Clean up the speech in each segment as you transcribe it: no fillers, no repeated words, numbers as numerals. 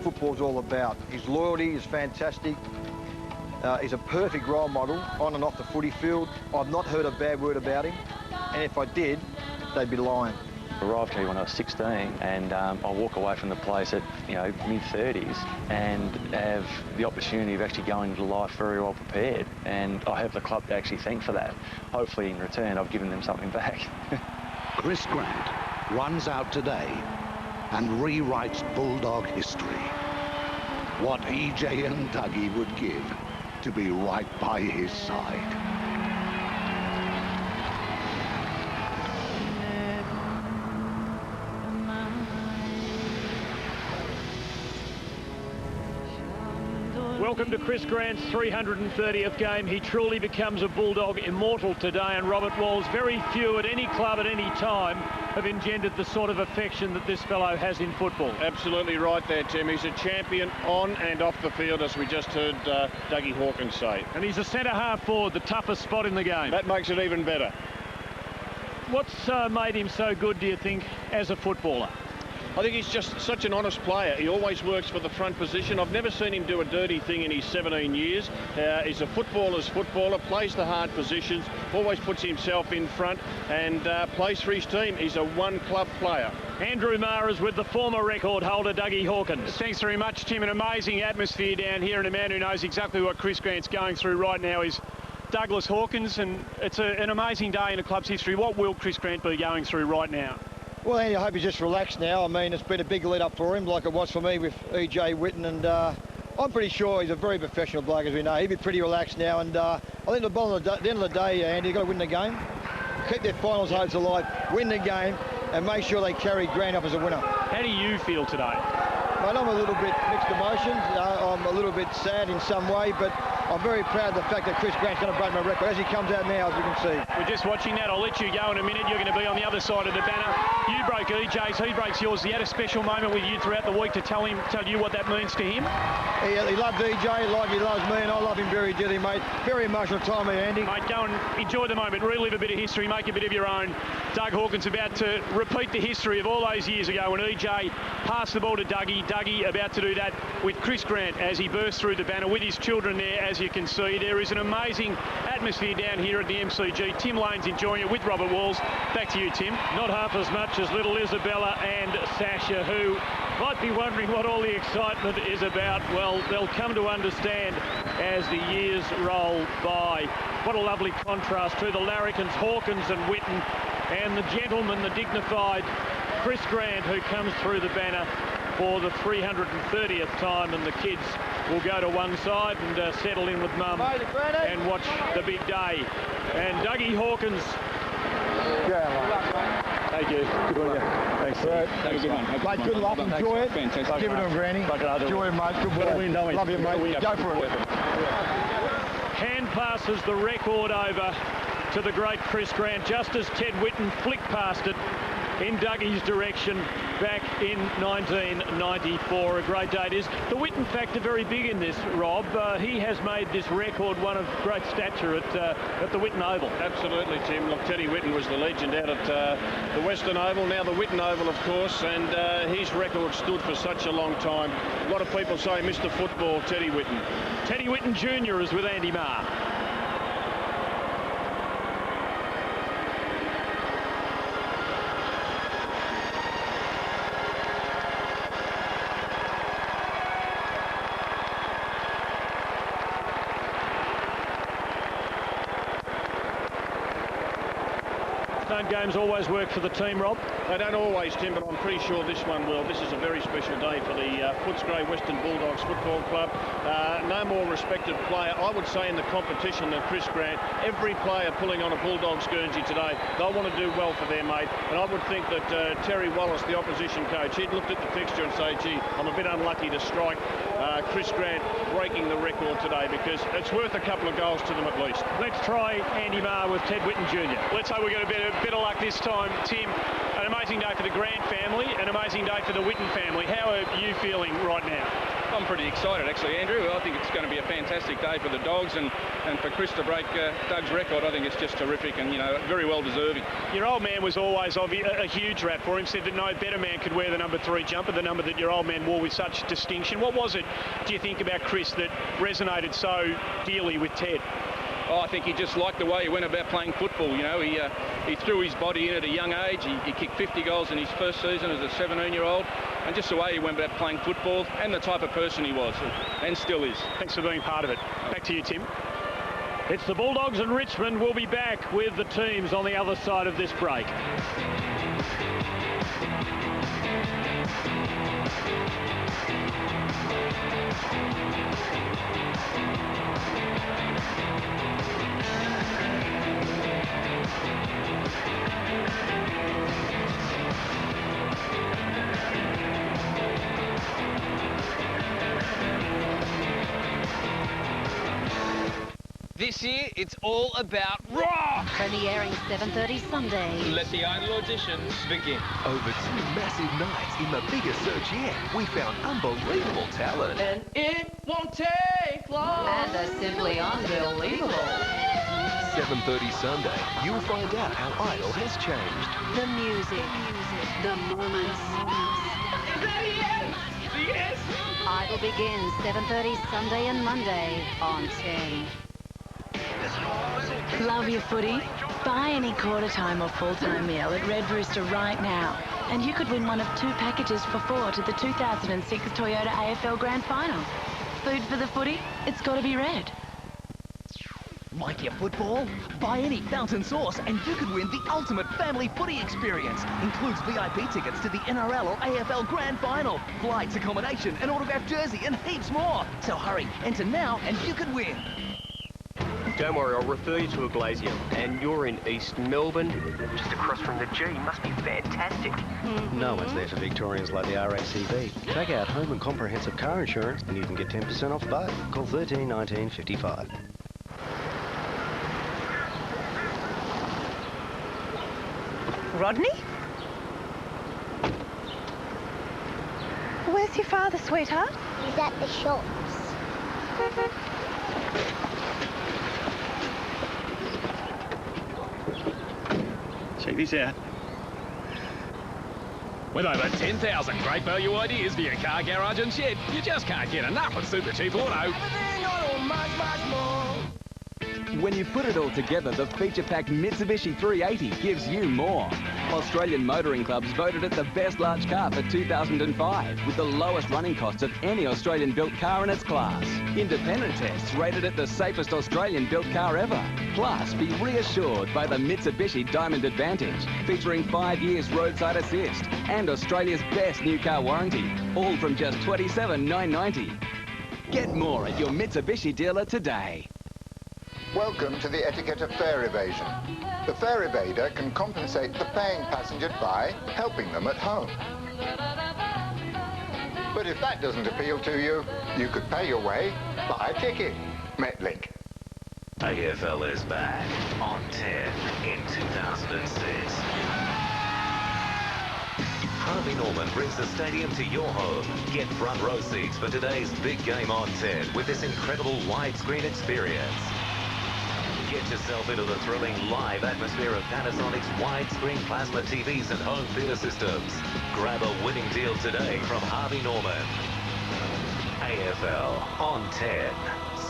football's all about. His loyalty is fantastic. He's a perfect role model on and off the footy field. I've not heard a bad word about him, and if I did, they'd be lying. I arrived here when I was 16, and I walk away from the place at mid-30s and have the opportunity of actually going into life very well prepared, and I have the club to actually thank for that. Hopefully in return I've given them something back. Chris Grant runs out today and rewrites Bulldog history. What EJ and Dougie would give to be right by his side. Welcome to Chris Grant's 330th game. He truly becomes a Bulldog immortal today, and Robert Walls, very few at any club at any time have engendered the sort of affection that this fellow has in football. Absolutely right there, Tim. He's a champion on and off the field, as we just heard Dougie Hawkins say. And he's a centre-half forward, the toughest spot in the game. That makes it even better. What's made him so good, do you think, as a footballer? I think he's just such an honest player. He always works for the front position. I've never seen him do a dirty thing in his 17 years. He's a footballer's footballer, plays the hard positions, always puts himself in front and plays for his team. He's a one-club player. Andrew Maher is with the former record holder, Dougie Hawkins. Thanks very much, Tim. An amazing atmosphere down here, and a man who knows exactly what Chris Grant's going through right now is Douglas Hawkins, and it's an amazing day in the club's history. What will Chris Grant be going through right now? Well, Andy, I hope he's just relaxed now. I mean, it's been a big lead up for him, like it was for me with EJ Witten, and I'm pretty sure he's a very professional bloke, as we know. He'll be pretty relaxed now, and I think at the end of the day, Andy, you've got to win the game, keep their finals hopes alive, win the game, and make sure they carry Grant off as a winner. How do you feel today? Mate, I'm a little bit mixed emotions. I'm a little bit sad in some way, but I'm very proud of the fact that Chris Grant's going to break my record as he comes out now, as you can see. We're just watching that. I'll let you go in a minute. You're going to be on the other side of the banner. You broke EJ's, he breaks yours. He had a special moment with you throughout the week to tell you what that means to him? He loved EJ like he loves me, and I love him very dearly, mate. Very emotional time here, Andy. Mate, go and enjoy the moment. Relive a bit of history, make a bit of your own. Doug Hawkins about to repeat the history of all those years ago when EJ passed the ball to Dougie. Dougie about to do that with Chris Grant as he bursts through the banner with his children there, as you can see. There is an amazing atmosphere down here at the MCG. Tim Lane's enjoying it with Robert Walls. Back to you, Tim. Not half as much as little Isabella and Sasha, who might be wondering what all the excitement is about. Well, they'll come to understand as the years roll by. What a lovely contrast to the larrikins, Hawkins and Witten, and the gentleman, the dignified Chris Grant, who comes through the banner for the 330th time, and the kids will go to one side and settle in with mum and watch the big day. And Dougie Hawkins. Thank you. Good on you. Thanks. Have a good one. Mate, good luck. Enjoy it. Fantastic. Give it to him, Granny. Enjoy it, mate. Good boy. Love you, mate. Go for it. Hand passes the record over to the great Chris Grant, just as Ted Witten flicked past it in Dougie's direction back in 1994. A great day it is. The Witten factor very big in this, Rob. He has made this record one of great stature at the Witten Oval. Absolutely, Tim. Look, Teddy Witten was the legend out at the Western Oval, now the Witten Oval, of course, and his record stood for such a long time. A lot of people say Mr. Football, Teddy Witten. Teddy Witten Jr. is with Andy Maher. Don't games always work for the team, Rob? They don't always, Tim, but I'm pretty sure this one will. This is a very special day for the Footscray Western Bulldogs Football Club. No more respected player, I would say, in the competition than Chris Grant. Every player pulling on a Bulldogs Guernsey today, they'll want to do well for their mate. And I would think that Terry Wallace, the opposition coach, he'd looked at the fixture and say, gee, I'm a bit unlucky to strike Chris Grant breaking the record today, because it's worth a couple of goals to them at least. Let's try Andy Maher with Ted Witten Jr. Let's hope we get a bit better luck this time, Tim. An amazing day for the Grant family, an amazing day for the Whitten family. How are you feeling right now? I'm pretty excited, actually, Andrew. I think it's going to be a fantastic day for the Dogs, and for Chris to break Doug's record, I think it's just terrific and, you know, very well deserving. Your old man was always a huge rap for him, said that no better man could wear the number 3 jumper, the number that your old man wore with such distinction. What was it, do you think, about Chris that resonated so dearly with Ted? Oh, I think he just liked the way he went about playing football. You know, he threw his body in at a young age. He kicked 50 goals in his first season as a 17-year-old. And just the way he went about playing football and the type of person he was, and still is. Thanks for being part of it. Back to you, Tim. It's the Bulldogs and Richmond. We'll be back with the teams on the other side of this break. This year, it's all about rock! Premiering 7:30 Sunday. Let the idol auditions begin. Over 2 massive nights in the biggest search yet, we found unbelievable talent. And it won't take long. And they're simply unbelievable. 7:30 Sunday, you'll find out how Idol has changed. The music, the moments. Is that yes? Yes! Idol begins 7:30 Sunday and Monday on 10. Love your footy? Buy any quarter-time or full-time meal at Red Rooster right now. And you could win one of 2 packages for 4 to the 2006 Toyota AFL Grand Final. Food for the footy? It's got to be Red. Like your football? Buy any fountain sauce and you could win the ultimate family footy experience. Includes VIP tickets to the NRL or AFL Grand Final, flights, accommodation, an autographed jersey and heaps more. So hurry, enter now and you could win. Don't worry, I'll refer you to a glazier. And you're in East Melbourne, just across from the G. Must be fantastic. No one's there for Victorians like the RACV. Take out home and comprehensive car insurance and you can get 10% off both. Call 13 19 55. Rodney? Where's your father, sweetheart? He's at the shops. Check this out. With over 10,000 great value ideas for your car, garage and shed, you just can't get enough of Super Cheap Auto. When you put it all together, the feature-packed Mitsubishi 380 gives you more. Australian Motoring Clubs voted it the best large car for 2005, with the lowest running costs of any Australian-built car in its class. Independent tests rated it the safest Australian-built car ever. Plus, be reassured by the Mitsubishi Diamond Advantage, featuring 5 years roadside assist and Australia's best new car warranty, all from just $27,990. Get more at your Mitsubishi dealer today. Welcome to the etiquette of fare evasion. The fare evader can compensate the paying passenger by helping them at home. But if that doesn't appeal to you, you could pay your way, buy a ticket. Metlink. AFL is back on 10 in 2006. Harvey Norman brings the stadium to your home. Get front row seats for today's big game on 10 with this incredible widescreen experience. Get yourself into the thrilling live atmosphere of Panasonic's widescreen plasma TVs and home theatre systems. Grab a winning deal today from Harvey Norman. AFL on 10.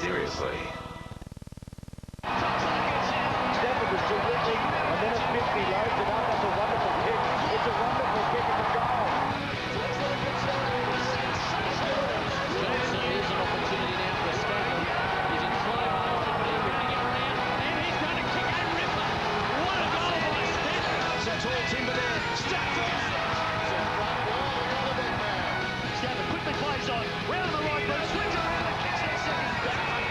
Seriously. Stafford was still lifting, and then at 50 loads it up. That's a wonderful kick. It's a wonderful kick at the goal. Here's an opportunity now for Stafford. He's in slow motion, but he's running it around, and he's going to kick a ripper. What a goal by Stafford! It's a tall timber there. Stafford! Stafford quickly plays on. Round the right foot, swings around and kicks that second back.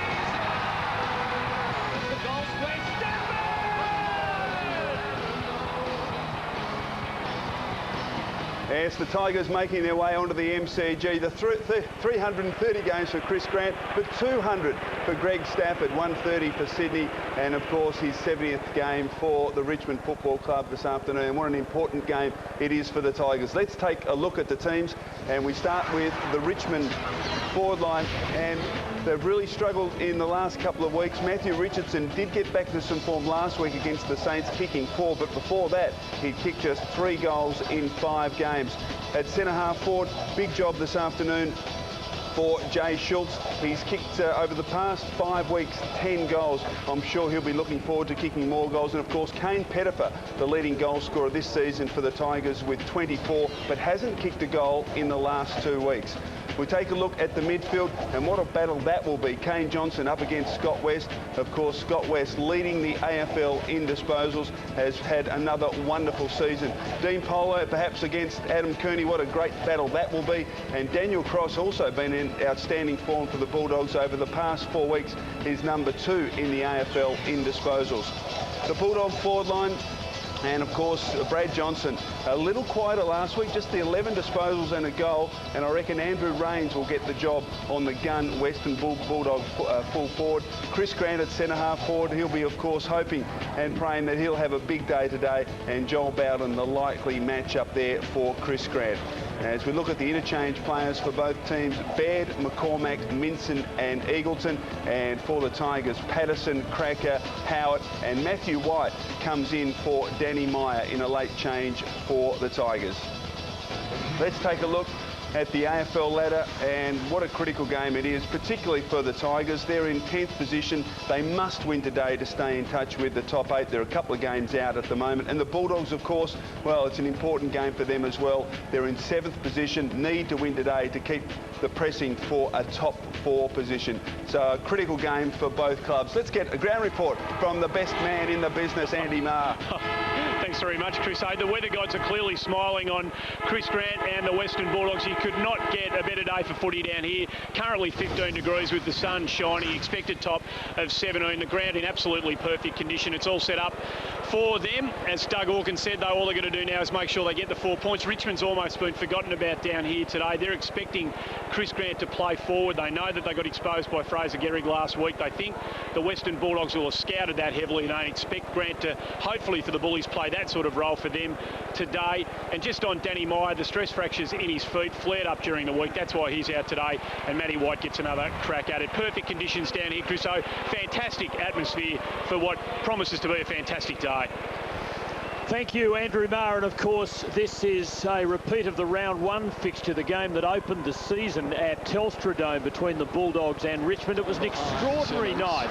Yes, the Tigers making their way onto the MCG. The 330 games for Chris Grant, but 200 for Greg Stafford, 130 for Sydney, and of course his 70th game for the Richmond Football Club this afternoon. What an important game it is for the Tigers. Let's take a look at the teams, and we start with the Richmond forward line, and they've really struggled in the last couple of weeks. Matthew Richardson did get back to some form last week against the Saints, kicking 4, but before that he kicked just 3 goals in 5 games. At centre-half forward, big job this afternoon for Jay Schultz. He's kicked over the past 5 weeks 10 goals. I'm sure he'll be looking forward to kicking more goals. And of course, Kane Pettifer, the leading goal scorer this season for the Tigers with 24, but hasn't kicked a goal in the last 2 weeks. We take a look at the midfield, and what a battle that will be. Kane Johnson up against Scott West. Of course, Scott West, leading the AFL in disposals, has had another wonderful season. Dean Polo perhaps against Adam Cooney. What a great battle that will be. And Daniel Cross also been in outstanding form for the Bulldogs over the past 4 weeks. He's number 2 in the AFL in disposals. The Bulldog forward line, and of course Brad Johnson, a little quieter last week, just the 11 disposals and a goal, and I reckon Andrew Rains will get the job on the gun Western Bulldog full forward. Chris Grant at centre half forward, he'll be of course hoping and praying that he'll have a big day today, and Joel Bowden the likely match up there for Chris Grant. As we look at the interchange players for both teams, Baird, McCormack, Minson and Eagleton, and for the Tigers, Patterson, Cracker, Howard and Matthew White comes in for Danny Meyer in a late change for the Tigers. Let's take a look at the AFL ladder, and what a critical game it is, particularly for the Tigers. They're in 10th position. They must win today to stay in touch with the top 8. They're a couple of games out at the moment. And the Bulldogs, of course, well, it's an important game for them as well. They're in 7th position, need to win today to keep the pressing for a top 4 position. So a critical game for both clubs. Let's get a ground report from the best man in the business, Andy Marr. Thanks very much, Chris. The weather gods are clearly smiling on Chris Grant and the Western Bulldogs. You could not get a better day for footy down here. Currently 15 degrees with the sun shining. Expected top of 17. The ground in absolutely perfect condition. It's all set up for them. As Doug Hawkins said, though, all they're going to do now is make sure they get the 4 points. Richmond's almost been forgotten about down here today. They're expecting Chris Grant to play forward. They know that they got exposed by Fraser Gehrig last week. They think the Western Bulldogs will have scouted that heavily, and they expect Grant to, hopefully for the Bullies, play that sort of role for them today. And just on Danny Meyer, the stress fractures in his feet flared up during the week. That's why he's out today, and Matty White gets another crack at it. Perfect conditions down here, Chris. So fantastic atmosphere for what promises to be a fantastic day. Thank you, Andrew Marr. And of course, this is a repeat of the round 1 fixture, the game that opened the season at Telstra Dome between the Bulldogs and Richmond. It was an extraordinary night,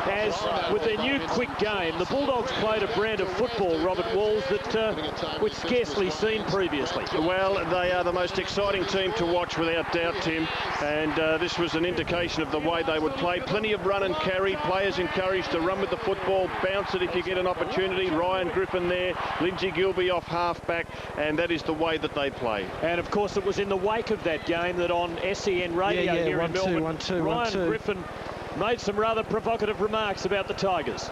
as with their new quick game, the Bulldogs played a brand of football, Robert Walls, that we'd scarcely seen previously. Well, they are the most exciting team to watch without doubt, Tim, and this was an indication of the way they would play. Plenty of run and carry, players encouraged to run with the football, bounce it if you get an opportunity. Ryan Griffin there, Lindsay Gilby off half-back, and that is the way that they play. And of course it was in the wake of that game that on SEN radio here in Melbourne, Ryan Griffin made some rather provocative remarks about the Tigers.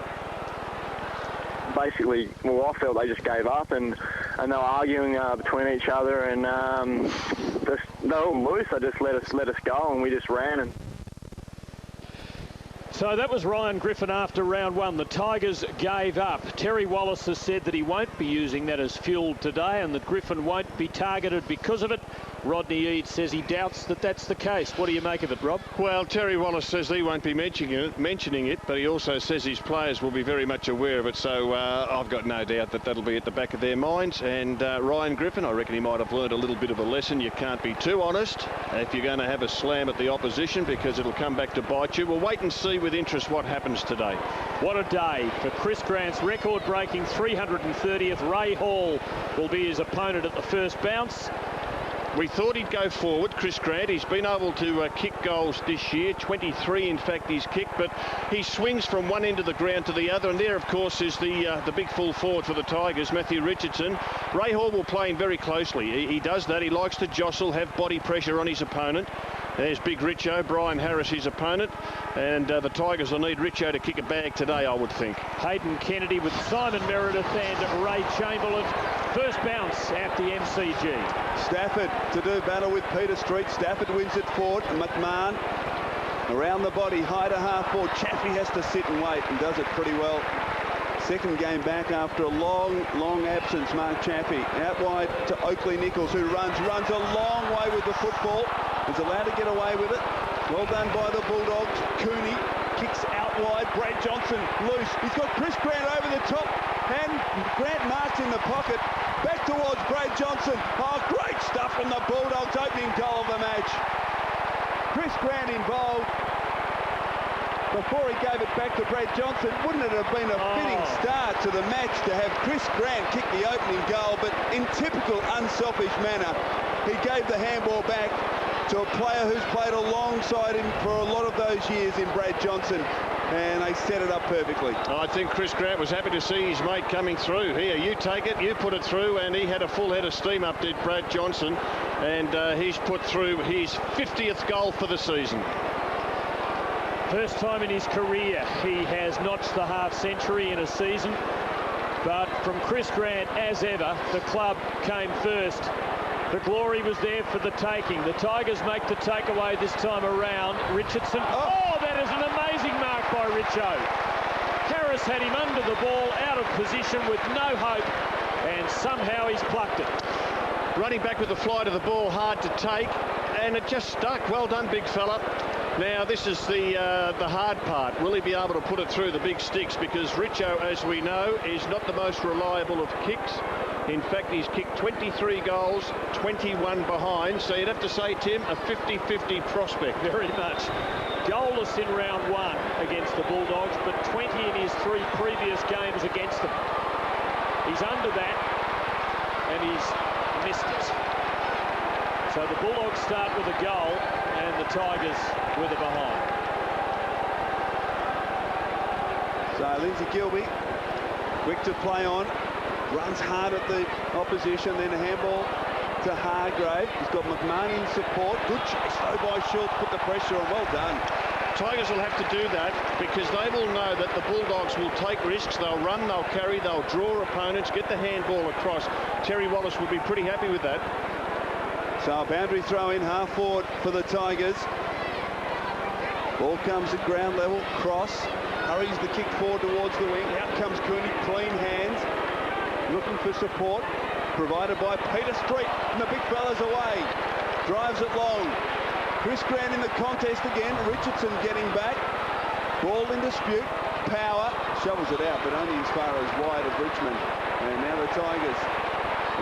Basically, well, I felt they just gave up, and they were arguing between each other, and they were all loose. They just let us go, and we just ran. And so that was Ryan Griffin after round 1. The Tigers gave up. Terry Wallace has said that he won't be using that as fuel today, and that Griffin won't be targeted because of it. Rodney Eade says he doubts that that's the case. What do you make of it, Rob? Well, Terry Wallace says he won't be mentioning it, but he also says his players will be very much aware of it. So I've got no doubt that that'll be at the back of their minds. And Ryan Griffin, I reckon he might have learned a little bit of a lesson. You can't be too honest if you're going to have a slam at the opposition, because it'll come back to bite you. We'll wait and see with interest what happens today. What a day for Chris Grant's record-breaking 330th. Ray Hall will be his opponent at the first bounce. We thought he'd go forward, Chris Grant. He's been able to kick goals this year, 23 in fact he's kicked, but he swings from one end of the ground to the other, and there of course is the big full forward for the Tigers, Matthew Richardson. Ray Hall will play him very closely. He does that. He likes to jostle, have body pressure on his opponent. There's Big Richo, Brian Harris, his opponent, and the Tigers will need Richo to kick a bag today, I would think. Hayden Kennedy with Simon Meredith and Ray Chamberlain. first bounce at the MCG. Stafford to do battle with Peter Street. Stafford wins it forward. McMahon around the body, high to half forward. Chaffee has to sit and wait and does it pretty well. Second game back after a long absence, Mark Chaffee. Out wide to Oakley Nichols, who runs a long way with the football. Is allowed to get away with it. Well done by the Bulldogs. Cooney kicks out wide. Brad Johnson loose. He's got Chris Grant over the top. And Grant marks in the pocket. Back towards Brad Johnson. Oh, great stuff from the Bulldogs. Opening goal of the match. Chris Grant involved. Before he gave it back to Brad Johnson, wouldn't it have been a fitting start to the match to have Chris Grant kick the opening goal, but in typical unselfish manner, he gave the handball back to a player who's played alongside him for a lot of those years in Brad Johnson, and they set it up perfectly. I think Chris Grant was happy to see his mate coming through. Here, you take it, you put it through, and he had a full head of steam up, did Brad Johnson, and he's put through his 50th goal for the season. First time in his career he has notched the half-century in a season, but from Chris Grant, as ever, the club came first. The glory was there for the taking. The Tigers make the takeaway this time around. Richardson, that is an amazing mark by Richo. Harris had him under the ball, out of position with no hope, and somehow he's plucked it. Running back with the flight of the ball, hard to take, and it just stuck. Well done, big fella. Now, this is the hard part. Will he be able to put it through the big sticks? Because Richo, as we know, is not the most reliable of kicks. In fact, he's kicked 23 goals, 21 behind. So you'd have to say, Tim, a 50-50 prospect. Very much. Goalless in round one against the Bulldogs, but 20 in his 3 previous games against them. He's under that, and he's missed it. So the Bulldogs start with a goal, and the Tigers with a behind. So Lindsay Gilby, quick to play on, runs hard at the opposition, then a handball to Hargrave. He's got McMahon in support. Good chase though by Schultz, put the pressure on. Well done. Tigers will have to do that because they will know that the Bulldogs will take risks. They'll run, they'll carry, they'll draw opponents, get the handball across. Terry Wallace will be pretty happy with that. So a boundary throw in, half forward for the Tigers. Ball comes at ground level, cross, hurries the kick forward towards the wing. Out comes Cooney, clean hands, looking for support, provided by Peter Street, and the big fella's away. Drives it long. Chris Grant in the contest again, Richardson getting back. Ball in dispute, Power, shovels it out, but only as far as wide of Richmond. And now the Tigers.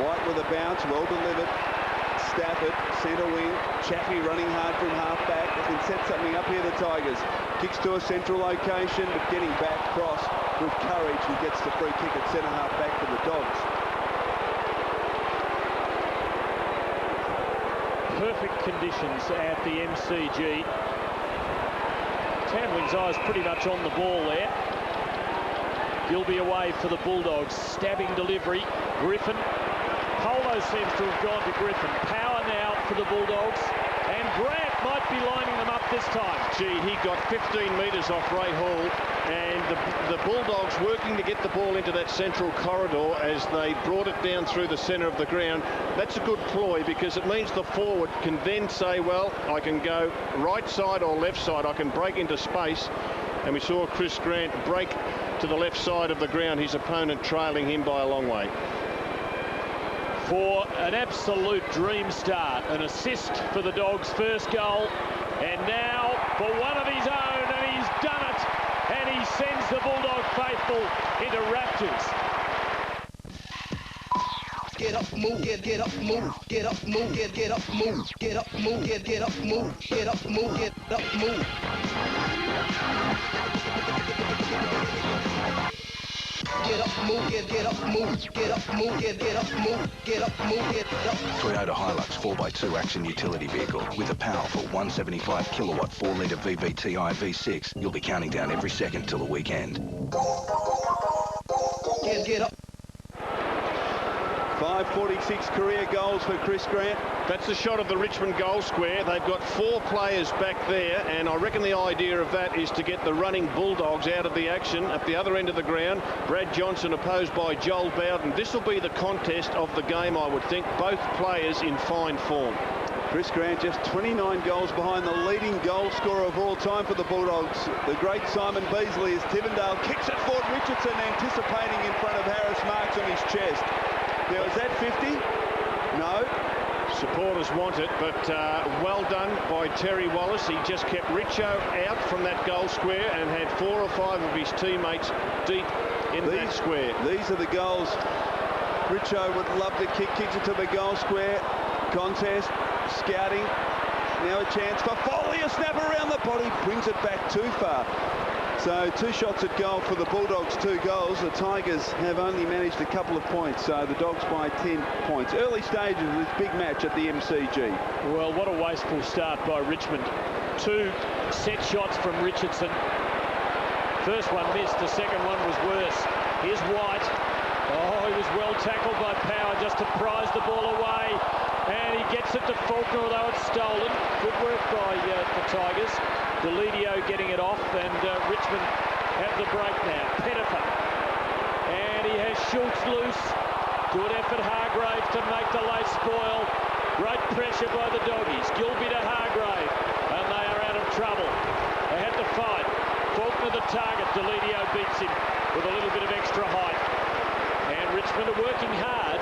White with a bounce, well delivered. Stafford, centre wing, Chaffee running hard from half-back. They can set something up here, the Tigers. Kicks to a central location, but getting back cross with courage. He gets the free kick at centre half-back for the Dogs. Perfect conditions at the MCG. Tanwin's eyes pretty much on the ball there. Gilby away for the Bulldogs. Stabbing delivery. Griffin. Polo seems to have gone to Griffin. Power now for the Bulldogs. And Grant might be lining them up this time. Gee, he got 15 metres off Ray Hall, and the Bulldogs working to get the ball into that central corridor as they brought it down through the centre of the ground. That's a good ploy because it means the forward can then say, well, I can go right side or left side. I can break into space. And we saw Chris Grant break to the left side of the ground, his opponent trailing him by a long way. For an absolute dream start, an assist for the Dogs' first goal, and now for one of his own, and he's done it, and he sends the Bulldog faithful into raptures. Get up, move, get up, move, get up, move, get up, move, get up, move, get up, move, get up, move, get up, move. Get up, move, get up, move, get up, move, get up, move, get up, move, get up. Toyota Hilux 4x2 action utility vehicle with a powerful 175 kilowatt 4-litre VVTi V6. You'll be counting down every second till the weekend. Get up. 5 45, 46 career goals for Chris Grant. That's a shot of the Richmond goal square. They've got 4 players back there, and I reckon the idea of that is to get the running Bulldogs out of the action at the other end of the ground. Brad Johnson opposed by Joel Bowden. This will be the contest of the game, I would think. Both players in fine form. Chris Grant just 29 goals behind the leading goal scorer of all time for the Bulldogs. The great Simon Beasley as Tivendale kicks it forward. Richardson anticipating in front of Harris, marks on his chest. Now, is that 50? No. Supporters want it, but well done by Terry Wallace. He just kept Richo out from that goal square and had 4 or 5 of his teammates deep in that square. These are the goals Richo would love to kick. Kicks it to the goal square. Contest. Scouting, now a chance for Foley, a snap around the body, brings it back too far. So 2 shots at goal for the Bulldogs, 2 goals. The Tigers have only managed a couple of points, so the Dogs by 10 points. Early stages of this big match at the MCG. Well, what a wasteful start by Richmond. 2 set shots from Richardson. First one missed, the second one was worse. Here's White. Oh, he was well tackled by Power just to prize the ball away. And he gets it to Faulkner, although it's stolen. Good work by the Tigers. Deledio getting it off, and Richmond have the break now. Pettifer. And he has Schultz loose. Good effort, Hargrave, to make the late spoil. Great pressure by the Doggies. Gilby to Hargrave, and they are out of trouble. They had to fight. Faulkner the target. Deledio beats him with a little bit of extra height. And Richmond are working hard,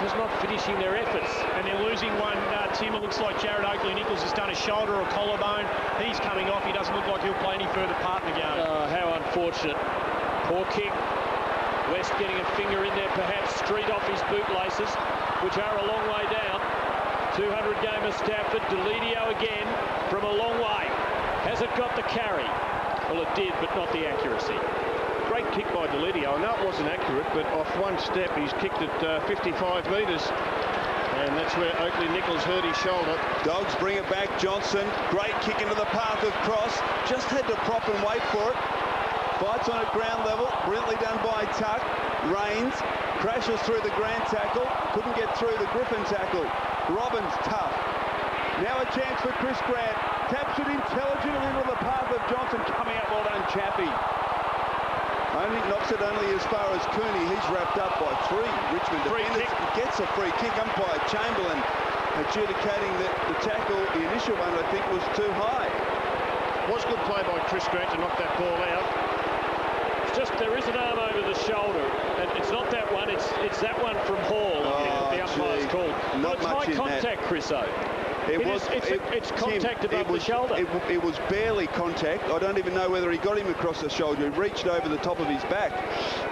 just not finishing their efforts. And they're losing one, Tim. It looks like Jared Oakley-Nichols has done a shoulder or collarbone. He's coming off. He doesn't look like he'll play any further part in the game. How unfortunate. Poor kick. West getting a finger in there, perhaps. Street off his bootlaces, which are a long way down. 200 gamer Stafford. Deledio again from a long way. Has it got the carry? Well, it did, but not the accuracy. Great kick by Deledio. I know it wasn't accurate, but off one step, he's kicked it 55 metres. And that's where Oakley-Nichols hurt his shoulder. Dogs bring it back. Johnson, great kick into the path of Cross. Just had to prop and wait for it. Fights on at ground level. Brilliantly done by Tuck. Rains, crashes through the Grant tackle. Couldn't get through the Griffin tackle. Robbins, tough. Now a chance for Chris Grant. Taps it intelligently into the path of Johnson. Coming out, well done, Chappie. Only knocks it only as far as Cooney. He's wrapped up by 3 Richmond defenders. Gets a free kick. Umpire Chamberlain adjudicating that the tackle, the initial one, I think, was too high. Was good play by Chris Grant to knock that ball out. It's just there is an arm over the shoulder, and it's not that one. It's that one from Hall. The umpire's called. Not much high in contact, Chriso. It's contact above the shoulder. It was barely contact. I don't even know whether he got him across the shoulder. He reached over the top of his back.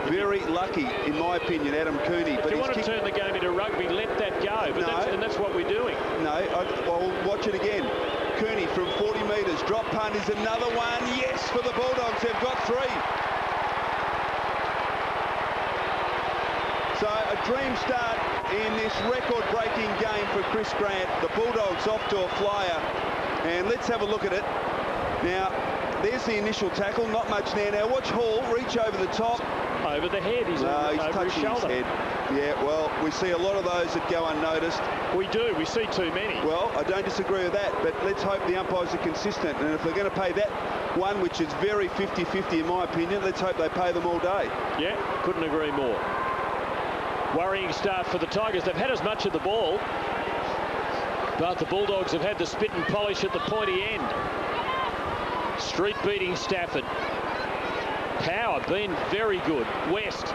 Very lucky, in my opinion, Adam Cooney. If you want to turn the game into rugby, let that go. But that's what we're doing. No, I'll watch it again. Cooney from 40 metres. Drop punt is another one. Yes, for the Bulldogs. They've got 3. So a dream start in this record-breaking game for Chris Grant. The Bulldogs off to a flyer. And let's have a look at it. Now, there's the initial tackle. Not much there. Now watch Hall reach over the top. Over the head. He's touching his head. Yeah, well, we see a lot of those that go unnoticed. We do. We see too many. Well, I don't disagree with that, but let's hope the umpires are consistent. And if they're going to pay that one, which is very 50-50 in my opinion, let's hope they pay them all day. Yeah, couldn't agree more. Worrying start for the Tigers. They've had as much of the ball, but the Bulldogs have had the spit and polish at the pointy end. Street beating Stafford. Power been very good. West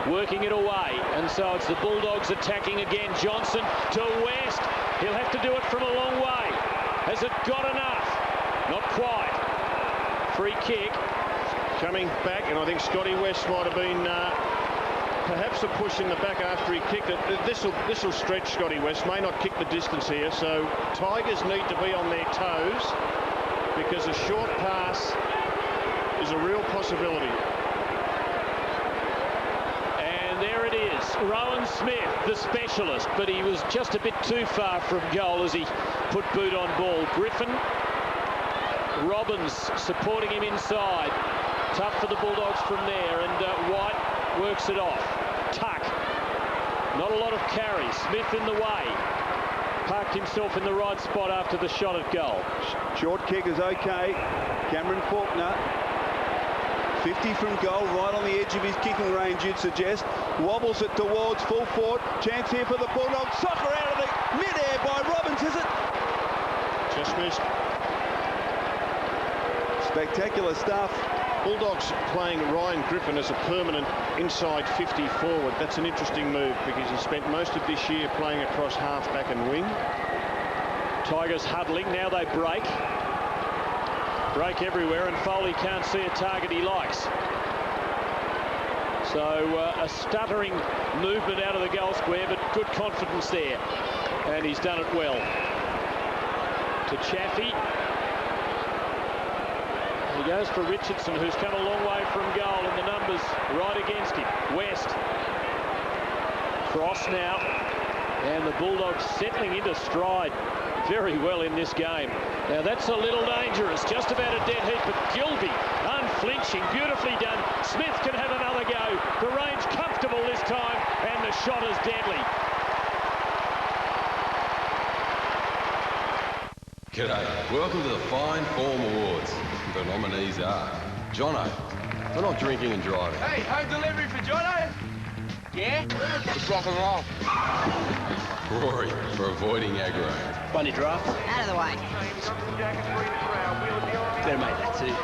working it away, and so it's the Bulldogs attacking again. Johnson to West. He'll have to do it from a long way. Has it got enough? Not quite. Free kick. Coming back, and I think Scotty West might have been perhaps a push in the back after he kicked it. This will stretch Scotty West. May not kick the distance here, so Tigers need to be on their toes because a short pass is a real possibility. And there it is. Rowan Smith, the specialist, but he was just a bit too far from goal as he put boot on ball. Griffin, Robbins supporting him inside. Tough for the Bulldogs from there, and White works it off. Tuck. Not a lot of carry. Smith in the way. Parked himself in the right spot after the shot at goal. Short kick is okay. Cameron Faulkner. 50 from goal, right on the edge of his kicking range, you'd suggest. Wobbles it towards full forward. Chance here for the Bulldogs. Soccer out of the mid-air by Robbins, is it? Just missed. Spectacular stuff. Bulldogs playing Ryan Griffin as a permanent inside 50 forward. That's an interesting move because he spent most of this year playing across half-back and wing. Tigers huddling, now they break. Break everywhere, and Foley can't see a target he likes. So a stuttering movement out of the goal square, but good confidence there. And he's done it well. To Chaffee. He goes for Richardson, who's come a long way from goal, and the numbers right against him. West. Cross now. And the Bulldogs settling into stride very well in this game. Now that's a little dangerous, just about a dead heat, but Gilby, unflinching, beautifully done. Smith can have another go. The range comfortable this time, and the shot is deadly. G'day, welcome to the Fine Form Awards. The nominees are Jono, for not drinking and driving. Hey, home delivery for Jono? Yeah? It's rock and roll. Rory, for avoiding aggro. Bunny draft. Out of the way. Better make that too.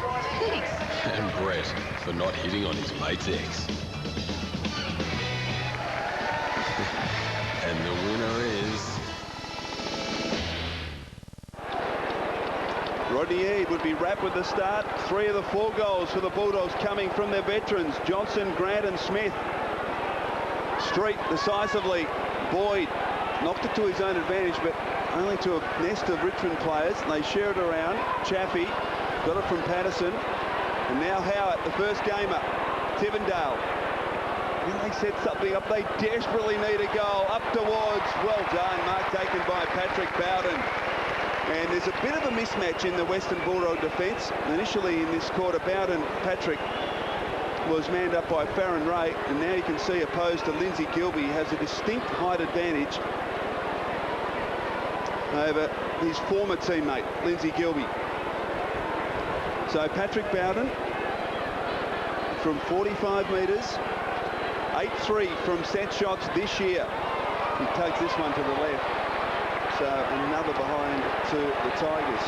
Thanks. And Brett, for not hitting on his mate's ex. And the winner is... Rodney would be wrapped with the start. 3 of the 4 goals for the Bulldogs coming from their veterans, Johnson, Grant and Smith. Street decisively. Boyd knocked it to his own advantage, but only to a nest of Richmond players. They share it around. Chaffee got it from Patterson. And now Howard, the first gamer. Tivendale. Then they set something up. They desperately need a goal. Up towards, well done, mark taken by Patrick Bowden. And there's a bit of a mismatch in the Western Bulldog defence. Initially in this quarter, Bowden, Patrick was manned up by Farron Ray, and now you can see opposed to Lindsay Gilby has a distinct height advantage over his former teammate, Lindsay Gilby. So Patrick Bowden from 45 metres, 8-3 from set shots this year. He takes this one to the left. So another behind to the Tigers.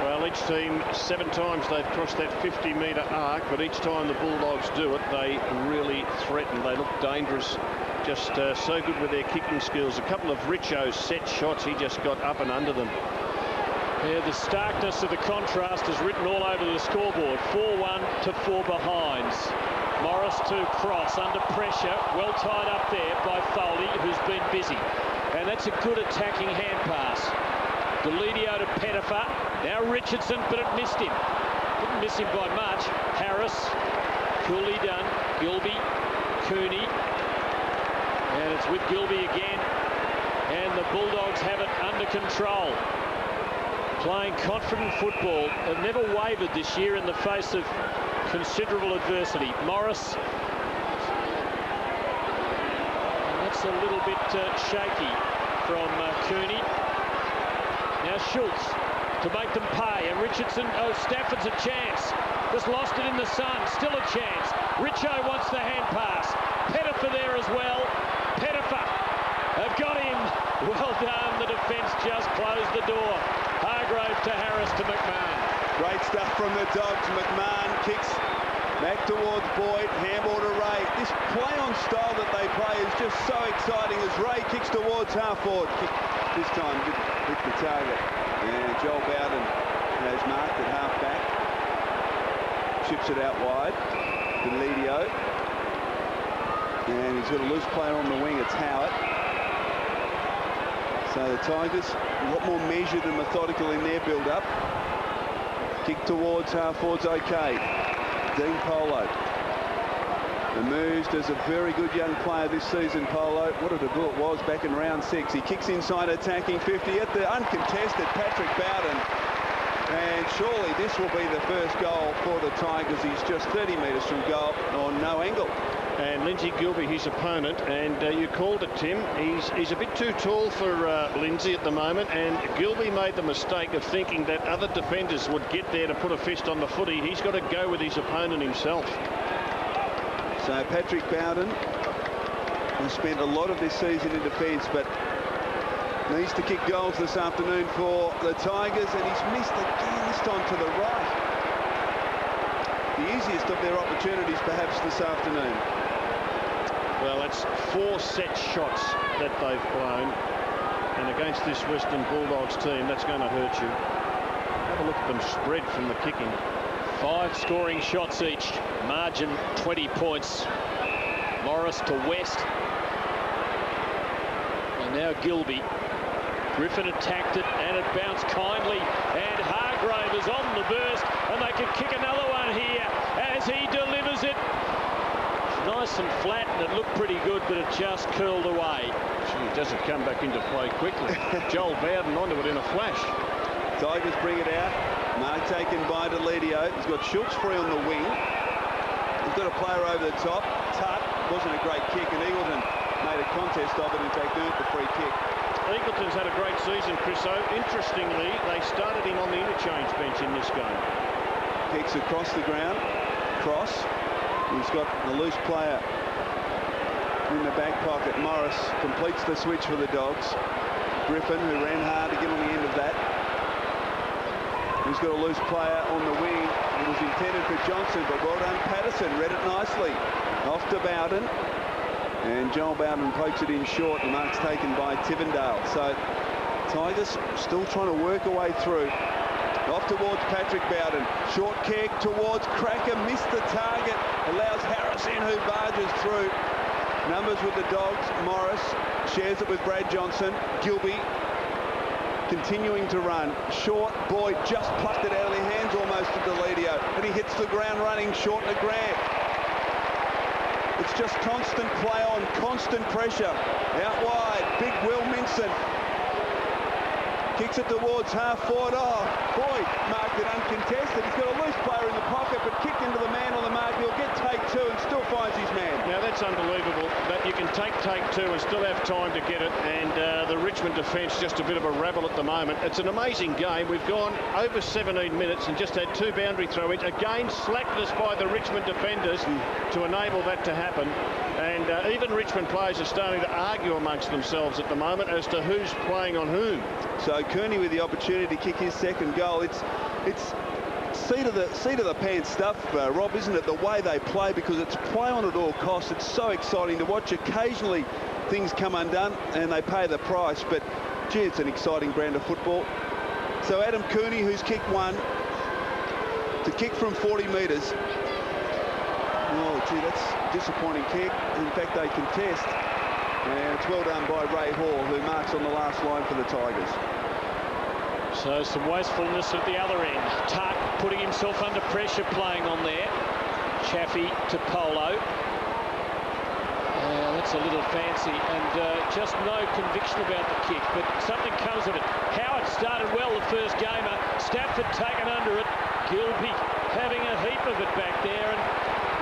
Well, each team 7 times they've crossed that 50-metre arc, but each time the Bulldogs do it, they really threaten. They look dangerous, just so good with their kicking skills. A couple of Richo's set shots, he just got up and under them. Yeah, the starkness of the contrast is written all over the scoreboard. 4-1 to 4 behinds. Morris to Cross under pressure, well tied up there by Foley, who's been busy. And that's a good attacking hand pass. Deledio to Pettifer. Now Richardson, but it missed him. Didn't miss him by much. Harris, coolly done. Gilby, Cooney. And it's with Gilby again. And the Bulldogs have it under control. Playing confident football. They've never wavered this year in the face of considerable adversity. Morris. And that's a little bit shaky from Cooney. Now Schultz to make them pay, and Richardson, oh, Stafford's a chance. Just lost it in the sun, still a chance. Richo wants the hand pass. Pettifer there as well. Pettifer, they've got him. Well done, the defence just closed the door. Hargrave to Harris to McMahon. Great stuff from the Dogs. McMahon kicks back towards Boyd, handball to Ray. This play-on style that they play is just so exciting as Ray kicks towards half-forward. This time didn't hit the target. And Joel Bowden has marked at half-back. Chips it out wide. Deledio. And he's got a loose player on the wing. It's Howard. So the Tigers a lot more measured and methodical in their build-up. Kick towards half-forward's okay. Dean Polo. The moves does a very good young player this season, Polo. What a debut it was back in round 6. He kicks inside attacking 50 at the uncontested Patrick Bowden. And surely this will be the first goal for the Tigers. He's just 30 metres from goal on no angle. And Lindsay Gilbey, his opponent, and you called it, Tim. He's a bit too tall for Lindsay at the moment, and Gilbey made the mistake of thinking that other defenders would get there to put a fist on the footy. He's got to go with his opponent himself. So Patrick Bowden, who spent a lot of this season in defence, but needs to kick goals this afternoon for the Tigers, and he's missed again, this time to the right. The easiest of their opportunities perhaps this afternoon. Well, that's 4 set shots that they've blown, and against this Western Bulldogs team, that's going to hurt you. Have a look at them spread from the kicking. 5 scoring shots each, margin 20 points. Morris to West, and now Gilbey. Griffin attacked it, and it bounced kindly, and Hargrave is on the burst, and they can kick another one here as he delivers it. Nice and flat, and it looked pretty good, but it just curled away. Gee, does it come back into play quickly. Joel Bowden onto it in a flash. Tigers bring it out. Mark taken by Deledio. He's got Schultz free on the wing. He's got a player over the top. Tutt wasn't a great kick, and Eagleton made a contest of it. In fact, earned the free kick. Eagleton's had a great season, Chriso. Interestingly, they started him on the interchange bench in this game. Kicks across the ground. Cross. He's got the loose player in the back pocket. Morris completes the switch for the Dogs. Griffin, who ran hard to get on the end of that. He's got a loose player on the wing. It was intended for Johnson, but well done, Patterson. Read it nicely. Off to Bowden. And Joel Bowden pokes it in short. The mark's taken by Tivendale. So Tigers still trying to work a way through. Off towards Patrick Bowden. Short kick towards Cracker. Missed the target. Allows Harris in, who barges through. Numbers with the Dogs. Morris shares it with Brad Johnson. Gilbey continuing to run. Short. Boyd just plucked it out of their hands almost to Deledio. And he hits the ground running short to Grant. It's just constant play on, constant pressure. Out wide, big Will Minson. Kicks it towards half forward. Oh, Boyd marked it uncontested. He's got a loose player in the pocket, but kicked into the man on the mark. He'll get take 2 and still finds his man. Now that's unbelievable that you can take 2 and still have time to get it, and the Richmond defence just a bit of a rabble at the moment. It's an amazing game. We've gone over 17 minutes and just had 2 boundary throw-ins. Again, slackness by the Richmond defenders to enable that to happen. And even Richmond players are starting to argue amongst themselves at the moment as to who's playing on whom. So Kearney with the opportunity to kick his second goal. It's seat of the pants stuff, Rob, isn't it? The way they play, because it's play on at all costs. It's so exciting to watch. Occasionally things come undone and they pay the price, but gee, it's an exciting brand of football. So Adam Kearney, who's kicked 1, to kick from 40 metres. Oh, gee, that's a disappointing kick. In fact, they contest. And it's well done by Ray Hall, who marks on the last line for the Tigers. So some wastefulness at the other end. Tuck putting himself under pressure, playing on there. Chaffee to Polo. That's a little fancy, and just no conviction about the kick, but something comes of it. Howard started well the first gamer. Stafford taken under it. Gilbey having a heap of it back there, and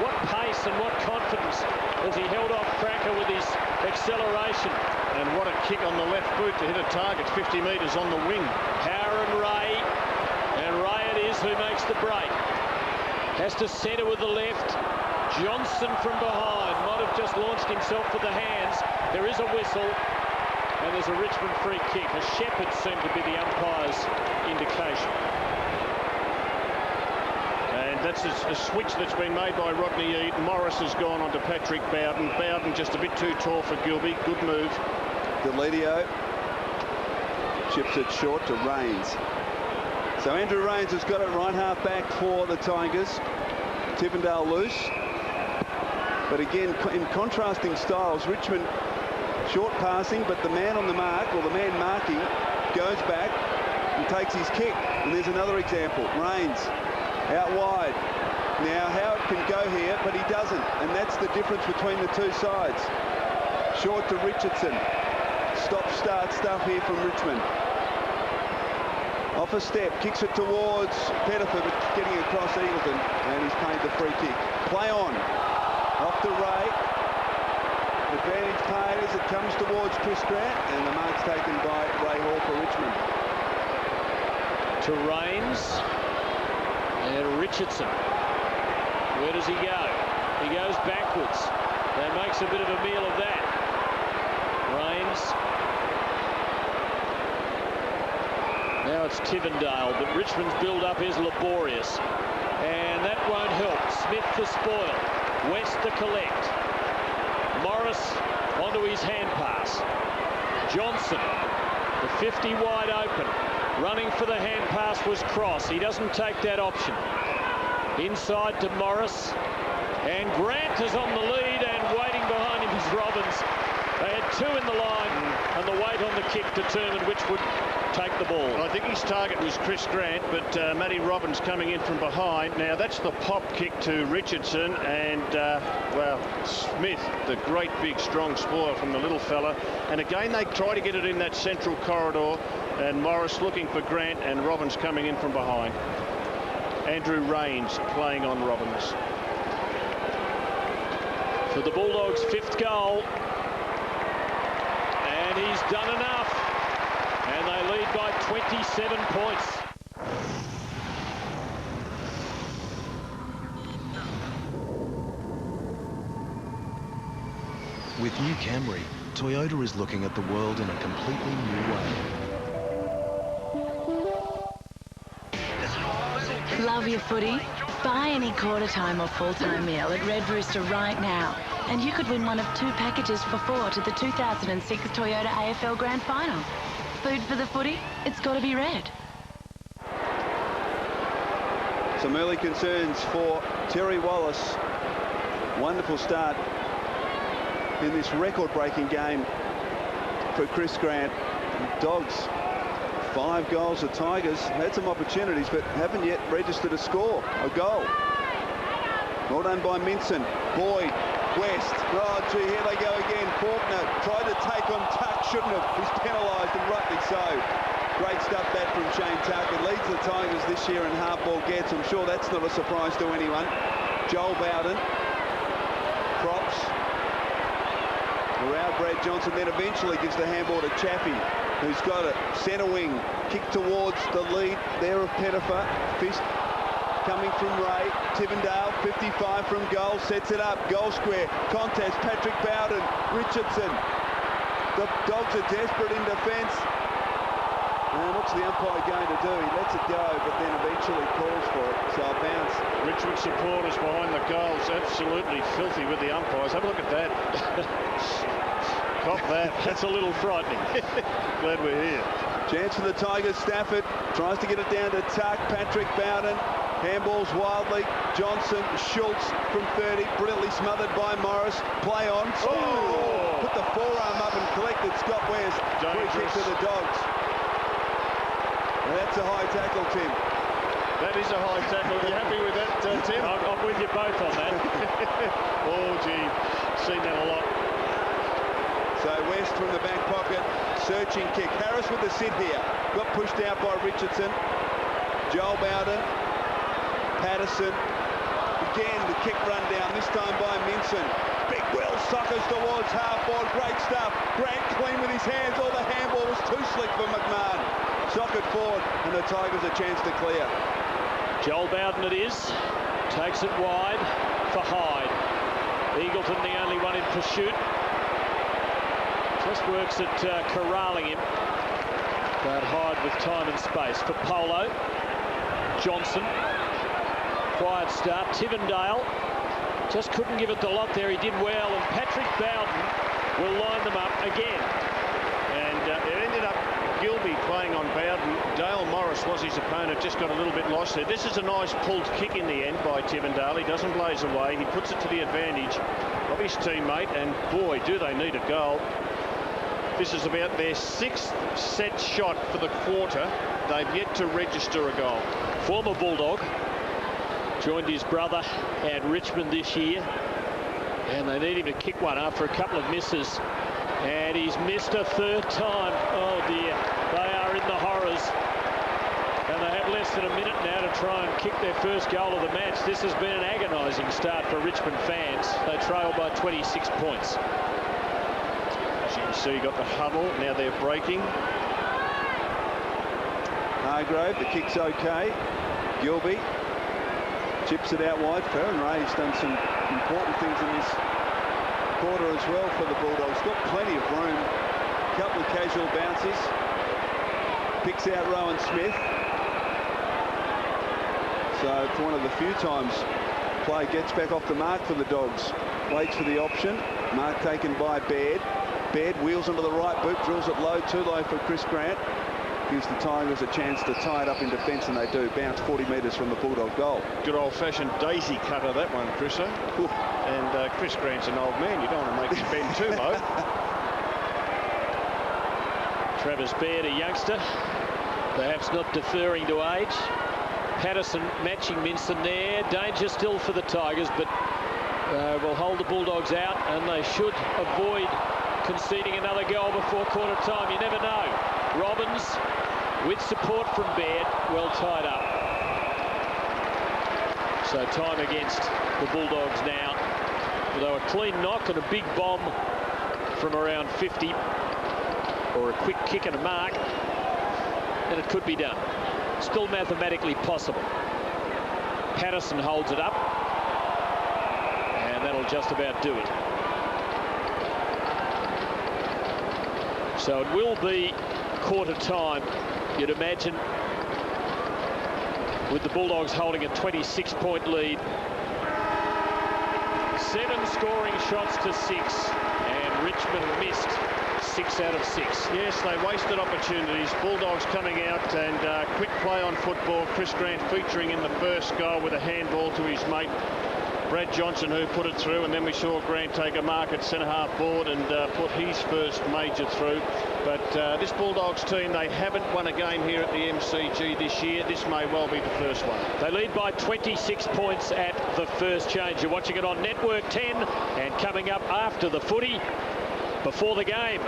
what pace and what confidence as he held off Cracker with his acceleration. And what a kick on the left boot to hit a target 50 metres on the wing. Power and Ray it is who makes the break. Has to centre with the left. Johnson from behind might have just launched himself with the hands. There is a whistle, and there's a Richmond free kick. A Shepherd seemed to be the umpire's indication. And that's a switch that's been made by Rodney Eade. Morris has gone on to Patrick Bowden. Bowden just a bit too tall for Gilbey. Good move. Deledio chips it short to Rains. So Andrew Rains has got it right half back for the Tigers. Tivendale loose. But again, in contrasting styles, Richmond short passing, but the man on the mark, or the man marking, goes back and takes his kick. And there's another example. Rains out wide. Now Howard can go here, but he doesn't. And that's the difference between the two sides. Short to Richardson. Stop-start stuff here from Richmond. Off a step, kicks it towards Pettifer, but getting across Eagleton, and he's paid the free kick. Play on. Off to Ray. Advantage paid as it comes towards Chris Grant, and the mark's taken by Ray Hall for Richmond. To Rains and Richardson. Where does he go? He goes backwards. That makes a bit of a meal of that. Rains. Now it's Tivendale, but Richmond's build-up is laborious. And that won't help. Smith the spoil. West the collect. Morris onto his hand pass. Johnson, the 50 wide open. Running for the hand pass was Cross. He doesn't take that option. Inside to Morris. And Grant is on the lead, and waiting behind him is Robbins. They had two in the line, and the weight on the kick determined which would take the ball. I think his target was Chris Grant, but Matty Robbins coming in from behind. Now that's the pop kick to Richardson, and well, Smith, the great big strong spoil from the little fella. And again, they try to get it in that central corridor, and Morris looking for Grant, and Robbins coming in from behind. Andrew Rains playing on Robbins. For the Bulldogs' 5th goal. And he's done enough. And they lead by 27 points. With new Camry, Toyota is looking at the world in a completely new way. Love your footy? Buy any quarter-time or full-time meal at Red Rooster right now, and you could win one of 2 packages for 4 to the 2006 Toyota AFL Grand Final. Food for the footy? It's got to be red. Some early concerns for Terry Wallace. Wonderful start in this record-breaking game for Chris Grant. Dogs, 5 goals. The Tigers had some opportunities, but haven't yet registered a score, a goal. Well done by Minson. Boyd, West. Oh, gee, here they go again. Faulkner tried to take on Tuck, shouldn't have. He's penalised, and rightly so. Great stuff that from Shane Tuck. It leads the Tigers this year in hardball gets. I'm sure that's not a surprise to anyone. Joel Bowden. Props. Around Brad Johnson, then eventually gives the handball to Chappie, who's got it. Centre wing, kick towards the lead there of Pettifer. Fist coming from Ray. Tivendale, 55 from goal, sets it up. Goal square, contest, Patrick Bowden, Richardson. The Dogs are desperate in defence. And what's the umpire going to do? He lets it go, but then eventually calls for it. So a bounce. Richmond supporters behind the goals, absolutely filthy with the umpires. Have a look at that. Cop that. That's a little frightening. Glad we're here. Chance for the Tigers. Stafford tries to get it down to Tuck. Patrick Bowden. Handballs wildly. Johnson, Schultz from 30. Brilliantly smothered by Morris. Play on. Oh! Put the forearm up and collected. Scott Ware's free kick to the Dogs. And that's a high tackle, Tim. That is a high tackle. Are you happy with that, Tim? I'm with you both on that. Oh, gee. Seen that a lot. So West from the back pocket, searching kick. Harris with the sit here. Got pushed out by Richardson. Joel Bowden. Patterson. Again, the kick run down, this time by Minson. Big Will sockers towards half-board. Great stuff. Grant clean with his hands. All the handball was too slick for McMahon. Socket forward, and the Tigers a chance to clear. Joel Bowden it is. Takes it wide for Hyde. Eagleton the only one in pursuit. Just works at corralling him. But Hyde with time and space for Polo. Johnson. Quiet start. Tivendale just couldn't give it the lot there. He did well. And Patrick Bowden will line them up again. And it ended up Gilby playing on Bowden. Dale Morris was his opponent, just got a little bit lost there. This is a nice pulled kick in the end by Tivendale. He doesn't blaze away. He puts it to the advantage of his teammate. And boy, do they need a goal. This is about their 6th set shot for the quarter. They've yet to register a goal. Former Bulldog. Joined his brother at Richmond this year. And they need him to kick one after a couple of misses. And he's missed a 3rd time. Oh dear, they are in the horrors. less than a minute now to try and kick their first goal of the match. This has been an agonising start for Richmond fans. They trail by 26 points. As you can see, got the huddle. Now they're breaking. Hargrove, the kick's okay. Gilby chips it out wide. Ferren Ray's done some important things in this quarter as well for the Bulldogs. Got plenty of room. A couple of casual bounces. Picks out Rowan Smith. So it's one of the few times play gets back off the mark for the Dogs. Waits for the option. Mark taken by Baird. Baird wheels onto the right boot, drills it low, too low for Chris Grant. Gives the Tigers a chance to tie it up in defence, and they do. Bounce 40 metres from the Bulldog goal. Good old-fashioned daisy cutter, that one, Chriso. And Chris Grant's an old man. You don't want to make him bend too low. Travis Baird, a youngster, perhaps not deferring to age. Patterson matching Minson there. Danger still for the Tigers, but will hold the Bulldogs out, and they should avoid conceding another goal before quarter time. You never know. Robbins, with support from Baird, well tied up. So time against the Bulldogs now. Although a clean knock and a big bomb from around 50, or a quick kick and a mark, and it could be done. Still mathematically possible. Patterson holds it up, and that'll just about do it. So it will be quarter time, you'd imagine, with the Bulldogs holding a 26-point lead. 7 scoring shots to 6, and Richmond missed 6 out of 6. Yes, they wasted opportunities. Bulldogs coming out, and quick play on football. Chris Grant featuring in the first goal with a handball to his mate Brad Johnson, who put it through, and then we saw Grant take a mark at centre-half board and put his first major through. But this Bulldogs team, they haven't won a game here at the MCG this year. This may well be the first one. They lead by 26 points at the first change. You're watching it on Network 10, and coming up after the footy, before the game.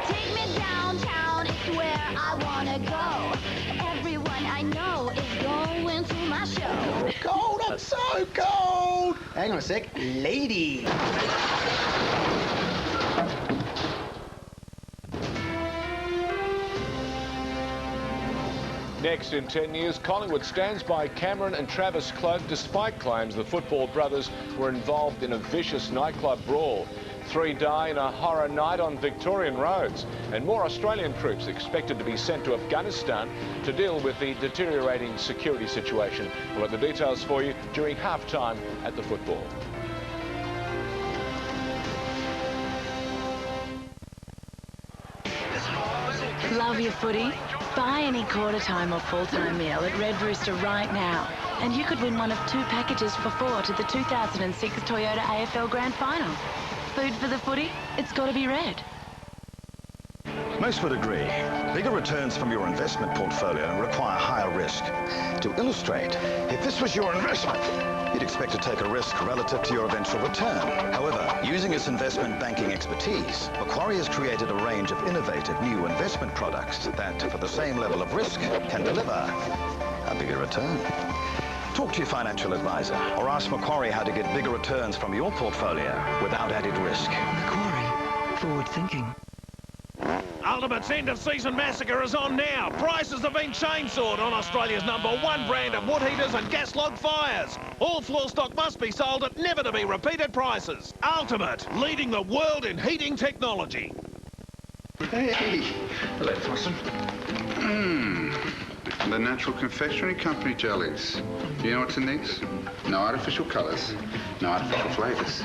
Take me downtown, it's where I wanna go. Everyone I know is going to my show. Cold, I'm so cold. Hang on a sec, lady. Next in 10 years, Collingwood stands by Cameron and Travis Cloak despite claims the football brothers were involved in a vicious nightclub brawl. 3 die in a horror night on Victorian roads, and more Australian troops expected to be sent to Afghanistan to deal with the deteriorating security situation. We'll have the details for you during half-time at the football. Love your footy? Buy any quarter-time or full-time meal at Red Rooster right now, and you could win one of 2 packages for 4 to the 2006 Toyota AFL Grand Final. Food for the footy? It's got to be red. Most would agree. Bigger returns from your investment portfolio require higher risk. To illustrate, if this was your investment, you'd expect to take a risk relative to your eventual return. However, using its investment banking expertise, Macquarie has created a range of innovative new investment products that, for the same level of risk, can deliver a bigger return. Talk to your financial advisor or ask Macquarie how to get bigger returns from your portfolio without added risk. Macquarie, forward thinking. Ultimate's end-of-season massacre is on now. Prices have been chainsawed on Australia's #1 brand of wood heaters and gas log fires. All floor stock must be sold at never-to-be-repeated prices. Ultimate, leading the world in heating technology. Hey, hello, Thorsten. The Natural Confectionery Company jellies. Do you know what's in these? No artificial colours, no artificial flavours.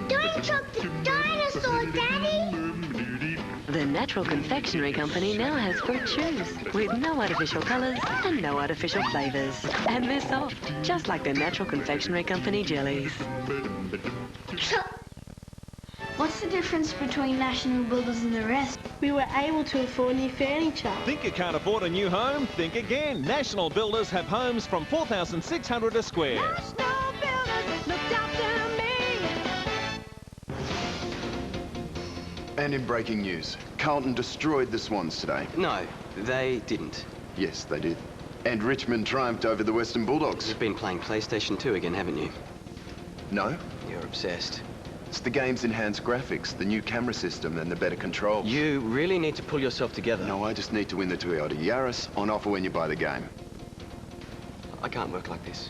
Don't chop the dinosaur, Daddy! The Natural Confectionery Company now has fruit chews with no artificial colours and no artificial flavours. And they're soft, just like the Natural Confectionery Company jellies. What's the difference between National Builders and the rest? We were able to afford new furniture. Think you can't afford a new home? Think again. National Builders have homes from $4,600 a square. National Builders, look after me. And in breaking news, Carlton destroyed the Swans today? No, they didn't. Yes, they did. And Richmond triumphed over the Western Bulldogs. You've been playing PlayStation 2 again, haven't you? No. You're obsessed. It's the game's enhanced graphics, the new camera system, and the better controls. You really need to pull yourself together. No, I just need to win the Toyota Yaris on offer when you buy the game. I can't work like this.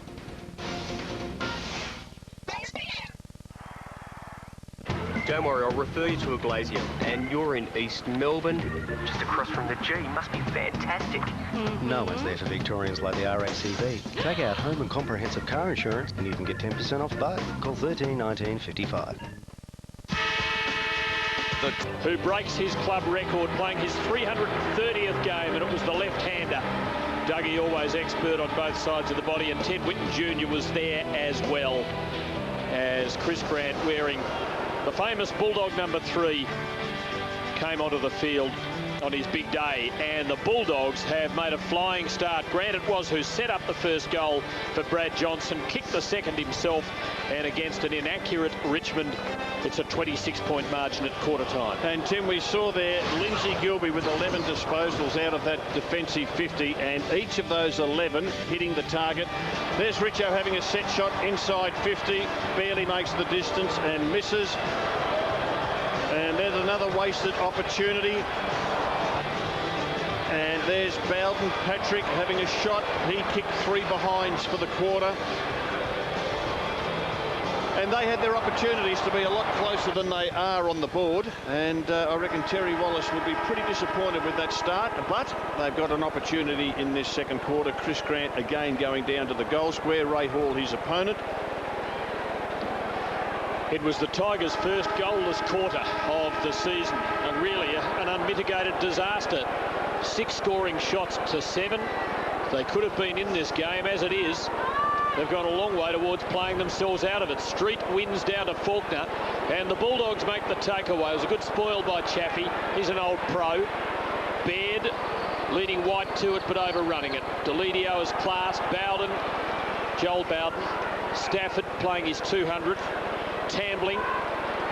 Don't worry, I'll refer you to a glazier. And you're in East Melbourne, just across from the G. Must be fantastic. No one's there for Victorians like the Rd18. Take out home and comprehensive car insurance and you can get 10% off both. Call 13 19 55. Who breaks his club record playing his 330th game, and it was the left-hander. Dougie always expert on both sides of the body, and Ted Whitten Jr. was there as well as Chris Grant, wearing the famous Bulldog number 3, came onto the field on his big day, and the Bulldogs have made a flying start. Grant it was who set up the first goal for Brad Johnson, kicked the second himself, and against an inaccurate Richmond, it's a 26-point margin at quarter time. And Tim, we saw there Lindsay Gilbey with 11 disposals out of that defensive 50, and each of those 11 hitting the target. There's Richo having a set shot inside 50, barely makes the distance and misses. And there's another wasted opportunity. And there's Bowden Patrick having a shot. He kicked 3 behinds for the quarter. And they had their opportunities to be a lot closer than they are on the board. And I reckon Terry Wallace would be pretty disappointed with that start. But they've got an opportunity in this second quarter. Chris Grant again going down to the goal square. Ray Hall, his opponent. It was the Tigers' first goalless quarter of the season, and really an unmitigated disaster. 6 scoring shots to 7. They could have been in this game. As it is, they've gone a long way towards playing themselves out of it. Street wins down to Faulkner, and the Bulldogs make the takeaway. It was a good spoil by Chaffey. He's an old pro. Baird leading White to it, but overrunning it. Deledio is class. Bowden, Joel Bowden. Stafford playing his 200th. Tambling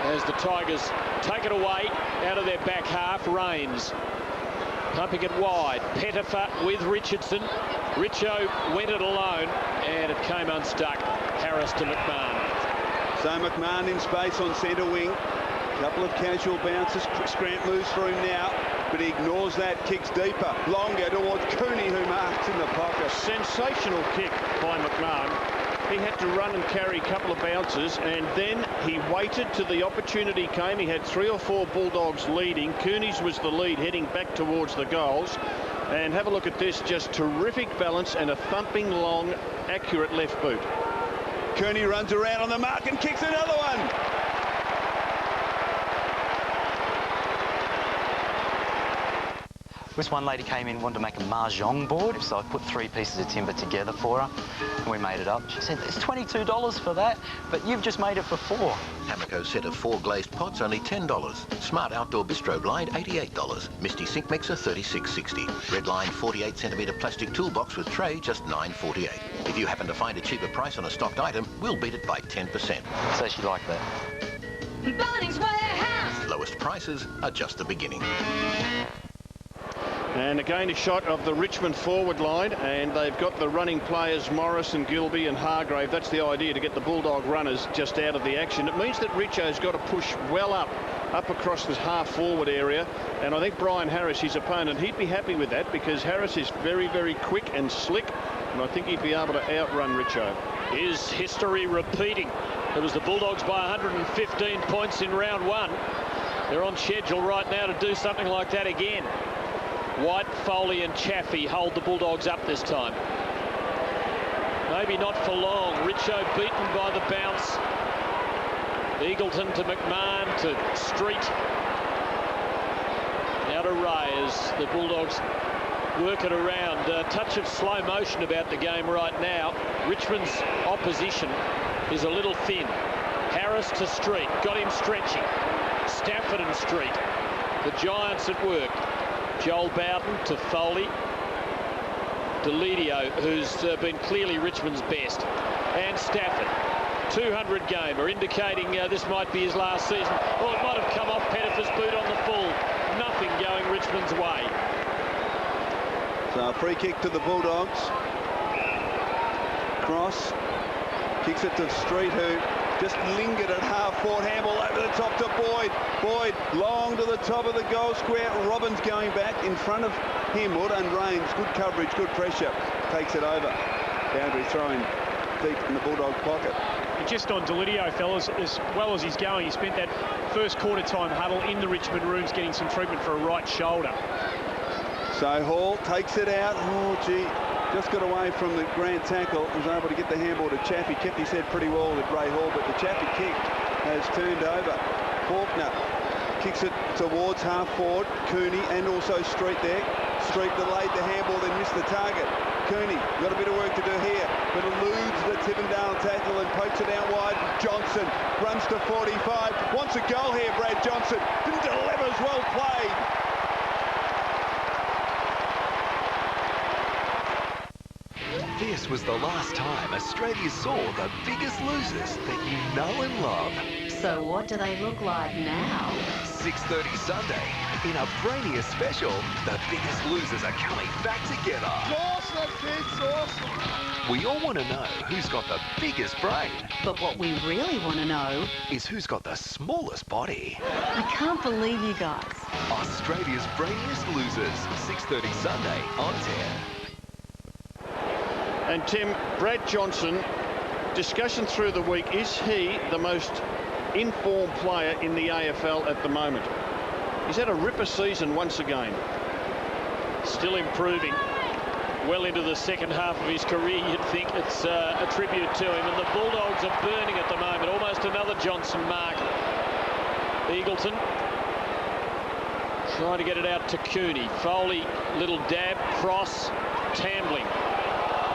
as the Tigers take it away out of their back half. Rains pumping it wide. Pettifer with Richardson. Richo went it alone, and it came unstuck. Harris to McMahon. So McMahon in space on centre wing. Couple of casual bounces. Chris Grant moves for him now, but he ignores that. Kicks deeper, longer towards Cooney, who marks in the pocket. Sensational kick by McMahon. He had to run and carry a couple of bounces, and then he waited till the opportunity came. He had 3 or 4 Bulldogs leading. Cooney's was the lead, heading back towards the goals. And have a look at this, just terrific balance and a thumping, long, accurate left boot. Cooney runs around on the mark and kicks another one. This one lady came in, wanted to make a mahjong board, so I put 3 pieces of timber together for her, and we made it up. She said, it's $22 for that, but you've just made it for 4. Hamaco set of 4 glazed pots, only $10. Smart outdoor bistro blind, $88. Misty sink mixer, $36.60. Redline 48cm plastic toolbox with tray, just $9.48. If you happen to find a cheaper price on a stocked item, we'll beat it by 10%. So she liked that. Bunnings Warehouse! Lowest prices are just the beginning. And again a shot of the Richmond forward line, and they've got the running players Morris and Gilbey and Hargrave. That's the idea, to get the Bulldog runners just out of the action. It means that Richo's got to push well up across this half forward area, and I think Brian Harris, his opponent, he'd be happy with that, because Harris is very, very quick and slick, and I think he'd be able to outrun Richo. Is history repeating? It was the Bulldogs by 115 points in round 1. They're on schedule right now to do something like that again. White, Foley and Chaffey hold the Bulldogs up this time. Maybe not for long. Richo beaten by the bounce. Eagleton to McMahon to Street. Now to Ray as the Bulldogs work it around. A touch of slow motion about the game right now. Richmond's opposition is a little thin. Harris to Street. Got him stretching. Stafford and Street. The Giants at work. Joel Bowden to Foley. Deledio, who's been clearly Richmond's best. And Stafford. 200 gamer, indicating this might be his last season. Well, it might have come off Pettifer's boot on the full. Nothing. nothing going Richmond's way. So a free kick to the Bulldogs. Cross. Kicks it to Street, who just lingered at half-forward. Handball over the top to Boyd. Boyd long to the top of the goal square. Robbins going back in front of him. Wood and Rains. Good coverage, good pressure. Takes it over. Boundary throwing deep in the Bulldog pocket. And just on Delidio, fellas, as well as he's going, he spent that first quarter-time huddle in the Richmond rooms getting some treatment for a right shoulder. So Hall takes it out. Oh, gee. Just got away from the Grant tackle. Was able to get the handball to Chaffey. Kept his head pretty well with Ray Hall, but the Chaffey kick has turned over. Faulkner kicks it towards half-forward. Cooney and also Street there. Street delayed the handball, then missed the target. Cooney got a bit of work to do here, but eludes the Tippendale tackle and pokes it out wide. Johnson runs to 45. Wants a goal here, Brad Johnson. Didn't deliver, as well played. This was the last time Australia saw the biggest losers that you know and love. So what do they look like now? 6:30 Sunday, in a Brainier special, the biggest losers are coming back together. Awesome, kids, awesome. We all want to know who's got the biggest brain. But what we really want to know is who's got the smallest body. I can't believe you guys. Australia's Brainiest Losers, 6:30 Sunday on 10. And Tim, Brad Johnson, discussion through the week, is he the most informed player in the AFL at the moment? He's had a ripper season once again. Still improving. Well into the second half of his career, you'd think it's a tribute to him. And the Bulldogs are burning at the moment. Almost another Johnson mark. Eagleton trying to get it out to Cooney. Foley, little dab, cross, Tambling.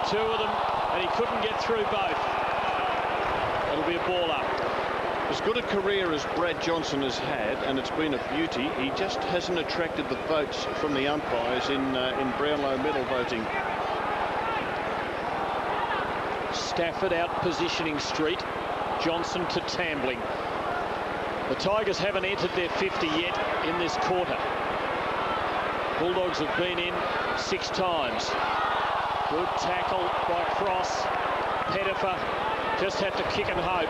Two of them, and he couldn't get through both. It'll be a ball up. As good a career as Brad Johnson has had, and it's been a beauty, he just hasn't attracted the votes from the umpires in Brownlow medal voting. Stafford out positioning Street. Johnson to Tambling. The Tigers haven't entered their 50 yet in this quarter. Bulldogs have been in 6 times. Good tackle by Cross. Pettifer just had to kick and hope.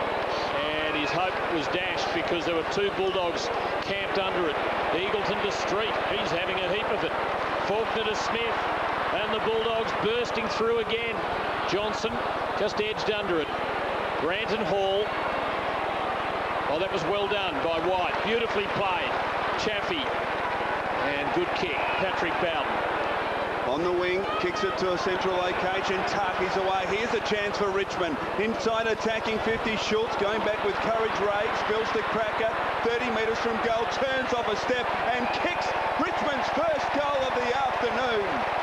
And his hope was dashed because there were 2 Bulldogs camped under it. Eagleton to Street. He's having a heap of it. Faulkner to Smith. And the Bulldogs bursting through again. Johnson just edged under it. Grant and Hall. Oh, that was well done by White. Beautifully played. Chaffey. And good kick. Patrick Bowden. On the wing, kicks it to a central location. Tarky's away. Here's a chance for Richmond. Inside attacking 50. Schultz going back with courage. Ray spills the cracker. 30 metres from goal. Turns off a step and kicks Richmond's first goal of the afternoon.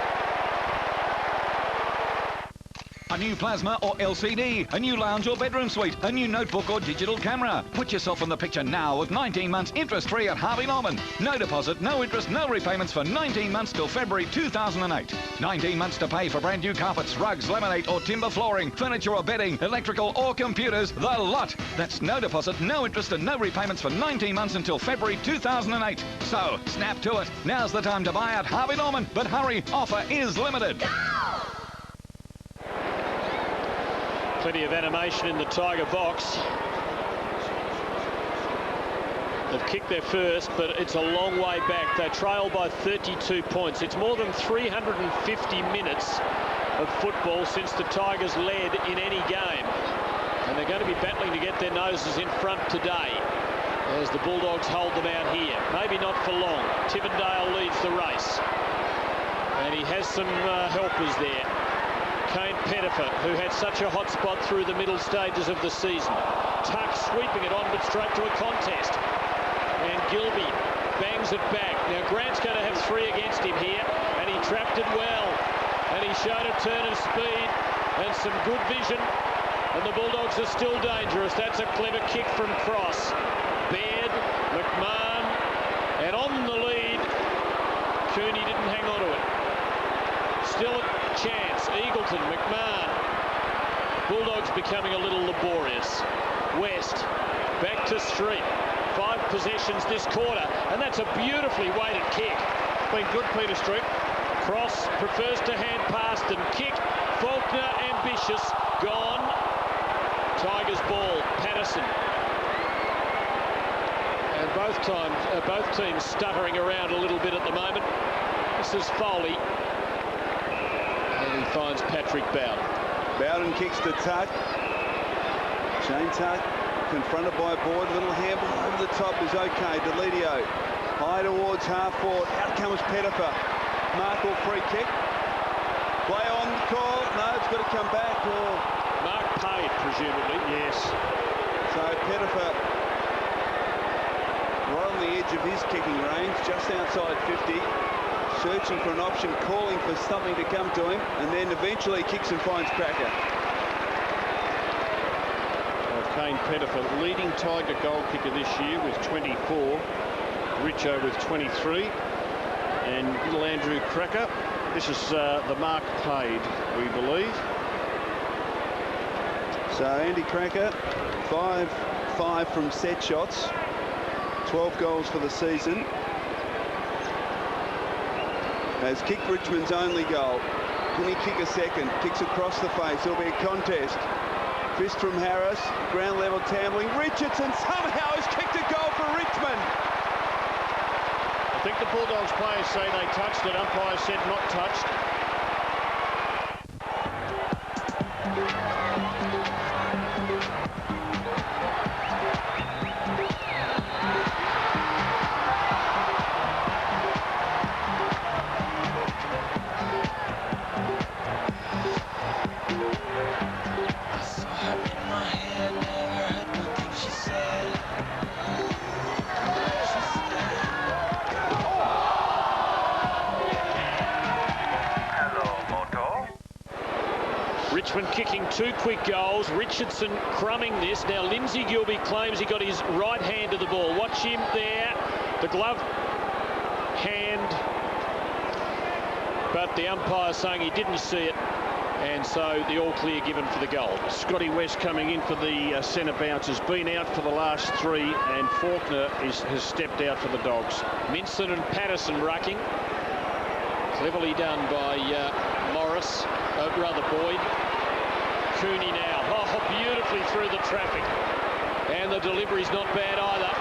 A new plasma or LCD, a new lounge or bedroom suite, a new notebook or digital camera. Put yourself in the picture now with 19 months interest-free at Harvey Norman. No deposit, no interest, no repayments for 19 months till February 2008. 19 months to pay for brand new carpets, rugs, laminate or timber flooring, furniture or bedding, electrical or computers, the lot. That's no deposit, no interest and no repayments for 19 months until February 2008. So, snap to it. Now's the time to buy at Harvey Norman. But hurry, offer is limited. Plenty of animation in the Tiger box. They've kicked their first, but it's a long way back. They trail by 32 points. It's more than 350 minutes of football since the Tigers led in any game. And they're going to be battling to get their noses in front today as the Bulldogs hold them out here. Maybe not for long. Tippendale leads the race. And he has some helpers there. Kane Pettifer, who had such a hot spot through the middle stages of the season. Tuck sweeping it on, but straight to a contest. And Gilby bangs it back. Now, Grant's going to have 3 against him here, and he trapped it well. And he showed a turn of speed and some good vision. And the Bulldogs are still dangerous. That's a clever kick from Cross. Baird, McMahon, and on the lead. Cooney didn't hang on to it. Still a chance. Eagleton, McMahon. Bulldogs becoming a little laborious. West, back to Street. 5 possessions this quarter, and that's a beautifully weighted kick. Been good, Peter Street. Cross prefers to hand past and kick. Faulkner ambitious, gone. Tigers ball, Patterson. And both teams stuttering around a little bit at the moment. This is Foley. And he finds Patrick Bowden. Bowden kicks to Tuck. Shane Tuck confronted by Boyd. Little handball over the top is okay. Delidio high towards half forward. Out comes Pettifer. Markle free kick. Play on call. No, it's got to come back. Mark paid, presumably. Yes. So Pettifer right on the edge of his kicking range, just outside 50. Searching for an option, calling for something to come to him, and then eventually kicks and finds Cracker. Kane Pettifer, leading Tiger goal kicker this year with 24. Richo with 23. And little Andrew Cracker. This is the mark paid, we believe. So Andy Cracker, 5 from set shots. 12 goals for the season. Has kicked Richmond's only goal. Can he kick a second? Kicks across the face. It'll be a contest. Fist from Harris. Ground level tambling. Richardson somehow has kicked a goal for Richmond. I think the Bulldogs players say they touched it. Umpire said not touched. Richmond kicking 2 quick goals. Richardson crumbing this. Now Lindsay Gilbey claims he got his right hand to the ball. Watch him there. The glove hand. But the umpire saying he didn't see it. And so the all clear given for the goal. Scotty West coming in for the centre bounce has been out for the last 3, and Faulkner has stepped out for the Dogs. Minson and Patterson rucking. Cleverly done by Morris, rather Boyd. Cooney now. Oh, beautifully through the traffic. And the delivery's not bad either.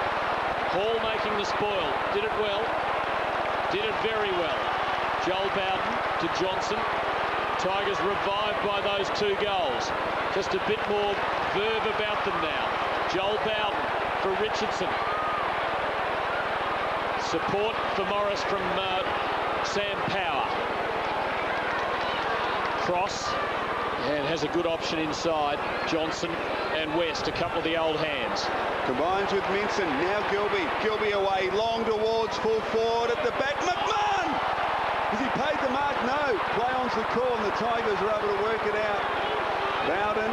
Hall making the spoil. Did it well. Did it very well. Joel Bowden to Johnson. Tigers revived by those 2 goals. Just a bit more verve about them now. Joel Bowden for Richardson. Support for Morris from Sam Power. Cross. And has a good option inside. Johnson and West, a couple of the old hands. Combines with Minson. Now Gilbey. Gilbey away. Long towards full forward at the back. McMahon! Has he paid the mark? No. Play on's the call, and the Tigers are able to work it out. Bowden.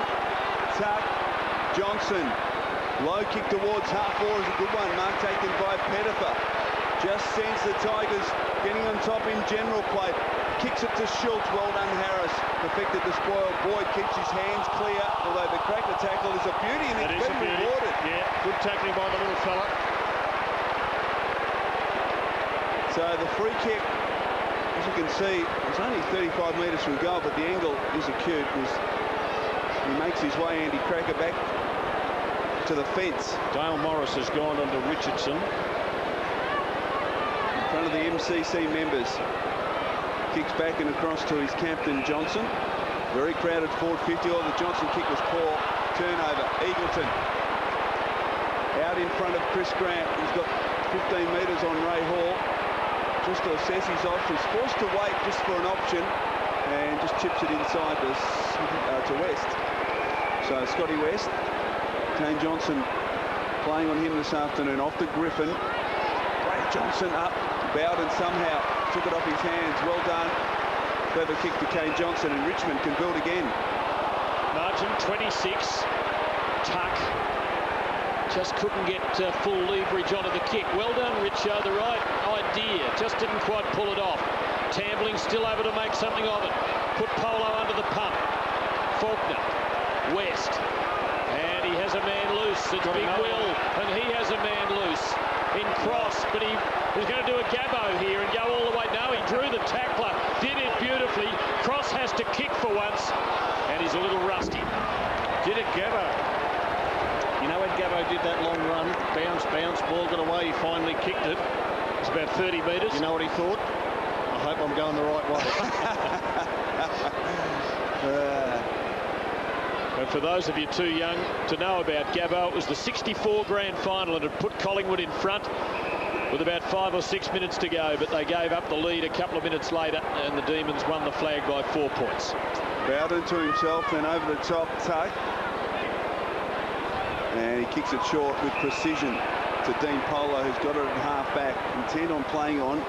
Tuck. Johnson. Low kick towards half forward is a good one. Mark taken by Pettifer. Just sends the Tigers getting on top in general play. Kicks it to Schultz. Well done, Harris. Perfected the spoil. Boyd keeps his hands clear, although the Cracker tackle is a beauty and it's been rewarded. Yeah, good tackling by the little fella. So the free kick, as you can see, it's only 35 metres from goal, but the angle is acute as he makes his way, Andy Cracker, back to the fence. Dale Morris has gone on to Richardson. In front of the MCC members. Kicks back and across to his captain, Johnson. Very crowded forward 50. Oh, the Johnson kick was poor. Turnover. Eagleton. Out in front of Chris Grant. He's got 15 metres on Ray Hall. Just to assess his options. Forced to wait just for an option. And just chips it inside to West. So Scotty West. Kane Johnson playing on him this afternoon. Off to Griffin. Brad Johnson up. Bowden somehow took it off his hands. Well done. Clever kick to Kane Johnson, and Richmond can build again. Margin 26. Tuck just couldn't get full leverage onto the kick. Well done, Richo. The right idea. Just didn't quite pull it off. Tambling still able to make something of it. Put Polo under the pump. Faulkner. West. And he he has a man loose. It's Big Will, and he has a man loose in Cross, but he was going to do a Gabbo here and go all the way. No, he drew the tackler, did it beautifully. Cross has to kick for once, and he's a little rusty. Did it Gabbo? You know when Gabbo did that long run, bounce, ball got away, he finally kicked it. It's about 30 metres. You know what he thought? I hope I'm going the right way. And for those of you too young to know about Gabbo, it was the 64 grand final and it put Collingwood in front with about 5 or 6 minutes to go, but they gave up the lead a couple of minutes later and the Demons won the flag by 4 points. Bowden to himself, then over the top, tuck. And he kicks it short with precision to Dean Polo, who's got it at half-back, intent on playing on,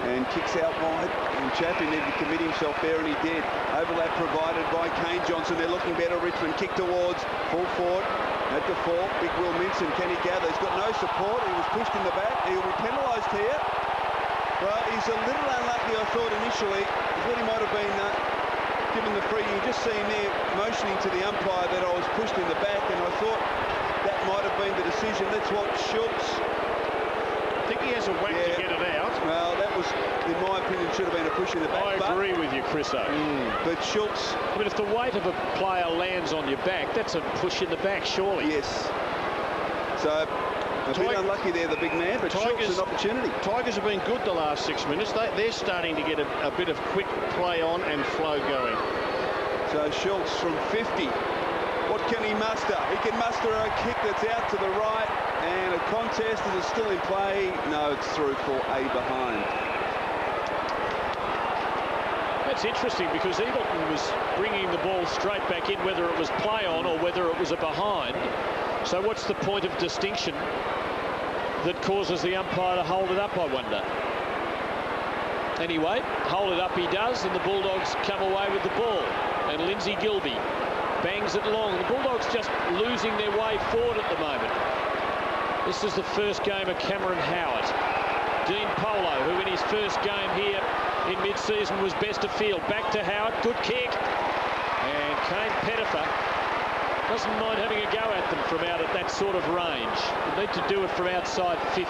and kicks out wide. And Chappie needed to commit himself there, and he did. Overlap provided by Kane Johnson. They're looking better. Richmond kick towards, full forward. At the 4, Big Will Minson, can he gather? He's got no support. He was pushed in the back. He'll be penalised here. Well, he's a little unlucky, I thought, initially. I thought he might have been given the free. You just see him there motioning to the umpire that I was pushed in the back, and I thought that might have been the decision. Let's watch Schultz. I think he has a whack to get it out. Well, that was, in my opinion, should have been a push in the back. I agree with you, Chriso. But Schultz... I mean, if the weight of a player lands on your back, that's a push in the back, surely. Yes. So, a bit unlucky there, the big man, but Schultz an opportunity. Tigers have been good the last 6 minutes. They're starting to get a bit of quick play on and flow going. So, Schultz from 50. What can he muster? He can muster a kick that's out to the right, and a contest. Is it still in play? No, it's through for a behind. That's interesting because Eagleton was bringing the ball straight back in, whether it was play on or whether it was a behind. So what's the point of distinction that causes the umpire to hold it up, I wonder? Anyway, hold it up he does, and the Bulldogs come away with the ball. And Lindsay Gilbey bangs it long. The Bulldogs just losing their way forward at the moment. This is the first game of Cameron Howard. Dean Polo, who in his first game here in mid-season was best of field. Back to Howard, good kick. And Kane Pettifer doesn't mind having a go at them from out at that sort of range. They need to do it from outside 50.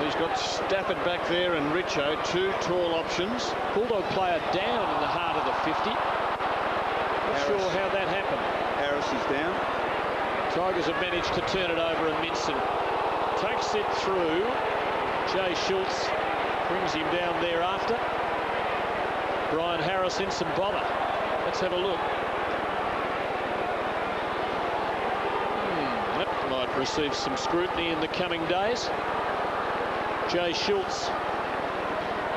He's got Stafford back there and Richo, 2 tall options. Bulldog player down in the heart of the 50. Not sure how that happened. Harris is down. Tigers have managed to turn it over, and Minson takes it through. Jay Schultz brings him down thereafter. Brian Harris in some bother. Let's have a look. That might receive some scrutiny in the coming days. Jay Schultz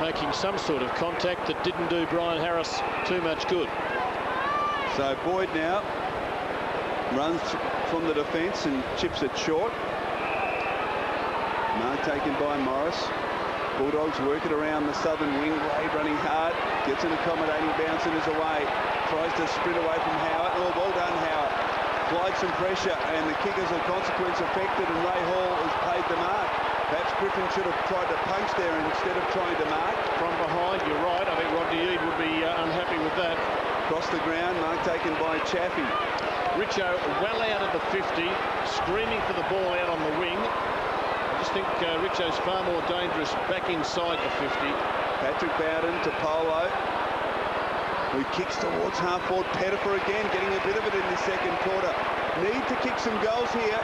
making some sort of contact that didn't do Brian Harris too much good. So Boyd now runs from the defence and chips it short. Mark taken by Morris. Bulldogs work it around the southern wing. Wade running hard. Gets an accommodating bounce and is away. Tries to sprint away from Howard. Oh, well done, Howard. Applied some pressure and the kick as a consequence affected, and Ray Hall has paid the mark. Perhaps Griffin should have tried to punch there instead of trying to mark. From behind, you're right. I think Rodney Eade would be unhappy with that. Across the ground, mark taken by Chaffee. Richo well out of the 50, screaming for the ball out on the wing. I just think Richo's far more dangerous back inside the 50. Patrick Bowden to Polo, who kicks towards half-forward. Pettifer again, getting a bit of it in the second quarter. Need to kick some goals here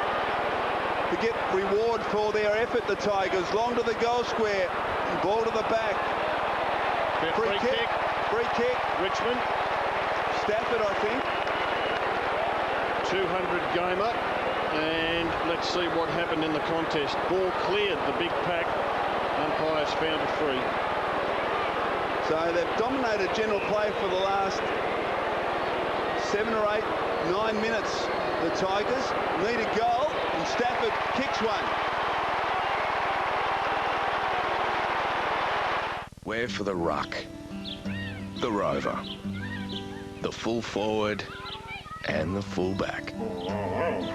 to get reward for their effort, the Tigers. Long to the goal square, ball to the back. Free kick. Free kick. Richmond. Stafford, I think. 200 gamer, and let's see what happened in the contest. Ball cleared the big pack. Umpires found a free. So they've dominated general play for the last 7 or 8, 9 minutes. The Tigers need a goal, and Stafford kicks one. We're for the ruck, the rover, the full forward, and the fullback.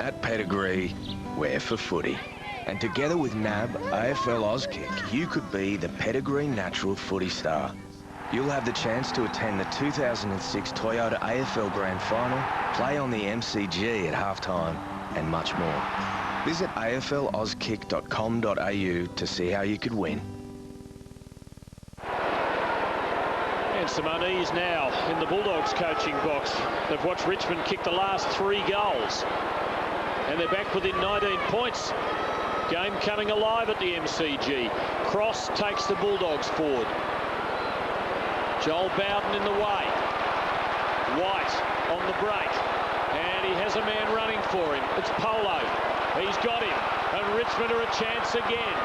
At Pedigree, we're for footy. And together with NAB AFL Auskick, you could be the Pedigree Natural Footy Star. You'll have the chance to attend the 2006 Toyota AFL Grand Final, play on the MCG at halftime, and much more. Visit aflozkick.com.au to see how you could win. And some unease now in the Bulldogs coaching box. They've watched Richmond kick the last 3 goals. And they're back within 19 points. Game coming alive at the MCG. Cross takes the Bulldogs forward. Joel Bowden in the way. White on the break. And he has a man running for him. It's Polo. He's got him. And Richmond are a chance again.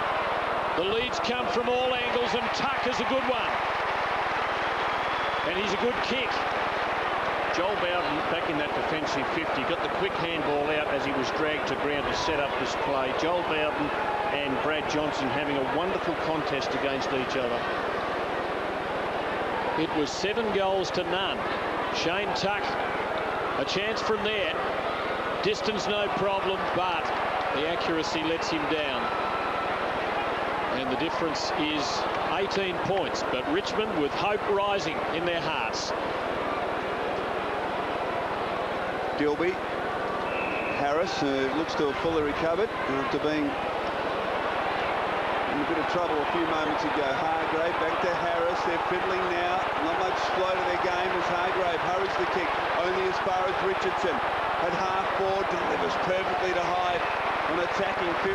The leads come from all angles, and Tuck is a good one. And he's a good kick. Joel Bowden back in that defensive 50, got the quick handball out as he was dragged to ground to set up this play. Joel Bowden and Brad Johnson having a wonderful contest against each other. It was 7 goals to none. Shane Tuck, a chance from there. Distance no problem, but the accuracy lets him down. And the difference is 18 points, but Richmond with hope rising in their hearts. Gilby, Harris, who looks to have fully recovered after being in a bit of trouble a few moments ago. Hargrave back to Harris. They're fiddling now. Not much flow to their game as Hargrave hurries the kick only as far as Richardson. At half forward, delivers perfectly to Hyde on attacking 50.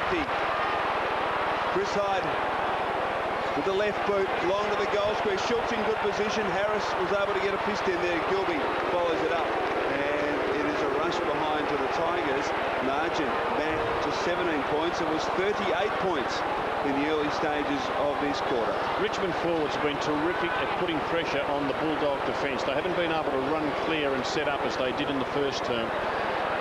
Chris Hyde with the left boot, long to the goal square. Schultz in good position. Harris was able to get a fist in there. Gilby follows it up. And it is a rush behind to the Tigers. Margin back to 17 points. It was 38 points in the early stages of this quarter. Richmond forwards have been terrific at putting pressure on the Bulldog defence. They haven't been able to run clear and set up as they did in the first term.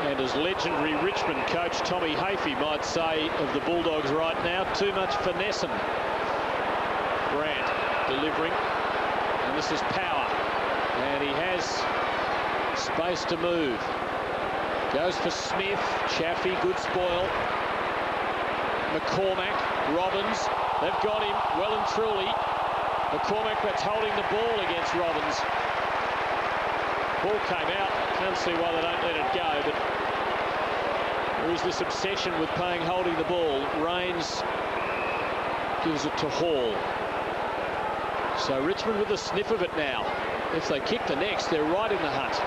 And as legendary Richmond coach Tommy Hafey might say of the Bulldogs right now, too much finessing. Grant delivering, and this is power. And he has space to move. Goes for Smith, Chaffee, good spoil. McCormack, Robbins, they've got him well and truly. McCormack, that's holding the ball against Robbins. Ball came out, can't see why they don't let it go, but there is this obsession with playing holding the ball. Rains gives it to Hall. So Richmond with a sniff of it now. If they kick the next, they're right in the hunt.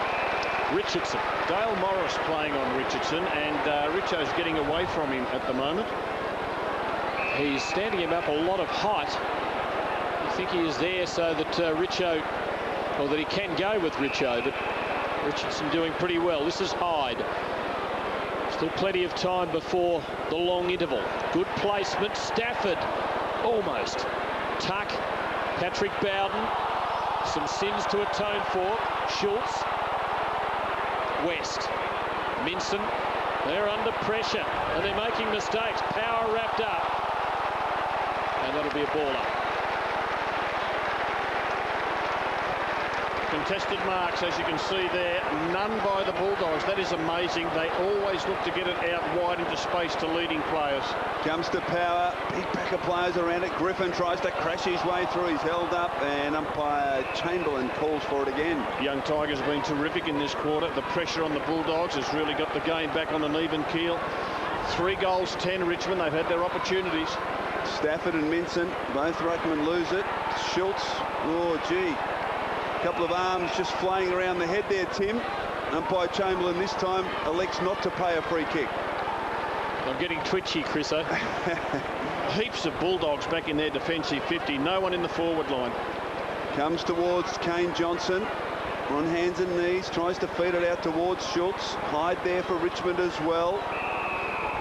Richardson. Dale Morris playing on Richardson, and Richo's getting away from him at the moment. He's standing him up a lot of height. I think he is there so that Richo, or that he can go with Richo, but Richardson doing pretty well. This is Hyde. Still plenty of time before the long interval. Good placement. Stafford, almost. Tuck, Patrick Bowden. Some sins to atone for. Schultz. West. Minson. They're under pressure and they're making mistakes. Power wrapped up. And that'll be a baller. Contested marks, as you can see there, none by the Bulldogs. That is amazing. They always look to get it out wide into space to leading players. Comes to power, big pack of players around it. Griffin tries to crash his way through. He's held up, and umpire Chamberlain calls for it again. Young Tigers have been terrific in this quarter. The pressure on the Bulldogs has really got the game back on an even keel. 3 goals, 10 Richmond. They've had their opportunities. Stafford and Minson, both ruckmen lose it. Schultz, oh gee. Couple of arms just flaying around the head there, Tim. Umpire Chamberlain this time elects not to pay a free kick. I'm getting twitchy, Chriso. Heaps of Bulldogs back in their defensive 50. No one in the forward line. Comes towards Kane Johnson. On hands and knees. Tries to feed it out towards Schultz. Hyde there for Richmond as well.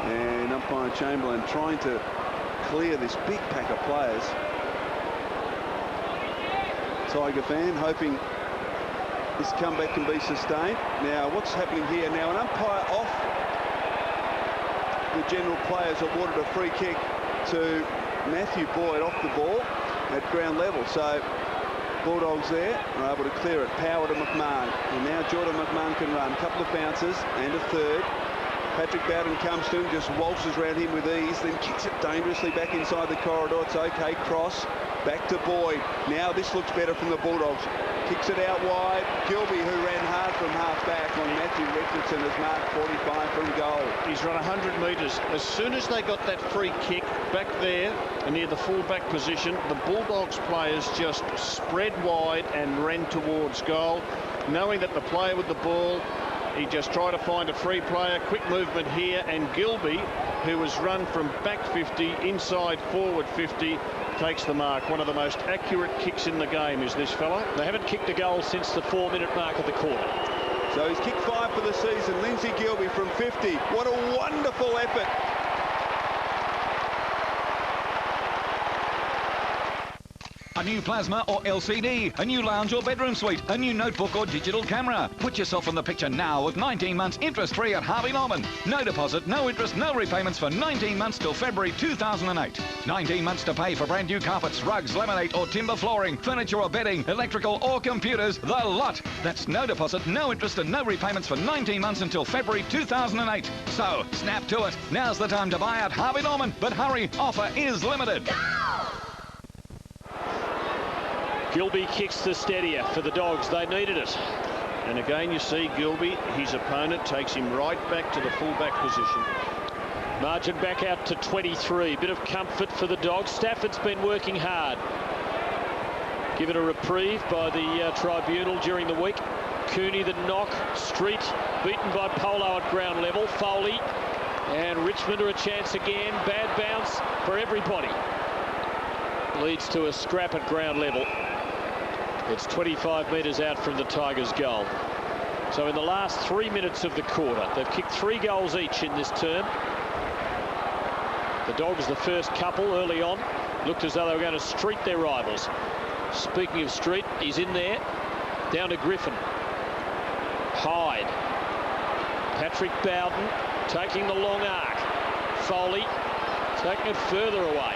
And umpire Chamberlain trying to clear this big pack of players. Tiger fan hoping this comeback can be sustained. Now what's happening here now? An umpire off the general players awarded a free kick to Matthew Boyd off the ball at ground level. So Bulldogs there are able to clear it. Power to McMahon. And now Jordan McMahon can run. Couple of bounces and a third. Patrick Bowden comes to him, just waltzes around him with ease, then kicks it dangerously back inside the corridor. It's okay. Cross. Back to Boyd. Now this looks better from the Bulldogs. Kicks it out wide. Gilby, who ran hard from half-back on Matthew Richardson, has marked 45 from goal. He's run 100 metres. As soon as they got that free kick back there and near the full-back position, the Bulldogs players just spread wide and ran towards goal, knowing that the player with the ball, he just tried to find a free player. Quick movement here, and Gilby, who has run from back 50, inside forward 50, takes the mark. One of the most accurate kicks in the game is this fella. They haven't kicked a goal since the 4-minute mark of the quarter. So he's kicked 5 for the season. Lindsay Gilby from 50. What a wonderful effort. A new plasma or LCD, a new lounge or bedroom suite, a new notebook or digital camera. Put yourself in the picture now with 19 months interest-free at Harvey Norman. No deposit, no interest, no repayments for 19 months till February 2008. 19 months to pay for brand new carpets, rugs, laminate or timber flooring, furniture or bedding, electrical or computers, the lot. That's no deposit, no interest and no repayments for 19 months until February 2008. So, snap to it. Now's the time to buy at Harvey Norman. But hurry, offer is limited. Gilby kicks the steadier for the Dogs. They needed it. And again, you see Gilby, his opponent takes him right back to the full-back position. Margin back out to 23. Bit of comfort for the Dogs. Stafford's been working hard. Given a reprieve by the tribunal during the week. Cooney the knock. Street beaten by Polo at ground level. Foley and Richmond are a chance again. Bad bounce for everybody. Leads to a scrap at ground level. It's 25 metres out from the Tigers' goal. So in the last 3 minutes of the quarter, they've kicked 3 goals each in this term. The Dogs, the first couple early on, looked as though they were going to street their rivals. Speaking of street, he's in there. Down to Griffin. Hyde. Patrick Bowden taking the long arc. Foley taking it further away.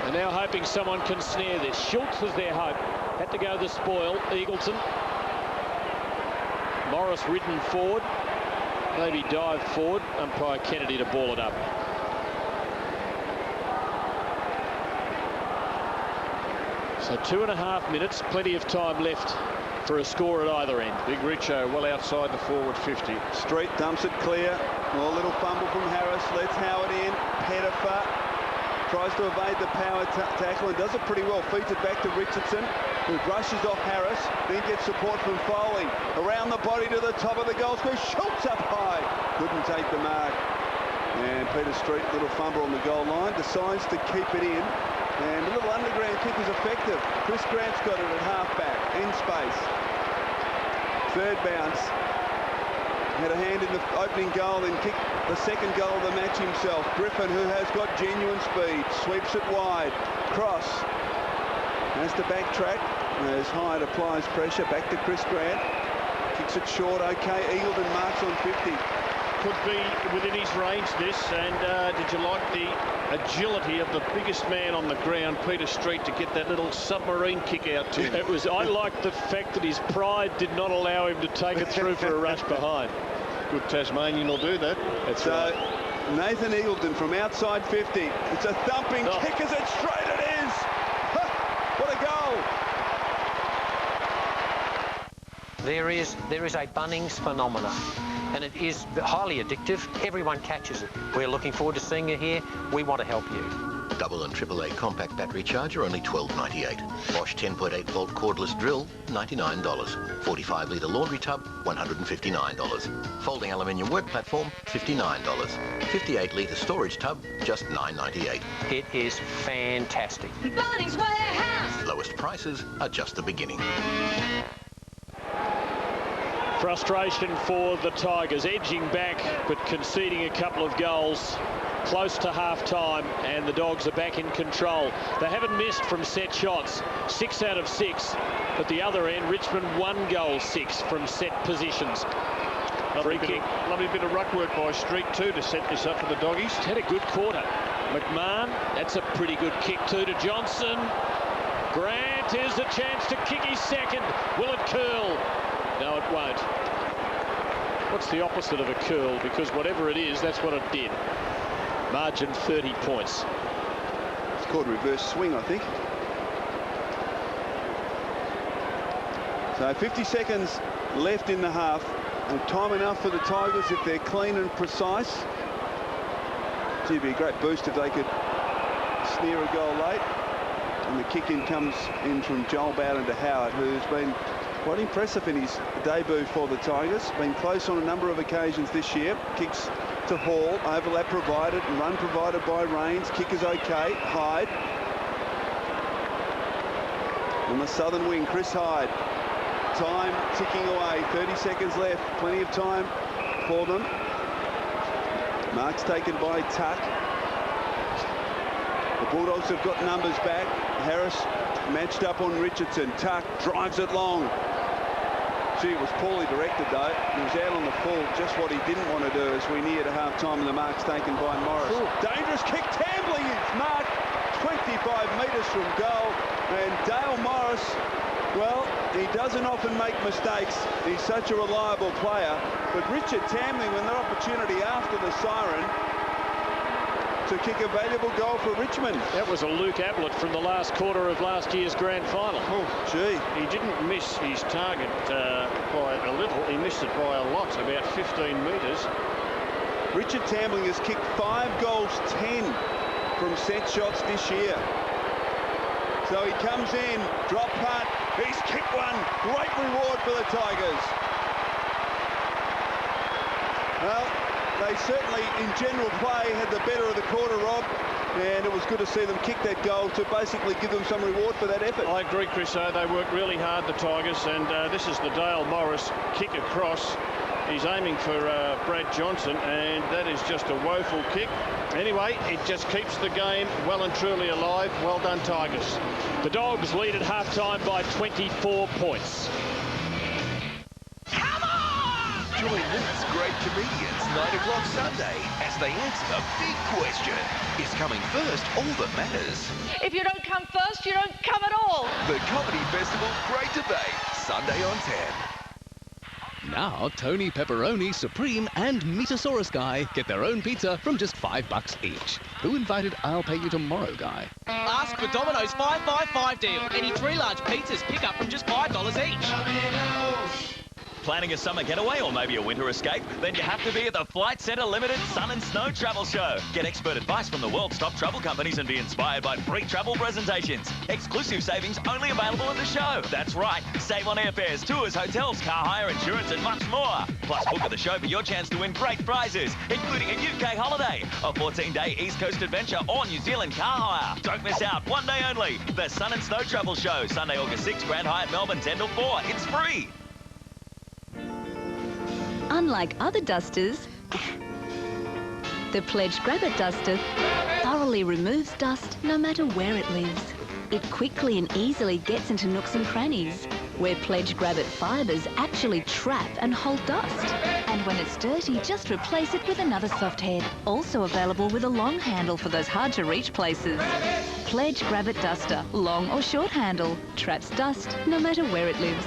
They're now hoping someone can snare this. Schultz was their hope. Had to go the spoil. Eagleton. Morris ridden forward. Maybe dive forward. Umpire Kennedy to ball it up. So 2.5 minutes. Plenty of time left for a score at either end. Big Richo well outside the forward 50. Street dumps it clear. Oh, a little fumble from Harris. Lets Howard in. Pettifer tries to evade the power tackle and does it pretty well. Feeds it back to Richardson, who brushes off Harris, then gets support from Foley. Around the body to the top of the goal square. Schultz up high. Couldn't take the mark. And Peter Street, little fumble on the goal line, decides to keep it in. And a little underground kick is effective. Chris Grant's got it at half-back, in space. Third bounce. Had a hand in the opening goal, then kicked the second goal of the match himself. Griffin, who has got genuine speed, sweeps it wide. Cross. Has to backtrack as Hyde applies pressure. Back to Chris Grant. Kicks it short, okay. Eagleton marks on 50. Could be within his range, this. And did you like the agility of the biggest man on the ground, Peter Street, to get that little submarine kick out to him? It was. I liked the fact that his pride did not allow him to take it through for a rush behind. Good Tasmanian will do that. That's right. Nathan Eagleton from outside 50. It's a thumping kick as it straight it is. What a goal. There is a Bunnings phenomenon, and it is highly addictive. Everyone catches it. We're looking forward to seeing it here. We want to help you. Double and AAA compact battery charger, only $12.98. Bosch 10.8 volt cordless drill, $99. 45 litre laundry tub, $159. Folding aluminium work platform, $59. 58 litre storage tub, just $9.98. It is fantastic. Bunnings Warehouse. Lowest prices are just the beginning. Frustration for the Tigers, edging back but conceding a couple of goals close to half-time, and the Dogs are back in control. They haven't missed from set shots, 6 out of 6. At the other end, Richmond 1 goal 6 from set positions. Lovely bit of ruck work by Street too to set this up for the Doggies. Had a good quarter. McMahon, that's a pretty good kick too to Johnson. Grant, here's a chance to kick his second. Will it curl? No, it won't. What's the opposite of a curl? Because whatever it is, that's what it did. Margin 30 points. It's called reverse swing, I think. So 50 seconds left in the half, and time enough for the Tigers if they're clean and precise. It'd be a great boost if they could sneer a goal late. And the kick-in comes in from Joel Bowden to Howard, who's been quite impressive in his debut for the Tigers. Been close on a number of occasions this year. Kicks to Hall, overlap provided, run provided by Rains. Kick is okay. Hyde. On the southern wing, Chris Hyde. Time ticking away, 30 seconds left. Plenty of time for them. Marks taken by Tuck. The Bulldogs have got numbers back. Harris matched up on Richardson. Tuck drives it long. Gee, it was poorly directed though. He was out on the full, just what he didn't want to do as we near to half-time, and the mark's taken by Morris. Ooh. Dangerous kick, Tambling is marked 25 metres from goal, and Dale Morris, well, he doesn't often make mistakes. He's such a reliable player, but Richard Tambling, when their opportunity after the siren to kick a valuable goal for Richmond. That was a Luke Ablett from the last quarter of last year's grand final. Oh, gee. He didn't miss his target by a little. He missed it by a lot, about 15 metres. Richard Tambling has kicked 5 goals, 10 from set shots this year. So he comes in, drop punt, he's kicked one. Great reward for the Tigers. Well, they certainly, in general play, had the better of the quarter, Rob, and it was good to see them kick that goal to basically give them some reward for that effort. I agree, Chris. They worked really hard, the Tigers, and this is the Dale Morris kick across. He's aiming for Brad Johnson, and that is just a woeful kick. Anyway, it just keeps the game well and truly alive. Well done, Tigers. The Dogs lead at half-time by 24 points. Join these great comedians 9 o'clock Sunday as they answer the big question. Is coming first all that matters? If you don't come first, you don't come at all. The Comedy Festival Great Debate, Sunday on 10. Now, Tony Pepperoni, Supreme and Meatosaurus Guy get their own pizza from just $5 each. Who invited I'll Pay You Tomorrow Guy? Ask for Domino's 555 deal. Any 3 large pizzas pick up from just $5 each. Planning a summer getaway or maybe a winter escape? Then you have to be at the Flight Centre Limited Sun and Snow Travel Show. Get expert advice from the world's top travel companies and be inspired by free travel presentations. Exclusive savings only available at the show. That's right. Save on airfares, tours, hotels, car hire, insurance and much more. Plus book at the show for your chance to win great prizes, including a UK holiday, a 14-day East Coast adventure or New Zealand car hire. Don't miss out. One day only. The Sun and Snow Travel Show. Sunday, August 6, Grand Hyatt, Melbourne, 10 till 4. It's free. Unlike other dusters, the Pledge Grab-It duster thoroughly removes dust no matter where it lives. It quickly and easily gets into nooks and crannies, where Pledge Grab-It fibres actually trap and hold dust. And when it's dirty, just replace it with another soft head. Also available with a long handle for those hard-to-reach places. Pledge Grab-It duster, long or short handle, traps dust no matter where it lives.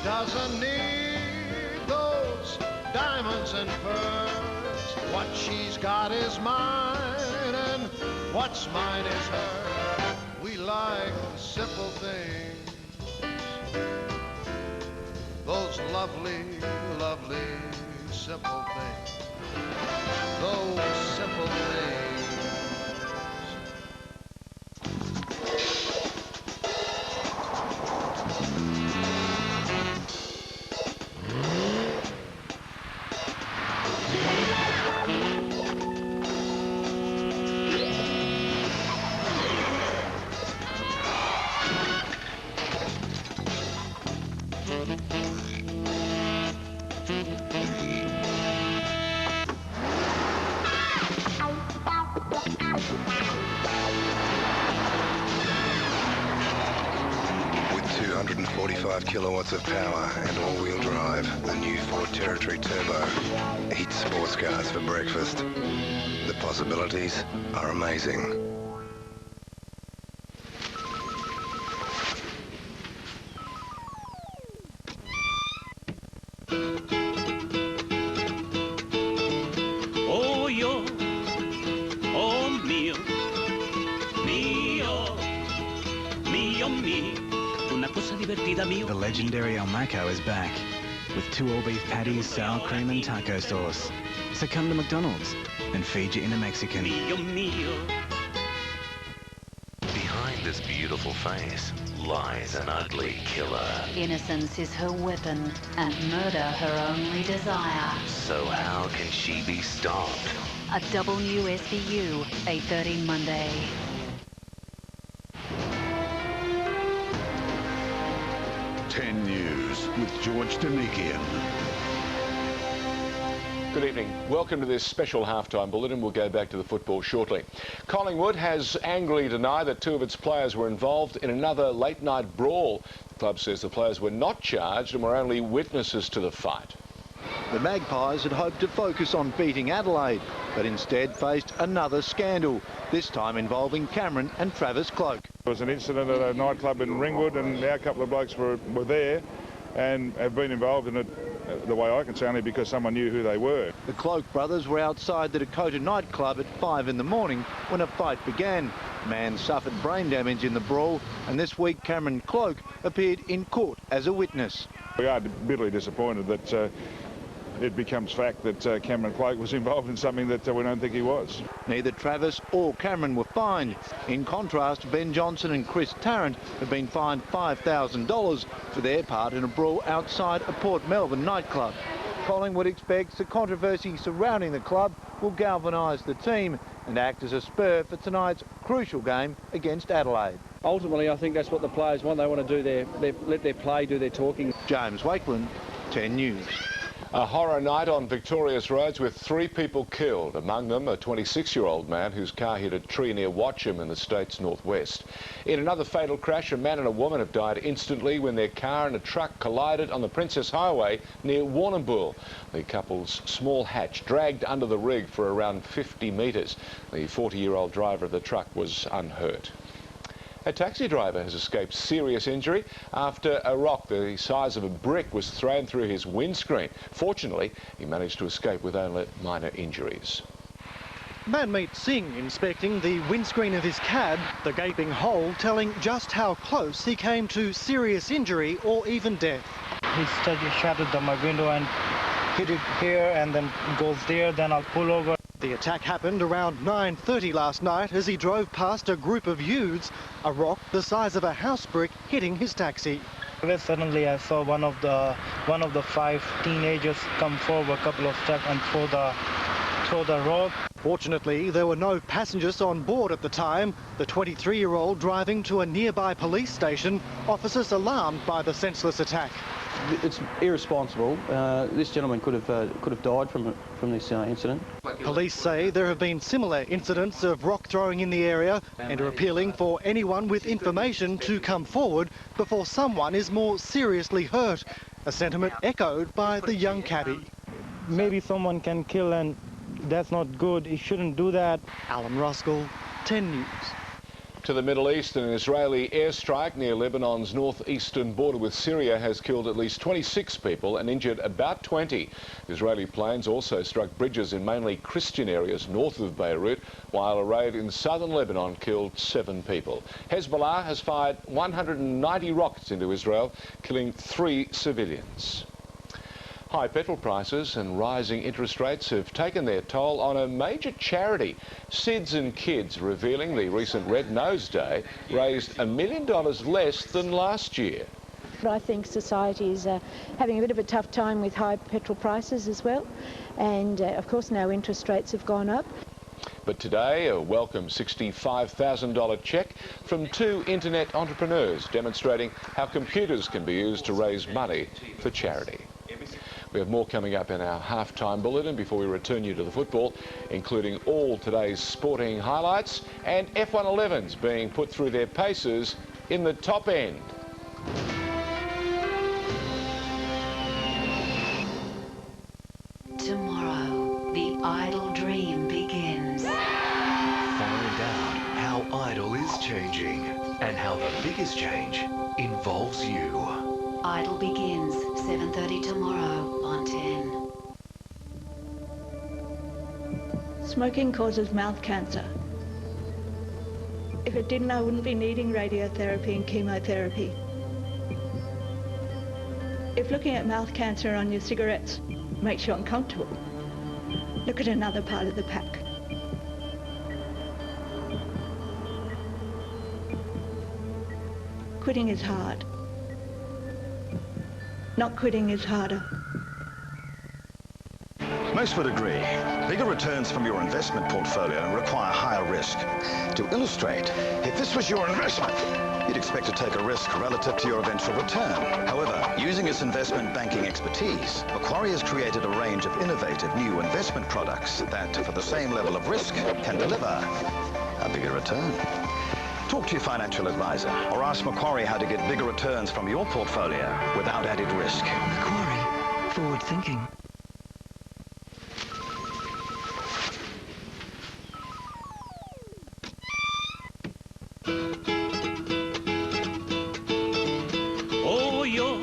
Doesn't need those diamonds and pearls. What she's got is mine, and what's mine is hers. We like simple things, those lovely, lovely simple things, those simple things. With 245 kilowatts of power and all-wheel drive, the new Ford Territory Turbo. Eat sports cars for breakfast. The possibilities are amazing. Oh, your oatmeal The legendary Almaco is back, with 2 all-beef patties, sour cream and taco sauce. So come to McDonald's and feed you in a Mexican. Behind this beautiful face lies an ugly killer. Innocence is her weapon, and murder her only desire. So how can she be stopped? A double new SVU, 8:30 Monday. News with George Demikian. Good evening. Welcome to this special halftime bulletin. We'll go back to the football shortly. Collingwood has angrily denied that 2 of its players were involved in another late-night brawl. The club says the players were not charged and were only witnesses to the fight. The Magpies had hoped to focus on beating Adelaide, but instead faced another scandal, this time involving Cameron and Travis Cloke. There was an incident at a nightclub in Ringwood, and our couple of blokes were there and have been involved in it, the way I can say, only because someone knew who they were. The Cloke brothers were outside the Dakota nightclub at 5 in the morning when a fight began. Man suffered brain damage in the brawl, and this week Cameron Cloke appeared in court as a witness. We are bitterly disappointed that it becomes fact that Cameron Cloke was involved in something that we don't think he was. Neither Travis or Cameron were fined. In contrast, Ben Johnson and Chris Tarrant have been fined $5,000 for their part in a brawl outside a Port Melbourne nightclub. Collingwood expects the controversy surrounding the club will galvanise the team and act as a spur for tonight's crucial game against Adelaide. Ultimately, I think that's what the players want. They want to do let their play do their talking. James Wakeland, 10 News. A horror night on Victoria's roads with 3 people killed, among them a 26-year-old man whose car hit a tree near Watcham in the state's northwest. In another fatal crash, a man and a woman have died instantly when their car and a truck collided on the Princess Highway near Warrnambool. The couple's small hatch dragged under the rig for around 50 metres. The 40-year-old driver of the truck was unhurt. A taxi driver has escaped serious injury after a rock the size of a brick was thrown through his windscreen. Fortunately, he managed to escape with only minor injuries. Manmeet Singh inspecting the windscreen of his cab, the gaping hole telling just how close he came to serious injury or even death. He shattered my window and hit it here and then goes there, then I'll pull over. The attack happened around 9:30 last night as he drove past a group of youths, a rock the size of a house brick hitting his taxi. Suddenly I saw one of the 5 teenagers come forward a couple of steps and throw the rock. Fortunately, there were no passengers on board at the time. The 23-year-old driving to a nearby police station, officers alarmed by the senseless attack. It's irresponsible. This gentleman could have died from this incident. Police say there have been similar incidents of rock throwing in the area and are appealing for anyone with information to come forward before someone is more seriously hurt, a sentiment echoed by the young cabbie. Maybe someone can kill, and that's not good. He shouldn't do that. Alan Ruskell, 10 News. To the Middle East, an Israeli airstrike near Lebanon's northeastern border with Syria has killed at least 26 people and injured about 20. Israeli planes also struck bridges in mainly Christian areas north of Beirut, while a raid in southern Lebanon killed 7 people. Hezbollah has fired 190 rockets into Israel, killing 3 civilians. High petrol prices and rising interest rates have taken their toll on a major charity. SIDS and Kids, revealing the recent Red Nose Day, raised $1 million less than last year. I think society is having a bit of a tough time with high petrol prices as well, and of course now interest rates have gone up. But today, a welcome $65,000 cheque from 2 internet entrepreneurs demonstrating how computers can be used to raise money for charity. We have more coming up in our halftime bulletin before we return you to the football, including all today's sporting highlights and F111s being put through their paces in the top end. Tomorrow, the Idol dream begins. Find out how Idol is changing and how the biggest change involves you. Idol begins 7:30 tomorrow on 10. Smoking causes mouth cancer. If it didn't, I wouldn't be needing radiotherapy and chemotherapy. If looking at mouth cancer on your cigarettes makes you uncomfortable, look at another part of the pack. Quitting is hard. Not quitting is harder. Most would agree, bigger returns from your investment portfolio require higher risk. To illustrate, if this was your investment, you'd expect to take a risk relative to your eventual return. However, using its investment banking expertise, Macquarie has created a range of innovative new investment products that, for the same level of risk, can deliver a bigger return. Talk to your financial advisor or ask Macquarie how to get bigger returns from your portfolio without added risk. Macquarie, forward thinking. Oh, yo,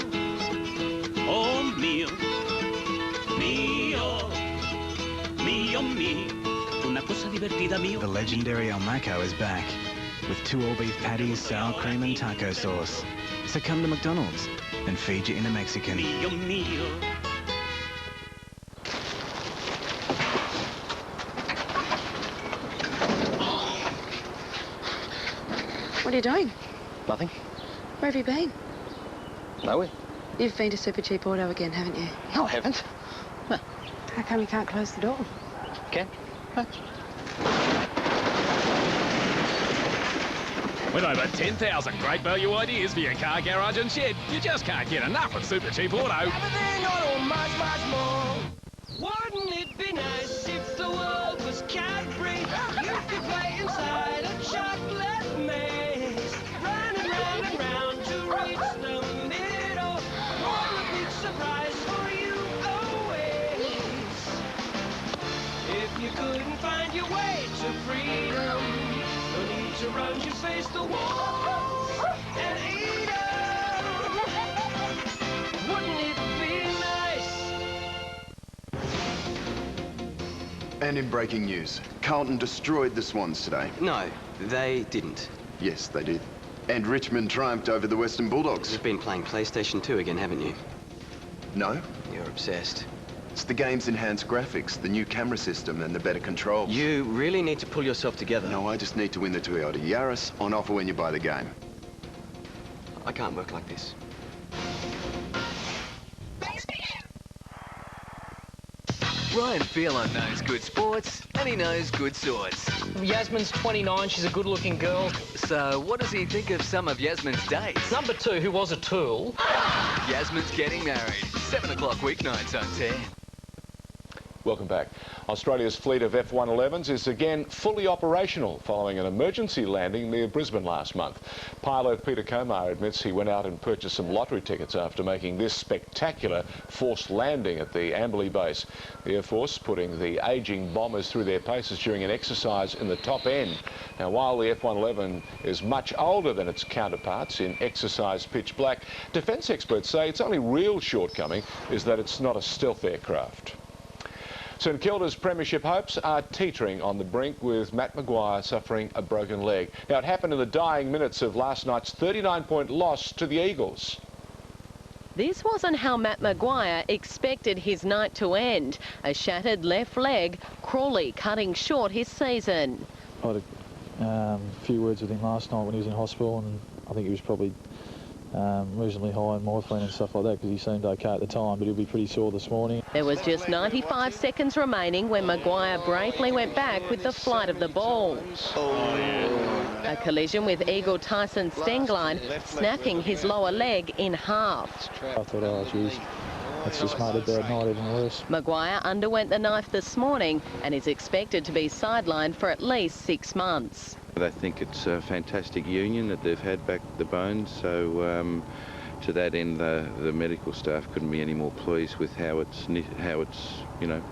oh, mio, mio, mio, mio, una cosa divertida mio. The legendary Almaco is back with 2 all-beef patties, sour cream and taco sauce. So come to McDonald's and feed you in a Mexican. Mio, mio. What are you doing? Nothing. Where have you been? Nowhere. You've been to Super Cheap Auto again, haven't you? No, I haven't. No. How come you can't close the door? Can? No. With over 10,000 great value ideas for your car, garage and shed, you just can't get enough of Super Cheap Auto. Everything auto, much, much more. Wouldn't it be nice if the world was cat-free? You could play inside a chocolate maze, running round and round to reach the middle. What a big surprise for you always. If you couldn't find your way to freedom, no need to run, just face the walls and eat 'em. Wouldn't it be nice? And in breaking news, Carlton destroyed the Swans today. No, they didn't. Yes, they did. And Richmond triumphed over the Western Bulldogs. You've been playing PlayStation 2 again, haven't you? No. You're obsessed. It's the game's enhanced graphics, the new camera system, and the better controls. You really need to pull yourself together. No, I just need to win the Toyota Yaris on offer when you buy the game. I can't work like this. Ryan Phelan knows good sports, and he knows good sorts. Yasmin's 29, she's a good-looking girl. So what does he think of some of Yasmin's dates? Number 2, who was a tool. Yasmin's getting married. 7 o'clock weeknights on 10. Welcome back. Australia's fleet of F-111s is again fully operational following an emergency landing near Brisbane last month. Pilot Peter Comar admits he went out and purchased some lottery tickets after making this spectacular forced landing at the Amberley base. The Air Force putting the ageing bombers through their paces during an exercise in the top end. Now, while the F-111 is much older than its counterparts in exercise pitch black, defence experts say its only real shortcoming is that it's not a stealth aircraft. St Kilda's premiership hopes are teetering on the brink, with Matt Maguire suffering a broken leg. Now, it happened in the dying minutes of last night's 39-point loss to the Eagles. This wasn't how Matt Maguire expected his night to end. A shattered left leg, Crawley cutting short his season. I had a few words with him last night when he was in hospital, and I think he was probably reasonably high in morphine and stuff like that, because he seemed okay at the time, but he'll be pretty sore this morning. There was just 95 seconds remaining when Maguire bravely went back with the flight of the ball. A collision with Eagle Tyson Stengline, snapping his lower leg in half. I thought, oh, geez, that's just made a bad night even worse. Maguire underwent the knife this morning and is expected to be sidelined for at least 6 months. They think it's a fantastic union that they've had back the bones, so to that end the medical staff couldn't be any more pleased with how it's you know,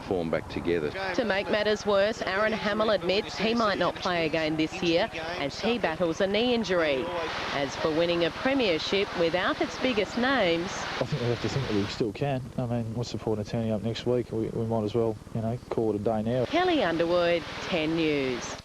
formed back together. To make matters worse, Aaron Hamill admits he might not play again this year as he battles a knee injury. As for winning a premiership without its biggest names, I think we have to think that we still can. I mean, what's the point of turning up next week? We might as well, you know, call it a day now. Kelly Underwood, 10 News.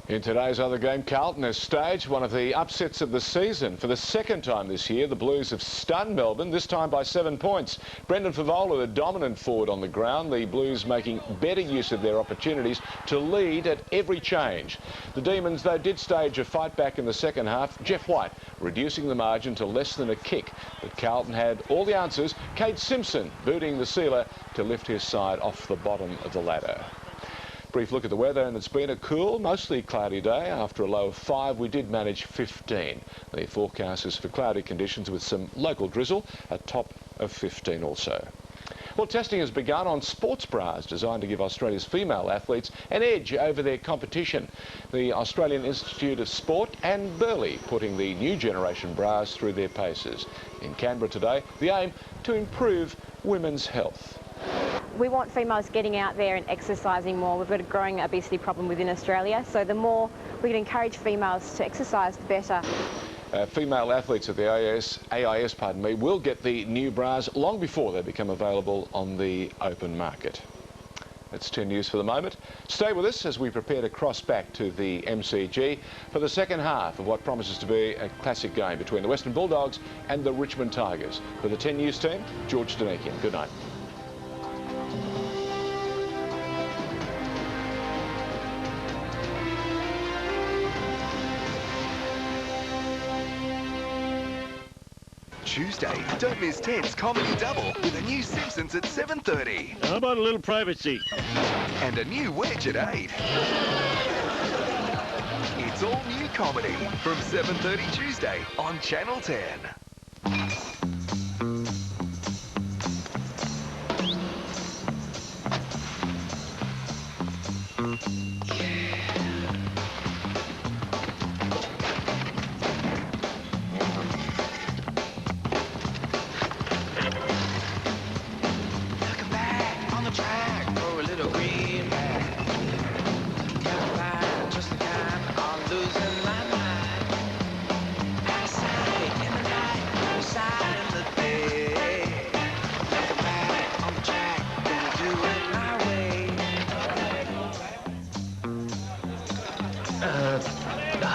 In today's other game, Carlton has staged one of the upsets of the season. For the second time this year, the Blues have stunned Melbourne, this time by 7 points. Brendan Favola, the dominant forward on the ground, the Blues making better use of their opportunities to lead at every change. The Demons, though, did stage a fight back in the second half. Jeff White reducing the margin to less than a kick. But Carlton had all the answers. Cade Simpson booting the sealer to lift his side off the bottom of the ladder. Brief look at the weather, and it's been a cool, mostly cloudy day. After a low of 5, we did manage 15. The forecast is for cloudy conditions with some local drizzle, a top of 15 also. Well, testing has begun on sports bras designed to give Australia's female athletes an edge over their competition. The Australian Institute of Sport and Burleigh putting the new generation bras through their paces. In Canberra today, the aim to improve women's health. We want females getting out there and exercising more. We've got a growing obesity problem within Australia, so the more we can encourage females to exercise, the better. Female athletes at the AIS will get the new bras long before they become available on the open market. That's 10 News for the moment. Stay with us as we prepare to cross back to the MCG for the second half of what promises to be a classic game between the Western Bulldogs and the Richmond Tigers. For the 10 News team, George Danikian. Good night. Tuesday, don't miss 10's Comedy Double with a new Simpsons at 7:30. How about a little privacy? And a new Wedge at 8. It's all new comedy from 7:30 Tuesday on Channel 10.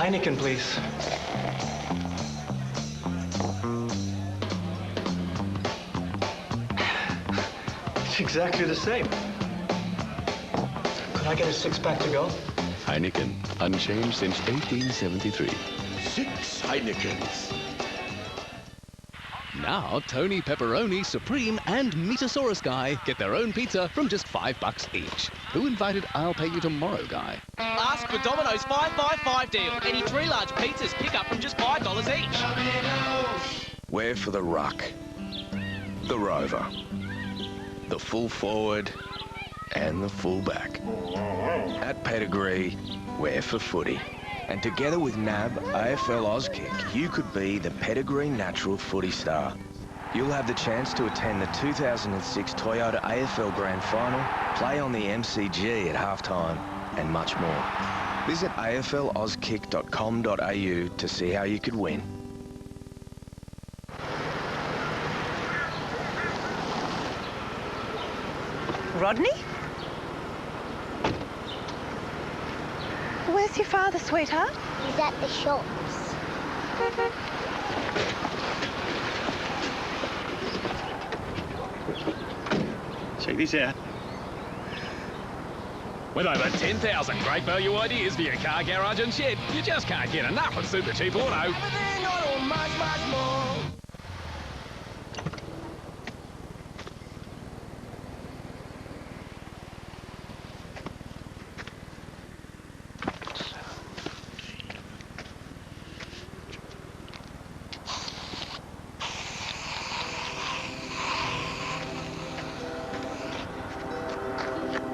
Heineken, please. It's exactly the same. Could I get a six-pack to go? Heineken, unchanged since 1873. 6 Heinekens. Now, Tony Pepperoni, Supreme and Meatosaurus Guy get their own pizza from just $5 each. Who invited I'll Pay You Tomorrow Guy? Ask for Domino's 555 deal. Any 3 large pizzas pick up from just $5 each. We're for the ruck, the rover, the full forward and the full back. At Pedigree, we're for footy. And together with NAB AFL Auskick, you could be the Pedigree Natural Footy Star. You'll have the chance to attend the 2006 Toyota AFL Grand Final, play on the MCG at halftime, and much more. Visit aflauskick.com.au to see how you could win. Rodney? Where's your father, sweetheart? He's at the shops. Check this out. With over 10,000 great value ideas for your car garage and shed, you just can't get enough of Super Cheap Auto. Everything auto, much, much more.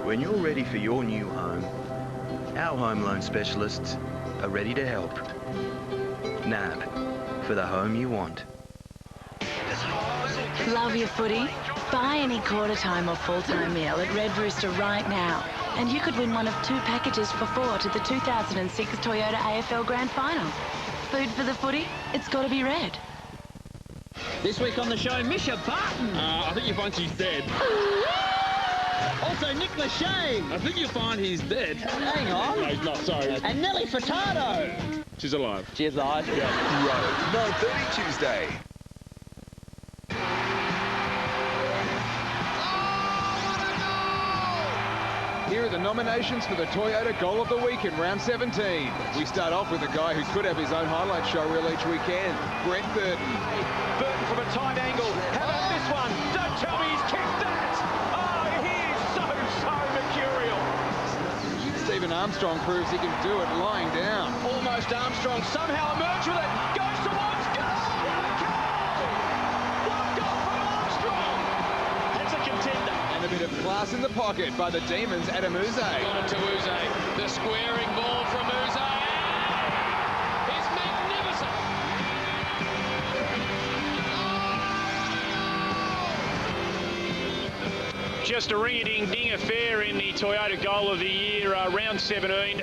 When you're ready for your new home, our home loan specialists are ready to help. NAB, for the home you want. Love your footy? Buy any quarter-time or full-time meal at Red Rooster right now, and you could win one of 2 packages for 4 to the 2006 Toyota AFL Grand Final. Food for the footy? It's got to be red. This week on the show, Misha Barton. I think your bunch is dead. also Nick Lachey. I think you'll find he's dead. Hang on. No, he's not, sorry. And Nelly Furtado. She's alive. She's alive. Yeah. Road, 9:30 Tuesday. Here are the nominations for the Toyota Goal of the Week in round 17. We start off with a guy who could have his own highlight show reel each weekend, Brett Burton. Burton from a tight angle. How about this one? Don't tell me he's kicked that! Oh, he is so mercurial. Stephen Armstrong proves he can do it lying down. Almost Armstrong somehow emerged with it. Goes towards goal! What a goal! What goal from Armstrong! That's a contender. And a bit of class in the pocket by the Demons, Adam Uze. Got it to Uze. The squaring ball from Uze. He's magnificent. Just a ring-a-ding-ding affair in the Toyota Goal of the Year, round 17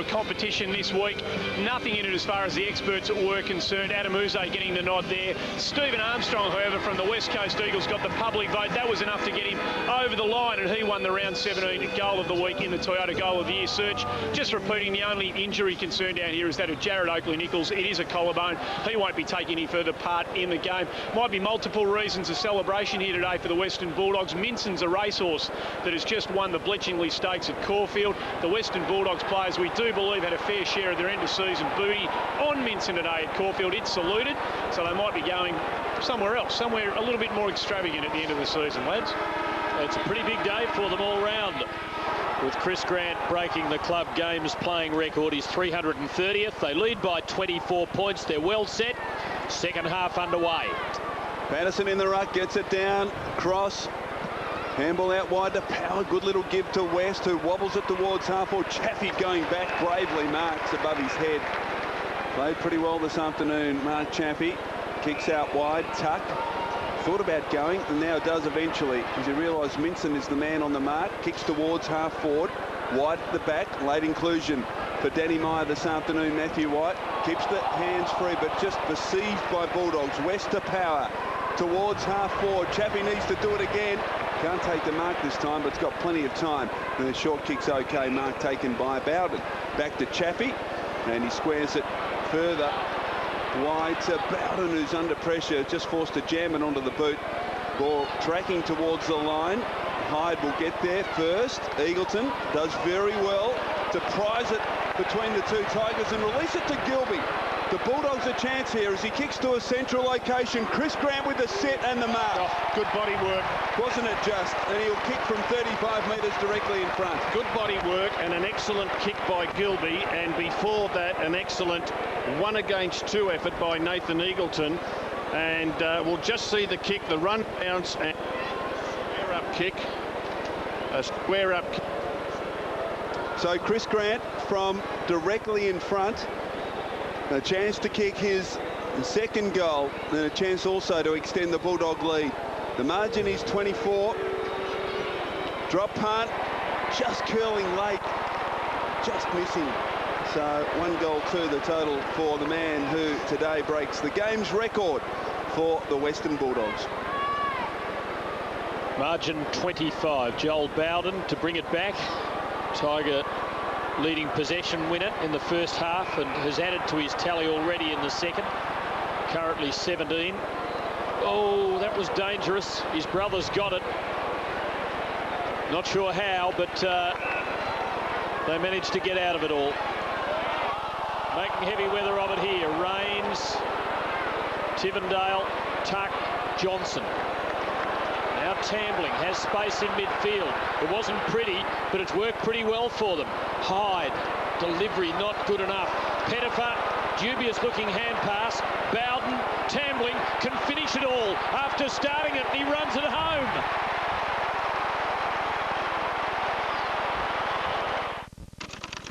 competition this week. Nothing in it as far as the experts were concerned. Adam Uze getting the nod there. Stephen Armstrong, however, from the West Coast Eagles got the public vote. That was enough to get him over the line, and he won the round 17 Goal of the Week in the Toyota Goal of the Year search. Just repeating, the only injury concern down here is that of Jared Oakley-Nichols. It is a collarbone. He won't be taking any further part in the game. Might be multiple reasons of celebration here today for the Western Bulldogs. Minson's a racehorse that has just won the Bletchingley Stakes at Caulfield. The Western Bulldogs players, we do believe, had a fair share of their end-of-season booty on Minson today at Caulfield. It's saluted, so they might be going somewhere else, somewhere a little bit more extravagant at the end of the season, lads. It's a pretty big day for them all round, with Chris Grant breaking the club games playing record. He's 330th. They lead by 24 points. They're well set. Second half underway. Patterson in the ruck, gets it down, cross. Handball out wide to Power. Good little give to West, who wobbles it towards half-forward. Chaffee going back bravely, marks above his head. Played pretty well this afternoon, Mark Chaffee. Kicks out wide, tuck. Thought about going, and now does eventually, as he realised Minson is the man on the mark. Kicks towards half-forward, wide at the back. Late inclusion for Danny Meyer this afternoon, Matthew White. Keeps the hands free, but just besieged by Bulldogs. West to Power, towards half-forward. Chaffee needs to do it again. Can't take the mark this time, but it's got plenty of time. And the short kick's okay. Mark taken by Bowden. Back to Chaffee, and he squares it further wide to Bowden, who's under pressure. Just forced to jam it onto the boot. Ball tracking towards the line. Hyde will get there first. Eagleton does very well to prize it between the two Tigers and release it to Gilby. The Bulldogs a chance here as he kicks to a central location. Chris Grant with the set and the mark. Oh, good body work. Wasn't it just? And he'll kick from 35 metres directly in front. Good body work and an excellent kick by Gilby, and before that an excellent 1-against-2 effort by Nathan Eagleton. And we'll just see the kick, the run bounce, and square up kick. A square up kick. So Chris Grant from directly in front. A chance to kick his second goal, and a chance also to extend the Bulldog lead. The margin is 24. Drop punt, just curling late, just missing. So 1-2 the total for the man who today breaks the game's record for the Western Bulldogs. Margin 25. Joel Bowden to bring it back. Tiger leading possession winner in the first half and has added to his tally already in the second. Currently 17. Oh, that was dangerous. His brother's got it. Not sure how, but they managed to get out of it all. Making heavy weather of it here. Rains, Tivendale, Tuck, Johnson. Now Tambling has space in midfield. It wasn't pretty, but it's worked pretty well for them. Hyde, delivery not good enough. Pettifer, dubious looking hand pass. Bowden, Tambling can finish it all after starting it, and he runs it home.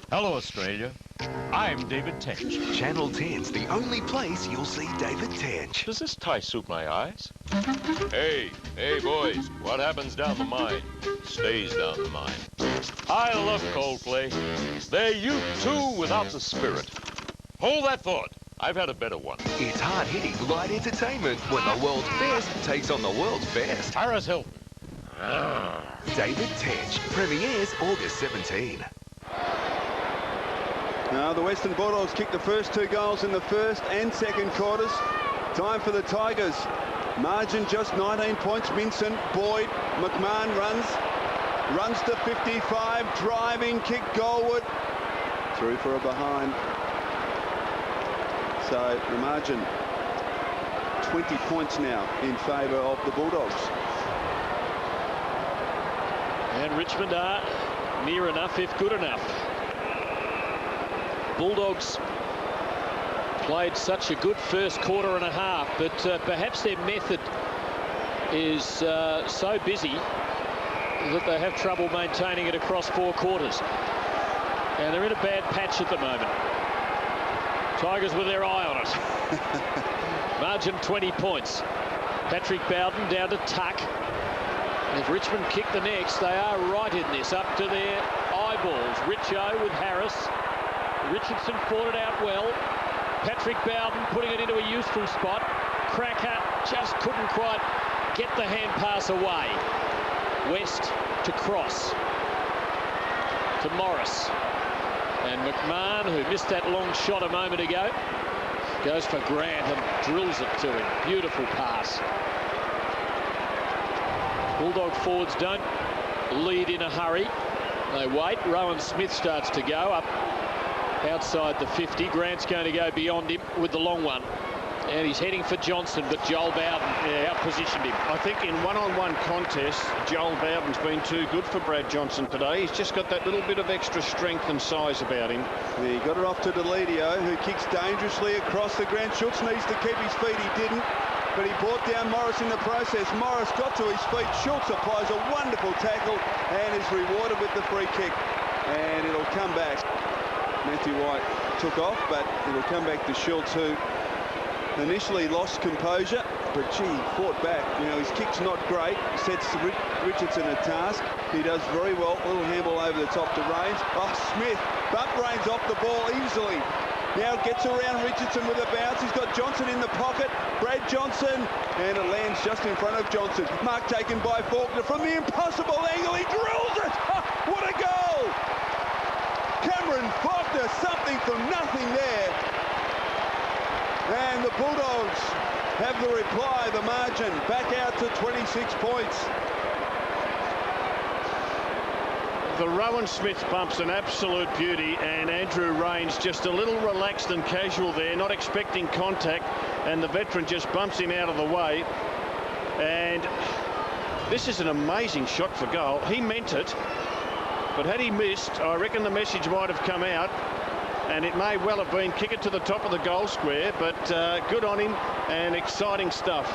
Hello, Australia. I'm David Tench. Channel 10's the only place you'll see David Tench. Does this tie suit my eyes? Hey, boys, what happens down the mine stays down the mine. I love Coldplay. They're you too without the spirit. Hold that thought. I've had a better one. It's hard-hitting light entertainment when the world's best takes on the world's best. Paris Hilton. David Tench premieres August 17. Now the Western Bulldogs kicked the first 2 goals in the first and second quarters. Time for the Tigers. Margin just 19 points. Vincent, Boyd, McMahon runs to 55, driving kick goalward. Through for a behind. So the margin 20 points now in favour of the Bulldogs. And Richmond are near enough, if good enough. Bulldogs played such a good first quarter and a half, but perhaps their method is so busy that they have trouble maintaining it across 4 quarters. And they're in a bad patch at the moment. Tigers with their eye on it. Margin 20 points. Patrick Bowden down to tuck. And if Richmond kick the next, they are right in this, up to their eyeballs. Richo with Harris. Richardson fought it out well. Patrick Bowden putting it into a useful spot. Cracker just couldn't quite get the hand pass away. West to Cross. To Morris. And McMahon, who missed that long shot a moment ago, goes for Grant and drills it to him. Beautiful pass. Bulldog forwards don't lead in a hurry. They wait. Rowan Smith starts to go up outside the 50. Grant's going to go beyond him with the long one. And he's heading for Johnson, but Joel Bowden out-positioned him. I think in one-on-one contests, Joel Bowden's been too good for Brad Johnson today. He's just got that little bit of extra strength and size about him. Yeah, he got it off to Deledio, who kicks dangerously across the ground. Schultz needs to keep his feet. He didn't, but he brought down Morris in the process. Morris got to his feet. Schultz applies a wonderful tackle and is rewarded with the free kick. And it'll come back. Matthew White took off, but it'll come back to Schultz, who initially lost composure, but gee, fought back. You know, his kick's not great. Sets Richardson a task. He does very well. Little handball over the top to Rains. Oh, Smith, but Rains off the ball easily. Now gets around Richardson with a bounce. He's got Johnson in the pocket. Brad Johnson, and it lands just in front of Johnson. Mark taken by Faulkner from the impossible angle. He drills it. Oh, what a goal! Cameron Faulkner, something from nothing there. And the Bulldogs have the reply, the margin, back out to 26 points. The Rowan Smith bump's an absolute beauty, and Andrew Rains just a little relaxed and casual there, not expecting contact, and the veteran just bumps him out of the way. And this is an amazing shot for goal. He meant it, but had he missed, I reckon the message might have come out. And it may well have been kick it to the top of the goal square, but good on him and exciting stuff.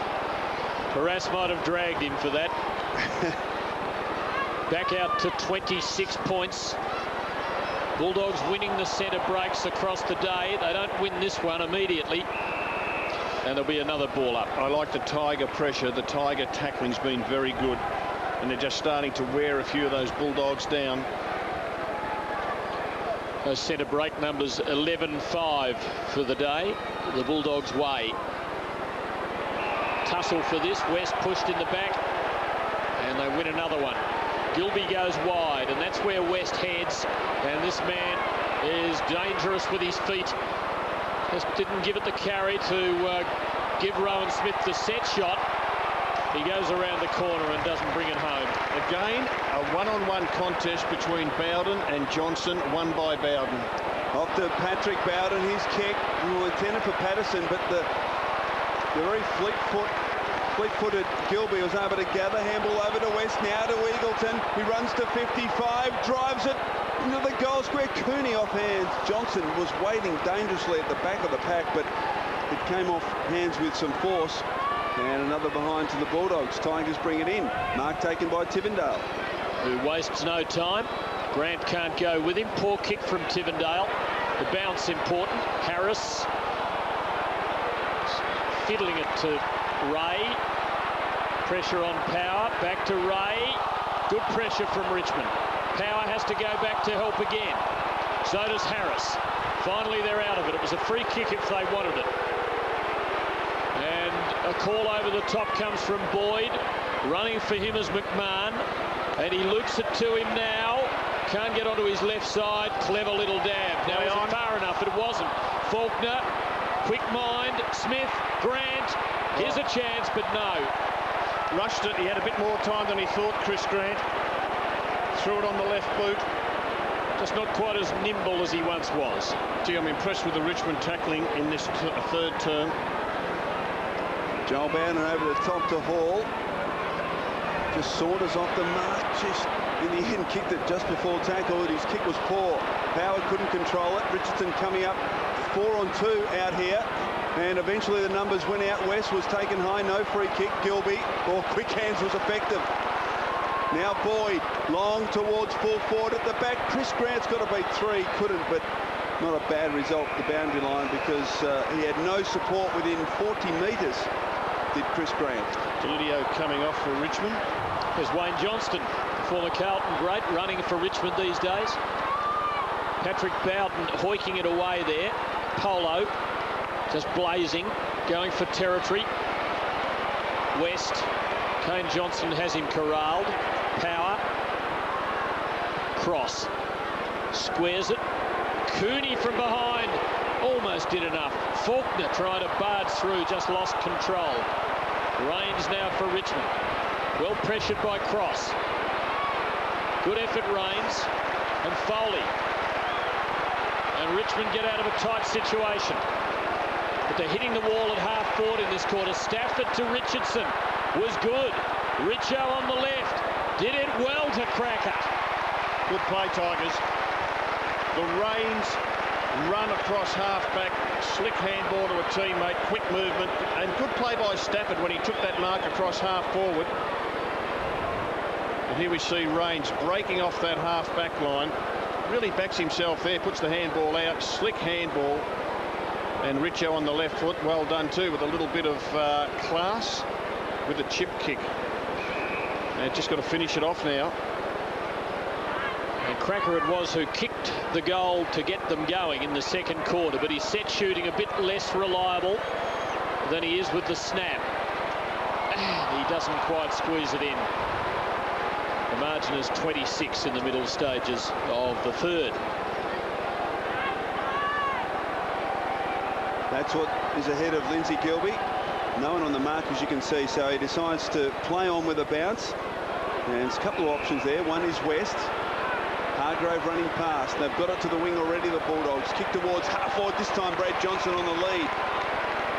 Harass might have dragged him for that. Back out to 26 points. Bulldogs winning the centre breaks across the day. They don't win this one immediately. And there'll be another ball up. I like the Tiger pressure. The Tiger tackling's been very good. And they're just starting to wear a few of those Bulldogs down. Those centre break numbers 11-5 for the day. The Bulldogs' way. Tussle for this. West pushed in the back. And they win another one. Gilby goes wide, and that's where West heads. And this man is dangerous with his feet. Just didn't give it the carry to give Rowan Smith the set shot. He goes around the corner and doesn't bring it home. Again, a one-on-one contest between Bowden and Johnson, won by Bowden. Off to Patrick Bowden, his kick. Intended for Patterson, but the very fleet-footed Gilby was able to gather. Handball over to West, now to Eagleton. He runs to 55, drives it into the goal square. Cooney off hands. Johnson was waiting dangerously at the back of the pack, but it came off hands with some force. And another behind to the Bulldogs. Tigers bring it in. Mark taken by Tivendale. Who wastes no time. Grant can't go with him. Poor kick from Tivendale. The bounce important. Harris fiddling it to Ray. Pressure on Power. Back to Ray. Good pressure from Richmond. Power has to go back to help again. So does Harris. Finally, they're out of it. It was a free kick if they wanted it. And A call over the top comes from Boyd. Running for him is McMahon. And he loops it to him now. Can't get onto his left side. Clever little dab. Now, was it far enough? But it wasn't. Faulkner, quick mind. Smith, Grant. Here's a chance, but no. Rushed it. He had a bit more time than he thought, Chris Grant. Threw it on the left boot. Just not quite as nimble as he once was. Gee, I'm impressed with the Richmond tackling in this third term. Joel Bowden over the top to Hall. Just Saunders off the mark. Just in the end, kicked it just before tackle. His kick was poor. Howard couldn't control it. Richardson coming up 4-on-2 out here. And eventually the numbers went out west. Was taken high. No free kick. Gilby, or quick hands, was effective. Now Boyd, long towards full forward at the back. Chris Grant's got to beat 3. Couldn't, but not a bad result at the boundary line because he had no support within 40 metres, did Chris Grant. Delidio coming off for Richmond. There's Wayne Johnston, former Carlton great, running for Richmond these days. Patrick Bowden hoiking it away there. Polo just blazing, going for territory. West. Kane Johnson has him corralled. Power. Cross. Squares it. Cooney from behind. Almost did enough. Faulkner trying to barge through, just lost control. Rains now for Richmond. Well pressured by Cross. Good effort, Rains. And Foley. And Richmond get out of a tight situation. But they're hitting the wall at half forward in this quarter. Stafford to Richardson. Was good. Richo on the left. Did it well to Cracker. Good play, Tigers. The Rains run across half-back. Slick handball to a teammate. Quick movement. And good play by Stafford when he took that mark across half-forward. And here we see Rains breaking off that half-back line. Really backs himself there. Puts the handball out. Slick handball. And Richo on the left foot. Well done, too, with a little bit of class with a chip kick. And just got to finish it off now. And Cracker it was who kicked the goal to get them going in the second quarter, but he's set shooting a bit less reliable than he is with the snap. He doesn't quite squeeze it in. The margin is 26 in the middle stages of the third. That's what is ahead of Lindsay Gilby. No one on the mark, as you can see, so he decides to play on with a bounce. And there's a couple of options there. One is West. Hargrave running past. They've got it to the wing already, the Bulldogs. Kick towards half forward. This time Brad Johnson on the lead.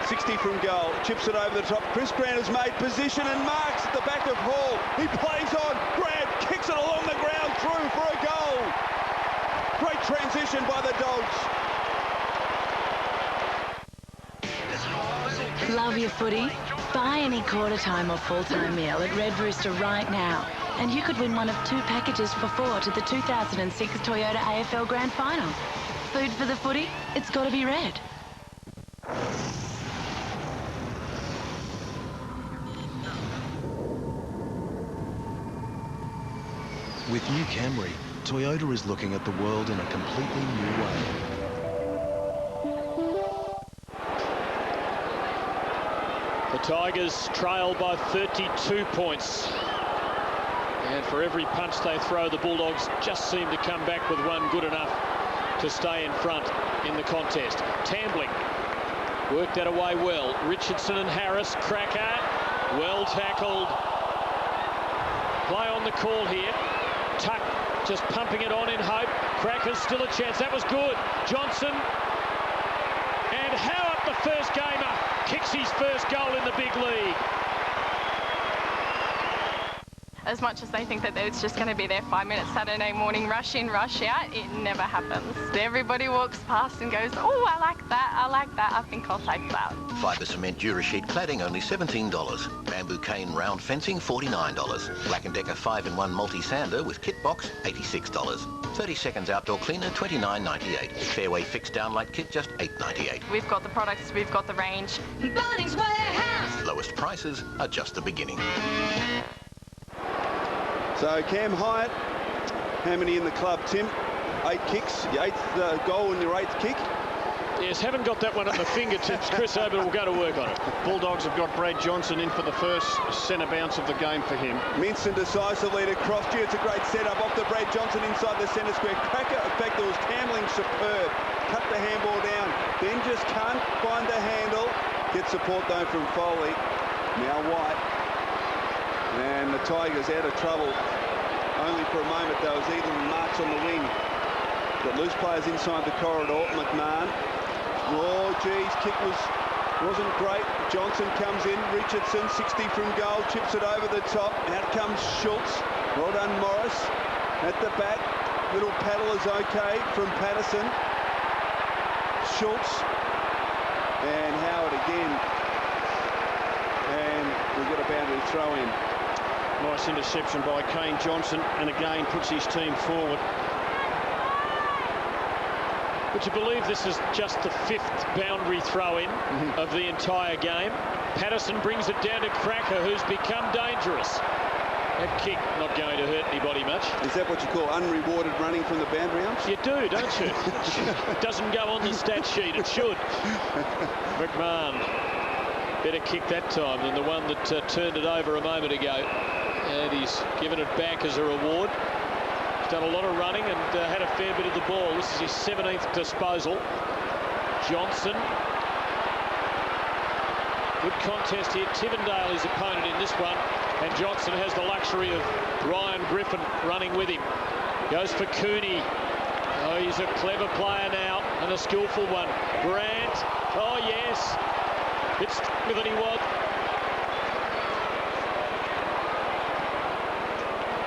60 from goal. Chips it over the top. Chris Grant has made position and marks at the back of Hall. He plays on. Grant kicks it along the ground through for a goal. Great transition by the Dogs. Love your footy? Buy any quarter-time or full-time meal at Red Rooster right now. And you could win one of 2 packages for 4 to the 2006 Toyota AFL Grand Final. Food for the footy? It's got to be red. With new Camry, Toyota is looking at the world in a completely new way. The Tigers trail by 32 points. And for every punch they throw, the Bulldogs just seem to come back with one good enough to stay in front in the contest. Tambling worked that away well. Richardson and Harris. Cracker, well tackled. Play on the call here. Tuck just pumping it on in hope. Cracker's still a chance. That was good. Johnson. And Howard, the first gamer, kicks his first goal in the big league. As much as they think that it's just going to be their 5-minute Saturday morning rush in, rush out, it never happens. Everybody walks past and goes, oh, I like that, I think I'll take that. Fibre cement Durasheet cladding only $17. Bamboo cane round fencing $49. Black & Decker 5-in-1 multi-sander with kit box $86. 30 seconds outdoor cleaner $29.98. Fairway fixed downlight kit just $8.98. We've got the products, we've got the range. Bunnings Warehouse! Lowest prices are just the beginning. So Cam Hyatt, how many in the club, Tim? 8 kicks, your 8th goal and your 8th kick. Yes, haven't got that one at the fingertips. Chris Ober will go to work on it. Bulldogs have got Brad Johnson in for the first centre bounce of the game for him. Minced decisively to Cross-Due. It's a great setup off the Brad Johnson inside the centre square. Cracker, in fact, it was handling superb. Cut the handball down. Then just can't find the handle. Gets support, though, from Foley. Now White. And the Tigers out of trouble. Only for a moment, though, as even marks on the wing. Got loose players inside the corridor. McMahon. Oh, geez, kick wasn't great. Johnson comes in. Richardson, 60 from goal, chips it over the top. Out comes Schultz. Well done, Morris. At the back, little paddle is okay from Patterson. Schultz. And Howard again. And we've got a boundary throw in. Nice interception by Kane Johnson, and again puts his team forward. Would you believe this is just the 5th boundary throw-in of the entire game? Patterson brings it down to Cracker, who's become dangerous. That kick not going to hurt anybody much. Is that what you call unrewarded running from the boundary umps? You do, don't you? It doesn't go on the stat sheet. It should. McMahon, better kick that time than the one that turned it over a moment ago. And he's given it back as a reward. He's done a lot of running and had a fair bit of the ball. This is his 17th disposal. Johnson. Good contest here. Tivendale, his opponent in this one. And Johnson has the luxury of Ryan Griffin running with him. Goes for Cooney. Oh, he's a clever player now and a skillful one. Grant. Oh, yes. Bit stronger than he was.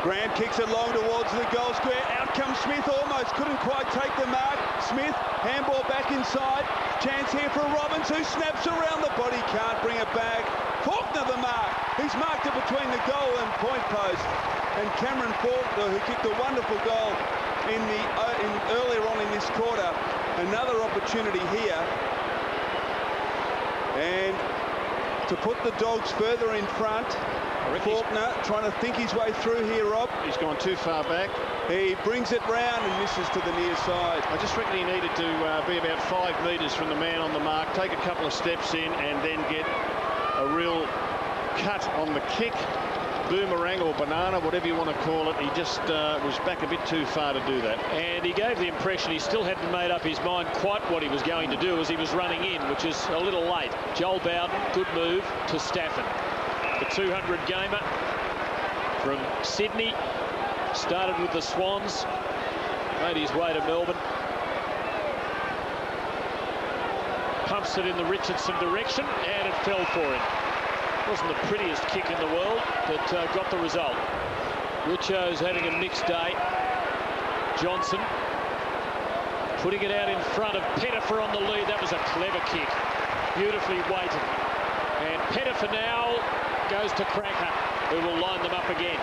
Grant kicks it long towards the goal square. Out comes Smith, almost couldn't quite take the mark. Smith, handball back inside. Chance here for Robbins, who snaps around the body, can't bring it back. Faulkner the mark. He's marked it between the goal and point post. And Cameron Faulkner, who kicked a wonderful goal earlier on in this quarter. Another opportunity here. And to put the Dogs further in front. Faulkner trying to think his way through here, Rob. He's gone too far back. He brings it round and misses to the near side. I just reckon he needed to be about 5 metres from the man on the mark, take a couple of steps in and then get a real cut on the kick. Boomerang or banana, whatever you want to call it. He just was back a bit too far to do that. And he gave the impression he still hadn't made up his mind quite what he was going to do as he was running in, which is a little late. Joel Bowden, good move to Stafford. The 200 gamer from Sydney, started with the Swans, made his way to Melbourne. Pumps it in the Richardson direction and it fell for him. Wasn't the prettiest kick in the world, but got the result. Richo's having a mixed day. Johnson putting it out in front of Pettifer on the lead. That was a clever kick, beautifully weighted. And Pettifer now goes to Cracker, who will line them up again.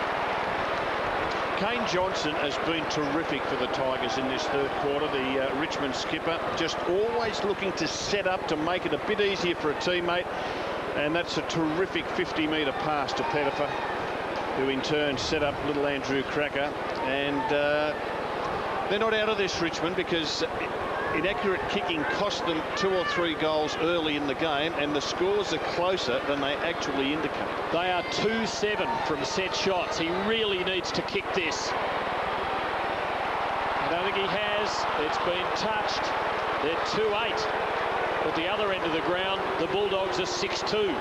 Kane Johnson has been terrific for the Tigers in this third quarter. The Richmond skipper just always looking to set up to make it a bit easier for a teammate. And that's a terrific 50-metre pass to Pettifer, who in turn set up little Andrew Cracker. And they're not out of this, Richmond, because inaccurate kicking cost them 2 or 3 goals early in the game, and the scores are closer than they actually indicate. They are 2-7 from set shots. He really needs to kick this. I don't think he has. It's been touched. They're 2-8. At the other end of the ground, the Bulldogs are 6-2.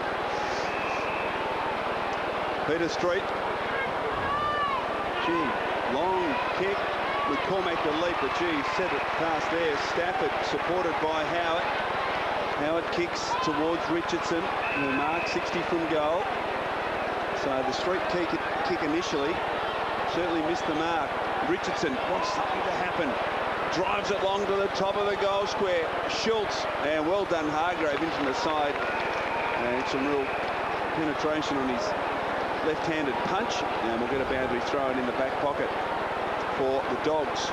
Peter Street. Gee, long kick. McCormack the leap, but gee, set it past there. Stafford supported by Howard. Howard kicks towards Richardson, who marked 60 from goal. So the Street kick initially certainly missed the mark. Richardson wants something to happen. Drives it long to the top of the goal square. Schultz, and well done Hargrave into the side. And some real penetration on his left-handed punch. And we'll get a boundary throw in the back pocket for the Dogs.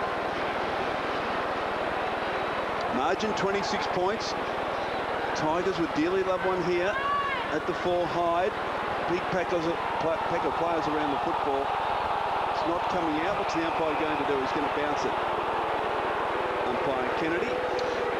Margin 26 points. Tigers would dearly love one here at the 4 hide. Big pack of players around the football. It's not coming out. What's the umpire going to do? He's going to bounce it. Umpire Kennedy.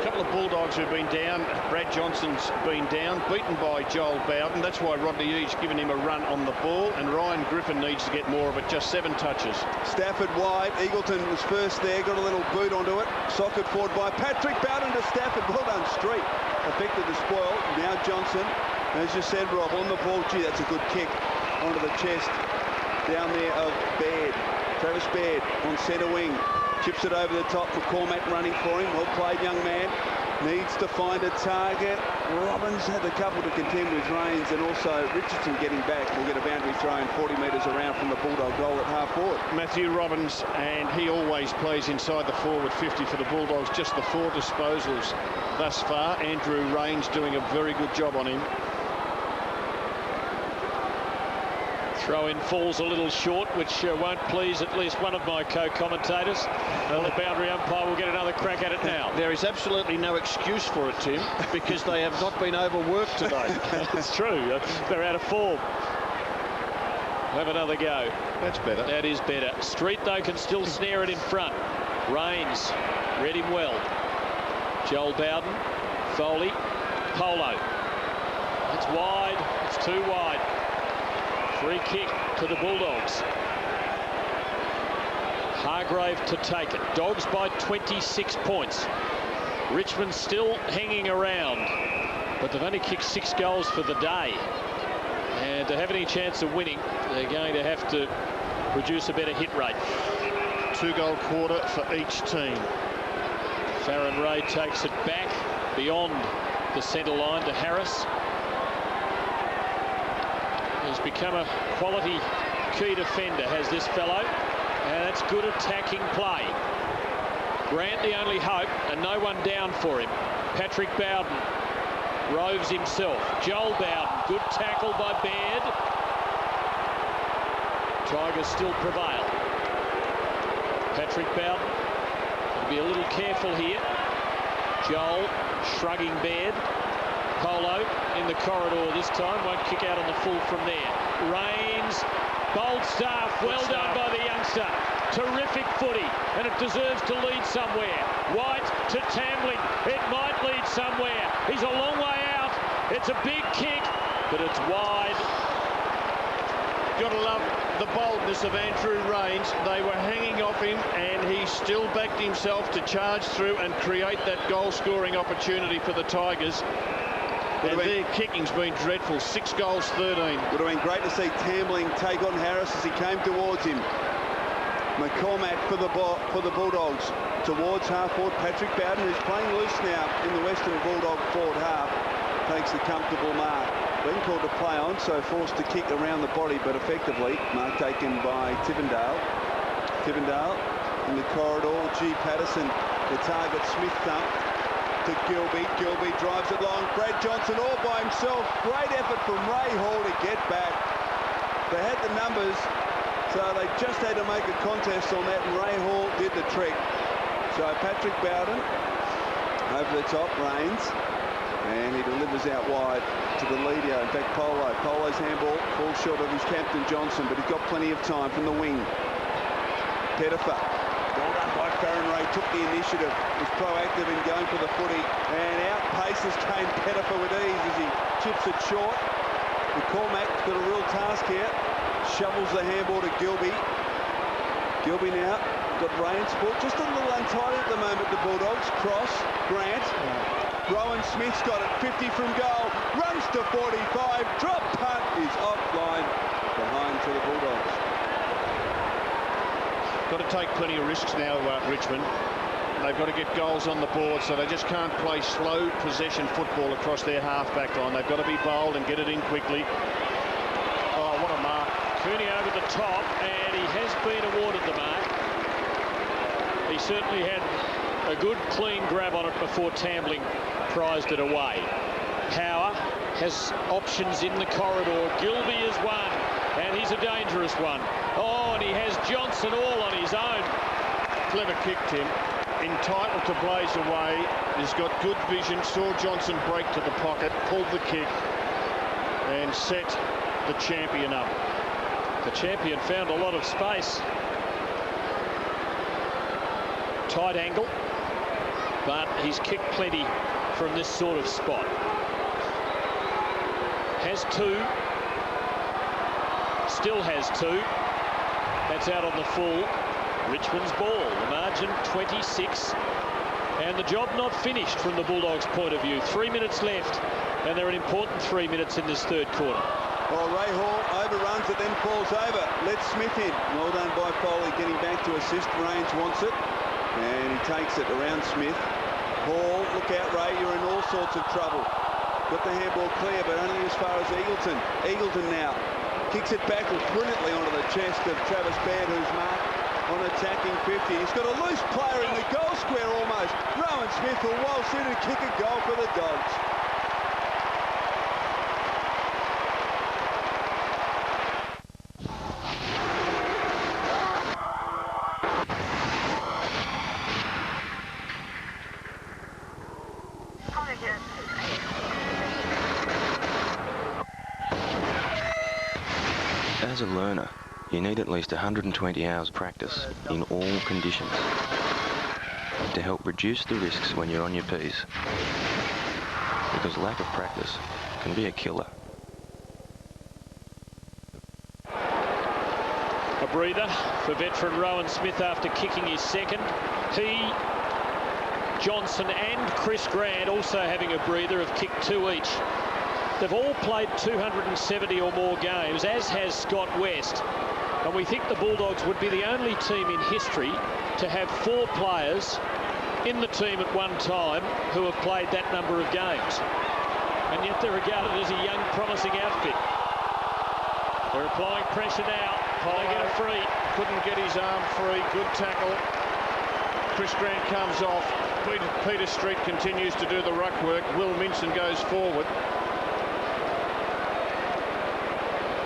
A couple of Bulldogs who've been down. Brad Johnson's been down, beaten by Joel Bowden. That's why Rd18's given him a run on the ball, and Ryan Griffin needs to get more of it, just 7 touches. Stafford wide. Eagleton was first there, got a little boot onto it. Socket forward by Patrick Bowden to Stafford. Well done, Street. Affected the spoil. Now Johnson, as you said, Rob, on the ball. Gee, that's a good kick onto the chest down there of Baird. Travis Baird on centre wing. Chips it over the top. McCormack running for him. Well played, young man. Needs to find a target. Robbins had a couple to contend with Rains, and also Richardson getting back. Will get a boundary thrown 40 metres around from the Bulldog goal at half forward. Matthew Robbins, and he always plays inside the forward 50 for the Bulldogs. Just the 4 disposals thus far. Andrew Rains doing a very good job on him. Throw-in falls a little short, which won't please at least one of my co-commentators. Well, the boundary umpire will get another crack at it now. There is absolutely no excuse for it, Tim, because they have not been overworked today. It's true. They're out of form. Have another go. That's better. That is better. Street, though, can still snare it in front. Rains read him well. Joel Bowden, Foley, Polo. It's wide. It's too wide. Free kick to the Bulldogs. Hargrave to take it. Dogs by 26 points. Richmond still hanging around, but they've only kicked 6 goals for the day. And to have any chance of winning, they're going to have to produce a better hit rate. 2-goal quarter for each team. Farron Ray takes it back beyond the centre line to Harris. He's become a quality key defender, has this fellow, and that's good attacking play. Grant the only hope, and no one down for him. Patrick Bowden roves himself. Joel Bowden, good tackle by Baird. Tigers still prevail. Patrick Bowden will be a little careful here. Joel shrugging Baird. Polo in the corridor this time, won't kick out on the full from there. Rains, bold start, well done by the youngster. Terrific footy, and it deserves to lead somewhere. White to Tambling, it might lead somewhere. He's a long way out. It's a big kick, but it's wide. Gotta love the boldness of Andrew Rains. They were hanging off him, and he still backed himself to charge through and create that goal-scoring opportunity for the Tigers. And their kicking's been dreadful. 6 goals, 13. Would have been great to see Tambling take on Harris as he came towards him. McCormack for the Bulldogs towards half forward. Patrick Bowden, who's playing loose now in the Western Bulldog forward half, takes the comfortable mark. Been called to play on, so forced to kick around the body, but effectively mark taken by Tivendale. Tivendale in the corridor. G. Patterson, the target. Smith thump to Gilby. Gilby drives it long. Brad Johnson all by himself. Great effort from Ray Hall to get back. They had the numbers, so they just had to make a contest on that, and Ray Hall did the trick. So Patrick Bowden over the top, Rains, and he delivers out wide to the leader. In fact, Polo's handball falls short of his captain Johnson, but he's got plenty of time from the wing. Pettifer. Well done by Farron Ray, took the initiative, was proactive in going for the footy, and outpaces Kane Pettifer with ease as he chips it short. McCormack's got a real task here, shovels the handball to Gilby. Gilby now got Rains ball, just a little untidy at the moment, the Bulldogs. Cross, Grant, Rowan Smith's got it, 50 from goal, runs to 45, drop punt is offline, behind for the Bulldogs. Got to take plenty of risks now, Richmond. They've got to get goals on the board, so they just can't play slow possession football across their half-back line. They've got to be bold and get it in quickly. Oh, what a mark. Cooney over the top, and he has been awarded the mark. He certainly had a good, clean grab on it before Tambling prized it away. Power has options in the corridor. Gilby is one, and he's a dangerous one. Oh, and he has Johnson all on his own. Clever kick, Tim. Entitled to blaze away. He's got good vision. Saw Johnson break to the pocket, pulled the kick, and set the champion up. The champion found a lot of space. Tight angle. but he's kicked plenty from this sort of spot. Has 2. Still has 2. That's out on the full. Richmond's ball. The margin 26. And the job not finished from the Bulldogs' point of view. 3 minutes left, and they're an important 3 minutes in this third quarter. Well, Ray Hall overruns it, then falls over. Lets Smith in. Well done by Foley, getting back to assist. Range wants it, and he takes it around Smith. Hall, look out, Ray, you're in all sorts of trouble. Got the handball clear, but only as far as Eagleton. Eagleton now kicks it back brilliantly onto the chest of Travis Baird, who's marked on attacking 50. He's got a loose player in the goal square almost. Rowan Smith will waltz in and kick a goal for the Dogs. As a learner, you need at least 120 hours practice in all conditions to help reduce the risks when you're on your P's. Because lack of practice can be a killer. A breather for veteran Rowan Smith after kicking his second. He, Johnson and Chris Grant also having a breather, have kicked 2 each. They've all played 270 or more games, as has Scott West. And we think the Bulldogs would be the only team in history to have 4 players in the team at one time who have played that number of games. And yet they're regarded as a young, promising outfit. They're applying pressure now. They get a free. Couldn't get his arm free. Good tackle. Chris Grant comes off. Peter Street continues to do the ruck work. Will Minson goes forward.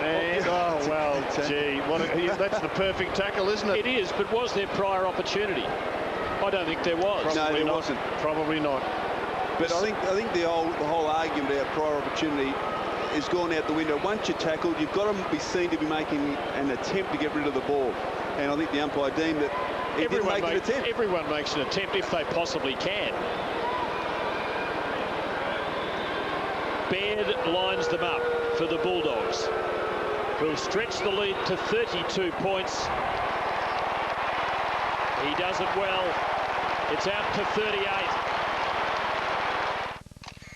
And, oh, well, gee, that's the perfect tackle, isn't it? It is, but was there prior opportunity? I don't think there was. No, there wasn't. Probably not. But I think the whole argument about prior opportunity has gone out the window. Once you're tackled, you've got to be seen to be making an attempt to get rid of the ball. And I think the umpire deemed that he didn't make an attempt. Everyone makes an attempt if they possibly can. Baird lines them up for the Bulldogs, who'll stretch the lead to 32 points. He does it well. It's out to 38.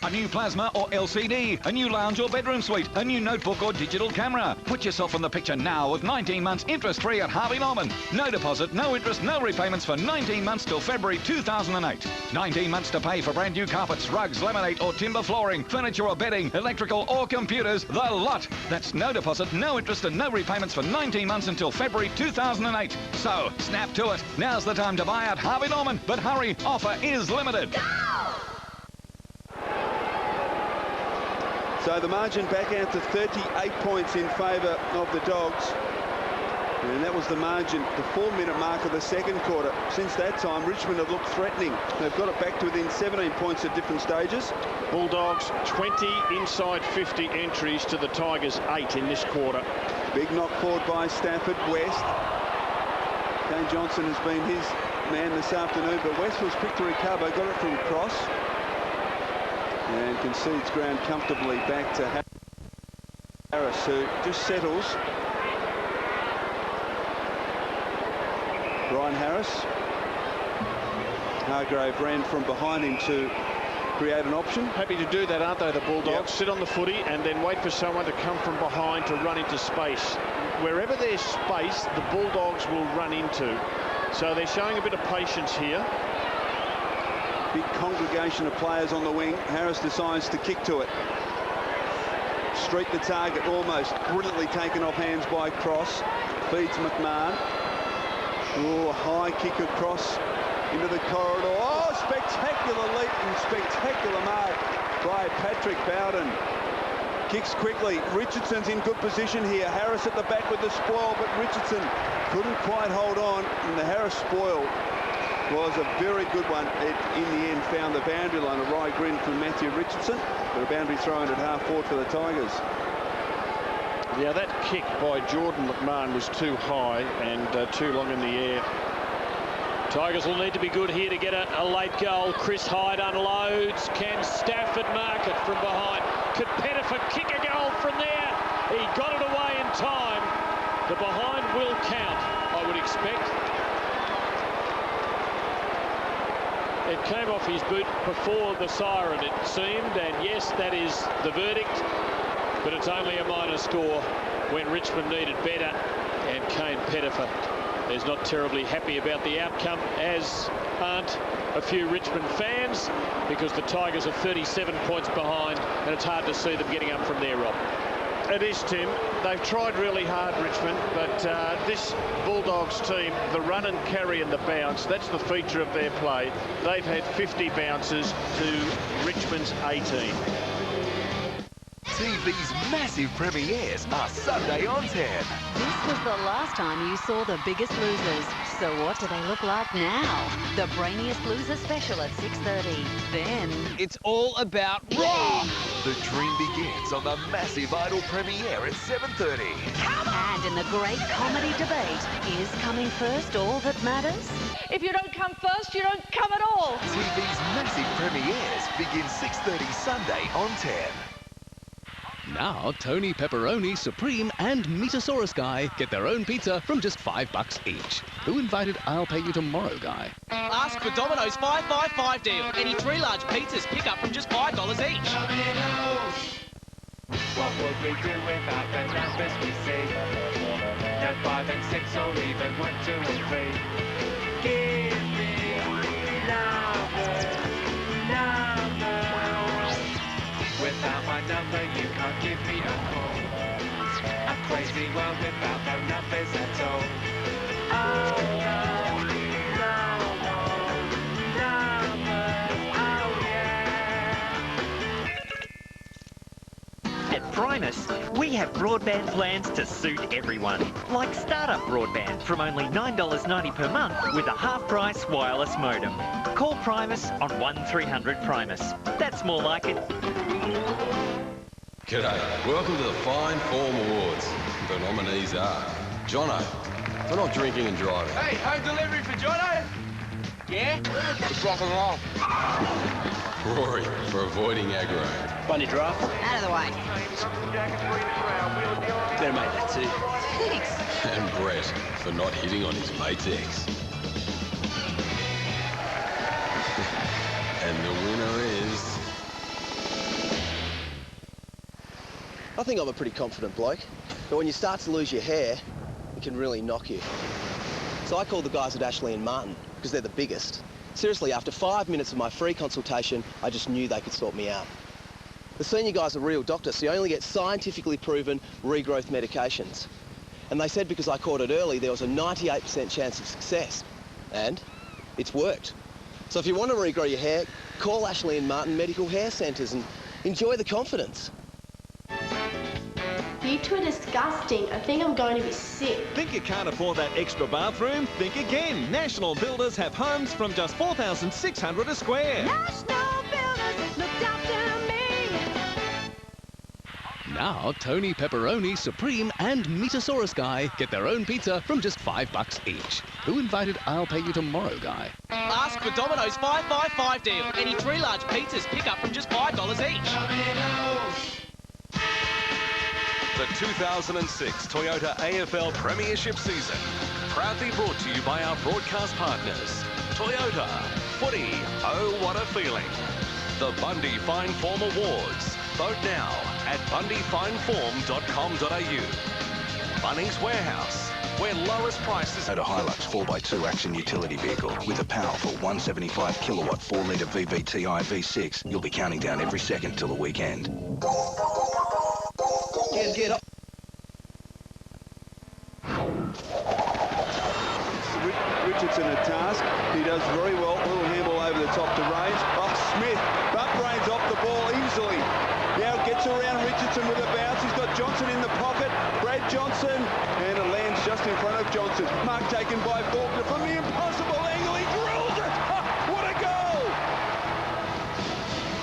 A new plasma or LCD, a new lounge or bedroom suite, a new notebook or digital camera. Put yourself in the picture now with 19 months interest-free at Harvey Norman. No deposit, no interest, no repayments for 19 months till February 2008. 19 months to pay for brand new carpets, rugs, laminate or timber flooring, furniture or bedding, electrical or computers, the lot. That's no deposit, no interest and no repayments for 19 months until February 2008. So, snap to it. Now's the time to buy at Harvey Norman. But hurry, offer is limited. So the margin back out to 38 points in favour of the Dogs. And that was the margin, the 4-minute mark of the second quarter. Since that time, Richmond have looked threatening. They've got it back to within 17 points at different stages. Bulldogs 20 inside 50 entries to the Tigers 8 in this quarter. Big knock forward by Stafford. West. Kane Johnson has been his man this afternoon, but West was quick to recover, got it from Cross. And concedes ground comfortably back to Harris, who just settles. Brian Harris. Hargrave ran from behind him to create an option. Happy to do that, aren't they, the Bulldogs? Yep. Sit on the footy and then wait for someone to come from behind to run into space. Wherever there's space, the Bulldogs will run into. So they're showing a bit of patience here. Big congregation of players on the wing. Harris decides to kick to it. Street the target almost. Brilliantly taken off hands by Cross. Feeds McMahon. Oh, high kick across into the corridor. Oh, spectacular leap and spectacular mark by Patrick Bowden. Kicks quickly. Richardson's in good position here. Harris at the back with the spoil, but Richardson couldn't quite hold on. And the Harris spoil was a very good one. It, in the end, found the boundary line. A wry grin from Matthew Richardson, but a boundary throw in at half-forward for the Tigers. Yeah, that kick by Jordan McMahon was too high and too long in the air. Tigers will need to be good here to get a late goal. Chris Hyde unloads. Can Stafford mark it from behind? Could Pettifer kick a goal from there? He got it away in time. The behind will count, I would expect. It came off his boot before the siren, it seemed, and yes, that is the verdict, but it's only a minor score when Richmond needed better, and Kane Pettifer is not terribly happy about the outcome, as aren't a few Richmond fans, because the Tigers are 37 points behind, and it's hard to see them getting up from there, Rob. It is, Tim. They've tried really hard, Richmond, but this Bulldogs team, the run and carry and the bounce, that's the feature of their play. They've had 50 bounces to Richmond's 18. TV's massive premieres are Sunday on 10. This was the last time you saw The Biggest Losers. So what do they look like now? The Brainiest Loser special at 6:30. Then it's all about Raw. The dream begins on the massive Idol premiere at 7:30. And in the great comedy debate, is coming first all that matters? If you don't come first, you don't come at all. TV's massive premieres begin 6:30 Sunday on 10. Now, Tony Pepperoni, Supreme and Meatosaurus Guy get their own pizza from just $5 each. Who invited I'll Pay You Tomorrow Guy? Ask for Domino's 555 deal. Any 3 large pizzas pick up from just $5 each. What would we do without the numbers we see? At 5 and 6 or even 1, 2 and 3. Give me numbers, numbers. Without my number you can't give me a call. A crazy world without no numbers at all. Oh no, numbers, oh yeah. At Primus, we have broadband plans to suit everyone. Like startup broadband from only $9.90 per month with a half-price wireless modem. Call Primus on 1300 Primus. That's more like it. G'day, welcome to the Fine Form Awards. The nominees are Jono, for not drinking and driving. Hey, home delivery for Jono? Yeah? It's rock and roll. Rory, for avoiding aggro. Bunny draft. Out of the way. Better make that too. Thanks. And Brett, for not hitting on his mate's ex. And the winner is... I think I'm a pretty confident bloke, but when you start to lose your hair, it can really knock you. So I called the guys at Ashley and Martin, because they're the biggest. Seriously, after 5 minutes of my free consultation, I just knew they could sort me out. The senior guy's a real doctor, so you only get scientifically proven regrowth medications. And they said because I caught it early, there was a 98% chance of success. And it's worked. So if you want to regrow your hair, call Ashley and Martin Medical Hair Centres and enjoy the confidence. You two are disgusting. I think I'm going to be sick. Think you can't afford that extra bathroom? Think again. National Builders have homes from just $4,600 a square. National Builders looked after me. Now, Tony Pepperoni, Supreme and Meatosaurus Guy get their own pizza from just $5 each. Who invited I'll Pay You Tomorrow Guy? Ask for Domino's 555 deal. Any 3 large pizzas pick up from just $5 each. The 2006 Toyota AFL Premiership season. Proudly brought to you by our broadcast partners. Toyota. Footy. Oh, what a feeling. The Bundy Fine Form Awards. Vote now at bundyfineform.com.au. Bunnings Warehouse, where lowest prices... Toyota Hilux 4x2 action utility vehicle with a powerful 175 kilowatt 4-litre VVTi V6. You'll be counting down every second till the weekend. Get up. Richardson a task. He does very well. Little handball over the top to Rains. Oh, Smith. Butt Rains off the ball easily. Now gets around Richardson with a bounce. He's got Johnson in the pocket. Brad Johnson. And it lands just in front of Johnson. Mark taken by Faulkner from the impossible angle. He drills it. Oh, what a goal!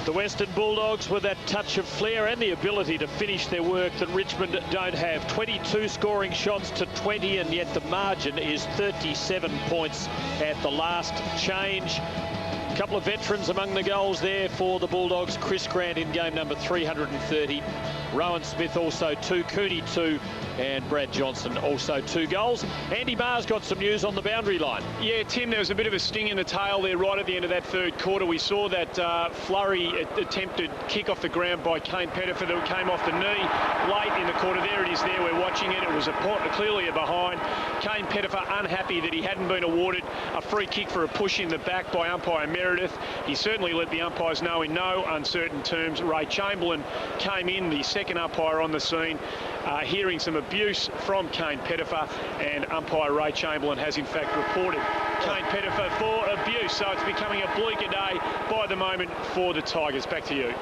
The Western Bulldogs with that touch of flair and the ability to finish their work that Richmond don't have. 22 scoring shots to 20, and yet the margin is 37 points at the last change. A couple of veterans among the goals there for the Bulldogs. Chris Grant in game number 330. Rowan Smith also 2, Cooney 2, and Brad Johnson also 2 goals. Andy Marr's got some news on the boundary line. Yeah, Tim, there was a bit of a sting in the tail there right at the end of that third quarter. We saw that flurry attempted kick off the ground by Kane Pettifer that came off the knee late in the quarter. There it is there, we're watching it. It was clearly a behind. Kane Pettifer unhappy that he hadn't been awarded a free kick for a push in the back by umpire Meredith. He certainly let the umpires know in no uncertain terms. Ray Chamberlain came in, the second umpire on the scene, hearing some abuse from Kane Pettifer, and umpire Ray Chamberlain has in fact reported Kane Pettifer for abuse. So it's becoming a bleaker day by the moment for the Tigers. Back to you.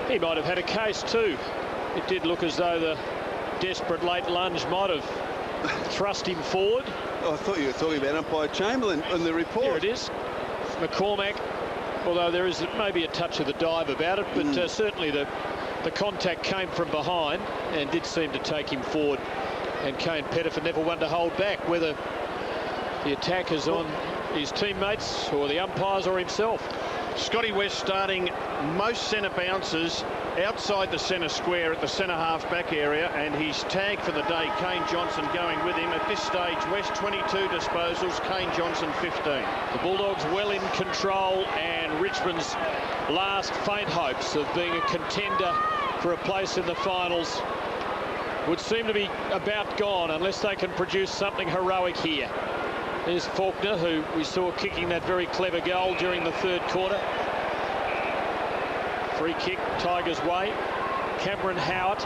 He might have had a case too. It did look as though the desperate late lunge might have thrust him forward. Oh, I thought you were talking about umpire Chamberlain in the report. Here it is. McCormack, although there is maybe a touch of the dive about it, but certainly the contact came from behind and did seem to take him forward. And Kane Pettifer never one to hold back, whether the attack is on his teammates or the umpires or himself. Scotty West starting most centre bounces outside the centre square at the centre half back area, and he's tagged for the day. Kane Johnson going with him. At this stage, West 22 disposals, Kane Johnson 15. The Bulldogs well in control, and Richmond's last faint hopes of being a contender for a place in the finals would seem to be about gone unless they can produce something heroic here. There's Faulkner, who we saw kicking that very clever goal during the third quarter. Free kick Tigers' way. Cameron Howard,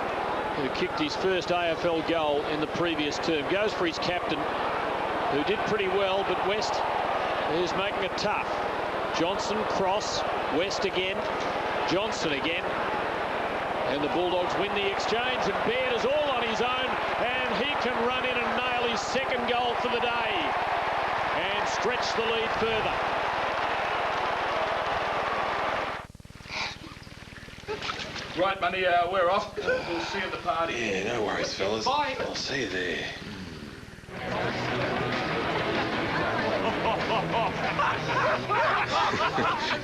who kicked his first AFL goal in the previous term, goes for his captain, who did pretty well, but West is making it tough. Johnson cross, West again, Johnson again, and the Bulldogs win the exchange, and Baird is all on his own, and he can run in and nail his second goal for the day and stretch the lead further. Right, Money, we're off. We'll see you at the party. Yeah, no worries, fellas. Bye. I'll see you there.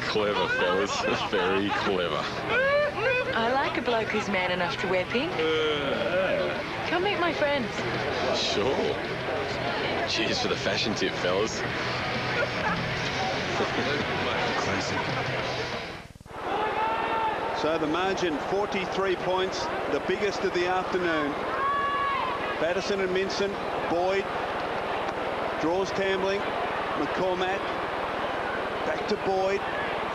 Clever, fellas. Very clever. I like a bloke who's man enough to wear pink. Come meet my friends. Sure. Cheers for the fashion tip, fellas. Classic. So the margin, 43 points, the biggest of the afternoon. Patterson and Minson, Boyd, draws Tambling, McCormack, back to Boyd,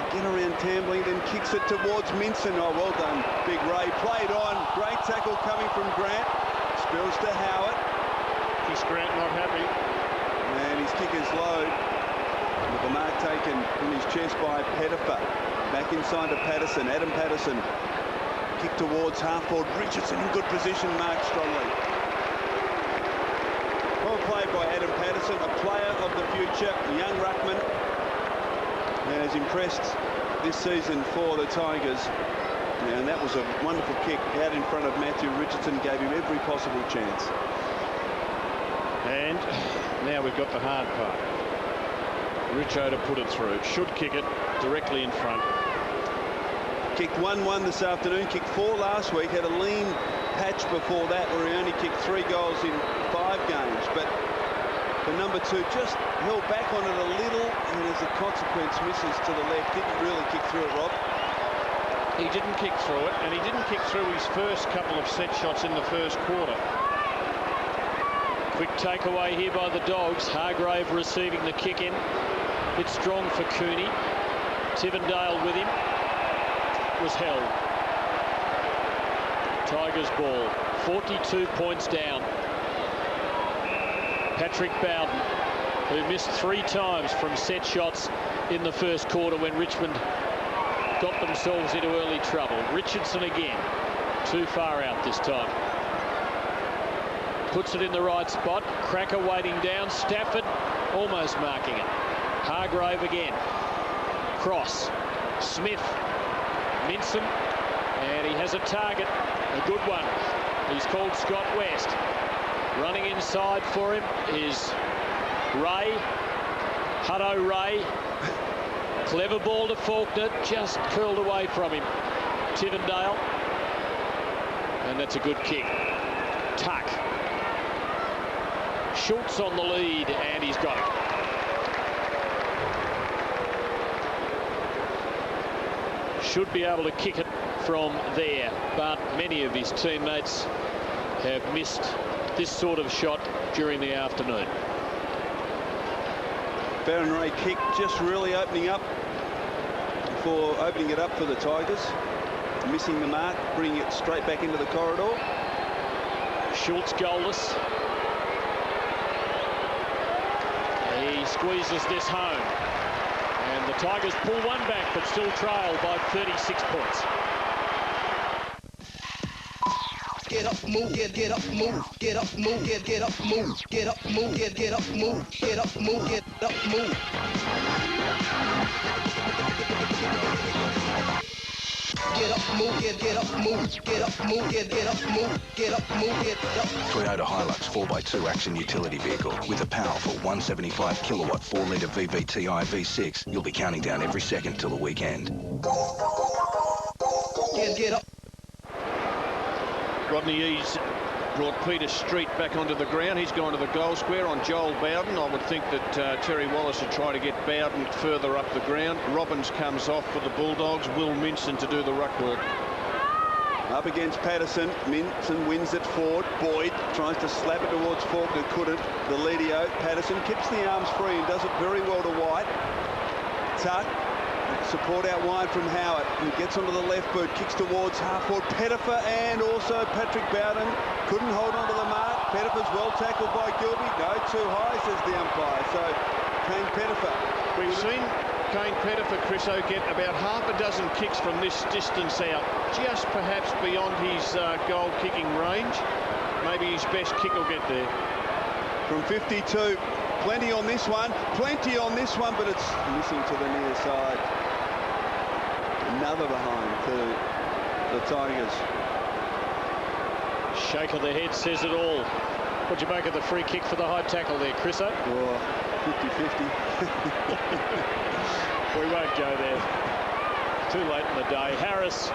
again around Tambling, then kicks it towards Minson. Oh, well done, Big Ray. Played on, great tackle coming from Grant, spills to Howard. Chris Grant not happy. And his kick is low, with the mark taken in his chest by Pettifer. Back inside to Patterson, Adam Patterson. Kick towards half-forward, Richardson in good position, marked strongly. Well played by Adam Patterson, a player of the future, a young ruckman, and has impressed this season for the Tigers. And that was a wonderful kick out in front of Matthew Richardson, gave him every possible chance. And now we've got the hard part. Richo to put it through. Should kick it directly in front. Kicked 1-1 this afternoon, kicked 4 last week, had a lean patch before that where he only kicked 3 goals in 5 games. But the number 2 just held back on it a little, and as a consequence misses to the left. Didn't really kick through it, Rob. He didn't kick through it, and he didn't kick through his first couple of set shots in the first quarter. Quick takeaway here by the Dogs. Hargrave receiving the kick in. Bit strong for Cooney. Tivendale with him. Was held. Tigers ball. 42 points down. Patrick Bowden, who missed 3 times from set shots in the first quarter when Richmond got themselves into early trouble. Richardson again. Too far out this time. Puts it in the right spot. Cracker waiting down. Stafford almost marking it. Hargrave again. Cross. Smith. Minson, and he has a target, a good one. He's called Scott West. Running inside for him is Ray, Hutto Ray. Clever ball to Faulkner, just curled away from him. Tivendale, and that's a good kick. Tuck. Schultz on the lead, and he's got it. Should be able to kick it from there, but many of his teammates have missed this sort of shot during the afternoon. Baron Ray kick just really opening it up for the Tigers. Missing the mark, bringing it straight back into the corridor. Schultz goalless. He squeezes this home. And the Tigers pull one back, but still trail by 36 points. Get up, move, get up, move, get up, move, get up, move, get up, move, get up, move, get up, move, get up, move. Get up, move, get up, move, get up, move, get up, move, get up, move, get up. Toyota Hilux 4x2 action utility vehicle with a powerful 175 kilowatt 4-litre VVTi V6. You'll be counting down every second till the weekend. Get up. Rodney Eads brought Peter Street back onto the ground. He's gone to the goal square on Joel Bowden. I would think that Terry Wallace would try to get Bowden further up the ground. Robbins comes off for the Bulldogs. Will Minson to do the ruck work. Up against Patterson. Minson wins it forward. Boyd tries to slap it towards Faulkner. Couldn't. The Ledio. Patterson keeps the arms free and does it very well to White. Tuck. Support out wide from Howard. He gets onto the left boot, kicks towards half-forward Pettifer, and also Patrick Bowden couldn't hold on to the mark. Pettifer's well tackled by Gilby. No, too high, says the umpire. So, Kane Pettifer. We've seen Kane Pettifer, Chriso, get about half a dozen kicks from this distance out, just perhaps beyond his goal-kicking range. Maybe his best kick will get there. From 52, plenty on this one, but it's missing to the near side. Another behind to the Tigers. Shake of the head says it all. What'd you make of the free kick for the high tackle there, Chriso? Oh, 50-50. We won't go there. Too late in the day. Harris,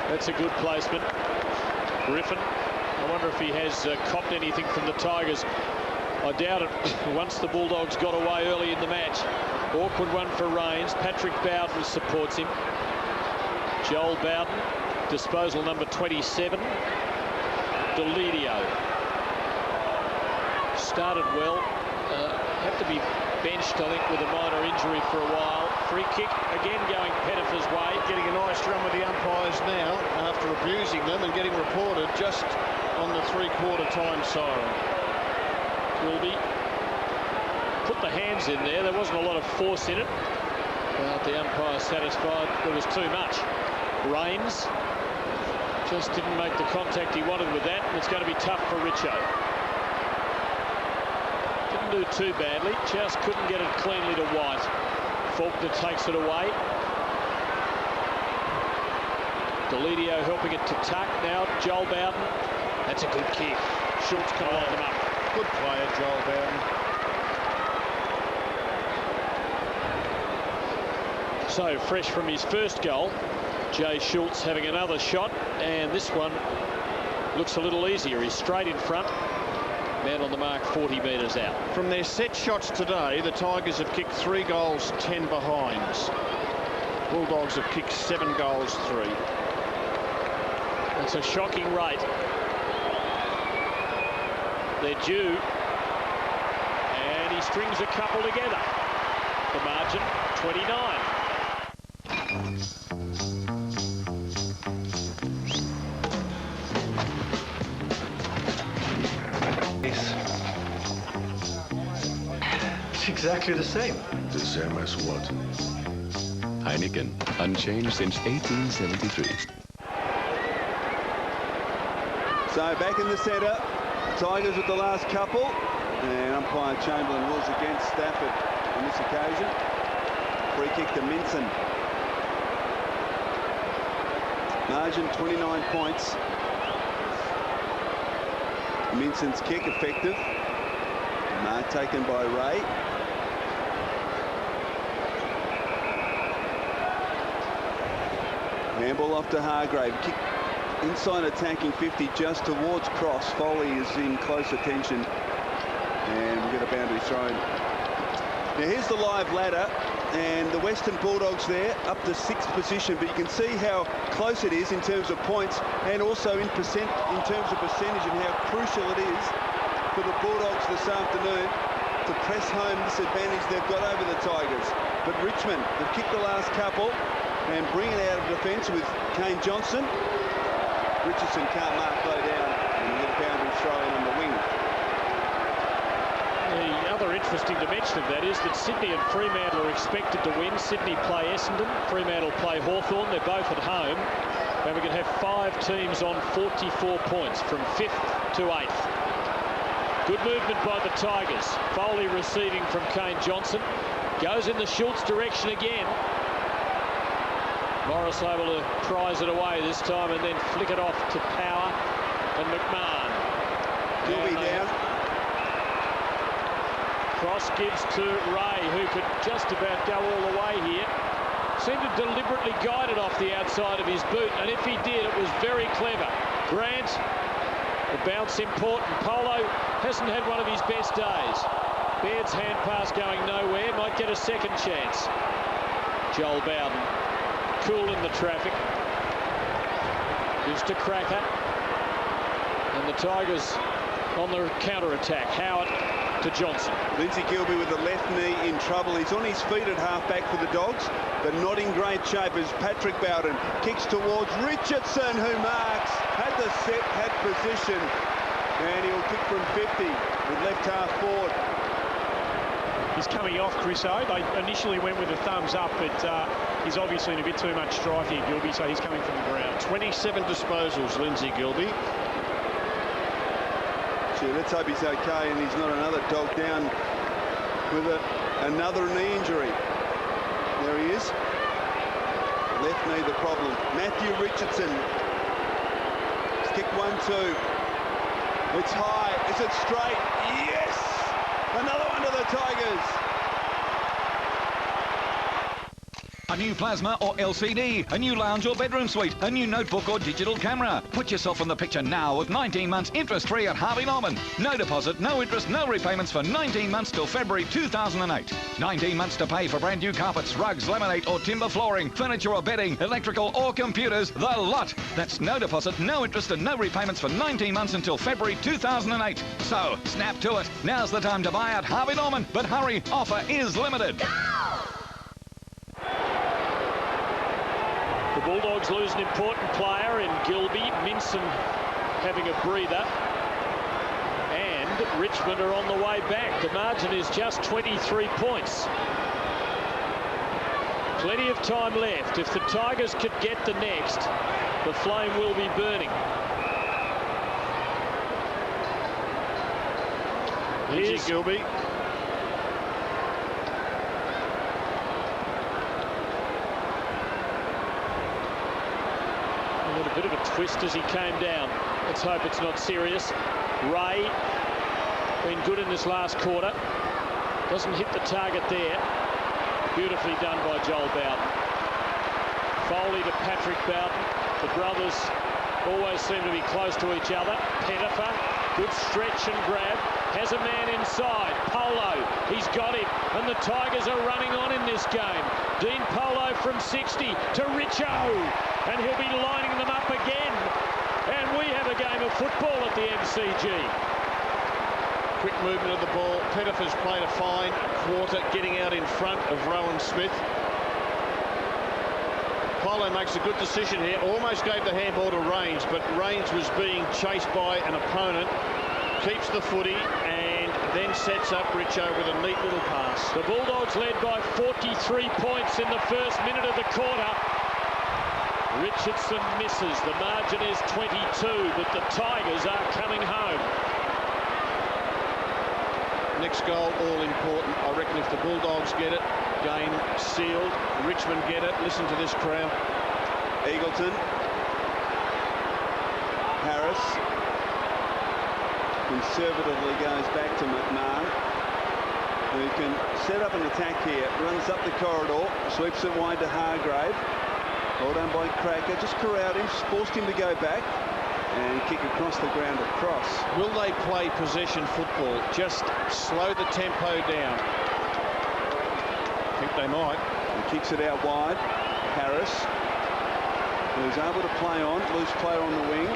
that's a good placement. Griffin, I wonder if he has copped anything from the Tigers. I doubt it. Once the Bulldogs got away early in the match. Awkward one for Rains. Patrick Bowden supports him. Joel Bowden, disposal number 27. Deledio. Started well. Had to be benched, I think, with a minor injury for a while. Free kick, again going Pettifer's way. Getting a nice run with the umpires now, after abusing them and getting reported just on the three-quarter time siren. Wilby put the hands in there. There wasn't a lot of force in it. But the umpire satisfied there was too much. Rains just didn't make the contact he wanted with that. And it's going to be tough for Richo. Didn't do too badly. Just couldn't get it cleanly to White. Faulkner takes it away. Deledio helping it to Tuck. Now Joel Bowden. That's a good kick. Schultz can line them up. Good player, Joel Bowden. So fresh from his first goal, Jay Schultz having another shot, and this one looks a little easier. He's straight in front. Man on the mark 40 metres out. From their set shots today, the Tigers have kicked 3 goals, 10 behinds. Bulldogs have kicked 7 goals, 3. That's a shocking rate. They're due, and he strings a couple together. The margin, 29. It's exactly the same. The same as what? Heineken, unchanged since 1873. So back in the centre. Tigers with the last couple, and umpire Chamberlain rules against Stafford on this occasion. Free kick to Minson. Margin 29 points. Minson's kick effective. Mark taken by Ray. Handball off to Hargrave. Kick inside attacking 50 just towards cross. Foley is in close attention. And we'll get a boundary thrown. Now here's the live ladder. And the Western Bulldogs there up to 6th position, but you can see how close it is in terms of points and also in terms of percentage, and how crucial it is for the Bulldogs this afternoon to press home this advantage they've got over the Tigers. But Richmond have kicked the last couple and bring it out of defence with Kane Johnson. Richardson can't mark low down, and we get a boundary throw in on the wing. The other interesting dimension of that is that Sydney and Fremantle are expected to win. Sydney play Essendon, Fremantle play Hawthorn. They're both at home. And we can have 5 teams on 44 points from 5th to 8th. Good movement by the Tigers. Foley receiving from Kane Johnson. Goes in the Schultz direction again. Morris able to prize it away this time and then flick it off to Power and McMahon. Gilby down. Cross gives to Ray, who could just about go all the way here. Seemed to deliberately guide it off the outside of his boot, and if he did, it was very clever. Grant, the bounce important. Polo hasn't had one of his best days. Baird's hand pass going nowhere, might get a second chance. Joel Bowden, cool in the traffic. Gives to Cracker. And the Tigers on the counter-attack. Howard to Johnson. Lindsay Gilby with the left knee in trouble. He's on his feet at half-back for the Dogs, but not in great shape as Patrick Bowden kicks towards Richardson, who marks. Had the set, had position, and he'll kick from 50 with left half forward. He's coming off, Chris O. They initially went with a thumbs up, but he's obviously in a bit too much strife here, Gilby, so he's coming from the ground. 27 disposals, Lindsay Gilby. Gee, let's hope he's okay and he's not another dog down with another knee injury. There he is. Left knee the problem. Matthew Richardson. Kick 1-2. It's high. Is it straight? Yes! Another one to the Tigers. A new plasma or LCD, a new lounge or bedroom suite, a new notebook or digital camera. Put yourself in the picture now with 19 months interest-free at Harvey Norman. No deposit, no interest, no repayments for 19 months till February 2008. 19 months to pay for brand new carpets, rugs, laminate or timber flooring, furniture or bedding, electrical or computers, the lot. That's no deposit, no interest and no repayments for 19 months until February 2008. So, snap to it. Now's the time to buy at Harvey Norman. But hurry, offer is limited. The Bulldogs lose an important player in Gilby. Minson having a breather. And Richmond are on the way back. The margin is just 23 points. Plenty of time left. If the Tigers could get the next, the flame will be burning. Here's Gilby. A bit of a twist as he came down. Let's hope it's not serious. Ray, been good in this last quarter. Doesn't hit the target there. Beautifully done by Joel Bowden. Foley to Patrick Bowden. The brothers always seem to be close to each other. Pettifer, good stretch and grab. Has a man inside. Polo, he's got him. And the Tigers are running on in this game. Dean Polo from 60 to Richo. And he'll be lining them up again. And we have a game of football at the MCG. Quick movement of the ball. Pettifer's played a fine quarter, getting out in front of Rowan Smith. Polo makes a good decision here. Almost gave the handball to Rains, but Rains was being chased by an opponent. Keeps the footy and then sets up Richo with a neat little pass. The Bulldogs led by 43 points in the first minute of the quarter. Richardson misses. The margin is 22, but the Tigers are coming home. Next goal, all important. I reckon if the Bulldogs get it, game sealed. Richmond get it. Listen to this crowd. Eagleton Harris conservatively goes back to McMahon, who can set up an attack here. Runs up the corridor, sweeps it wide to Hargrave. Well done by Cracker. Just corralled him, forced him to go back and kick across the ground across. Will they play possession football? Just slow the tempo down. I think they might. He kicks it out wide. Harris, who's able to play on, loose player on the wing.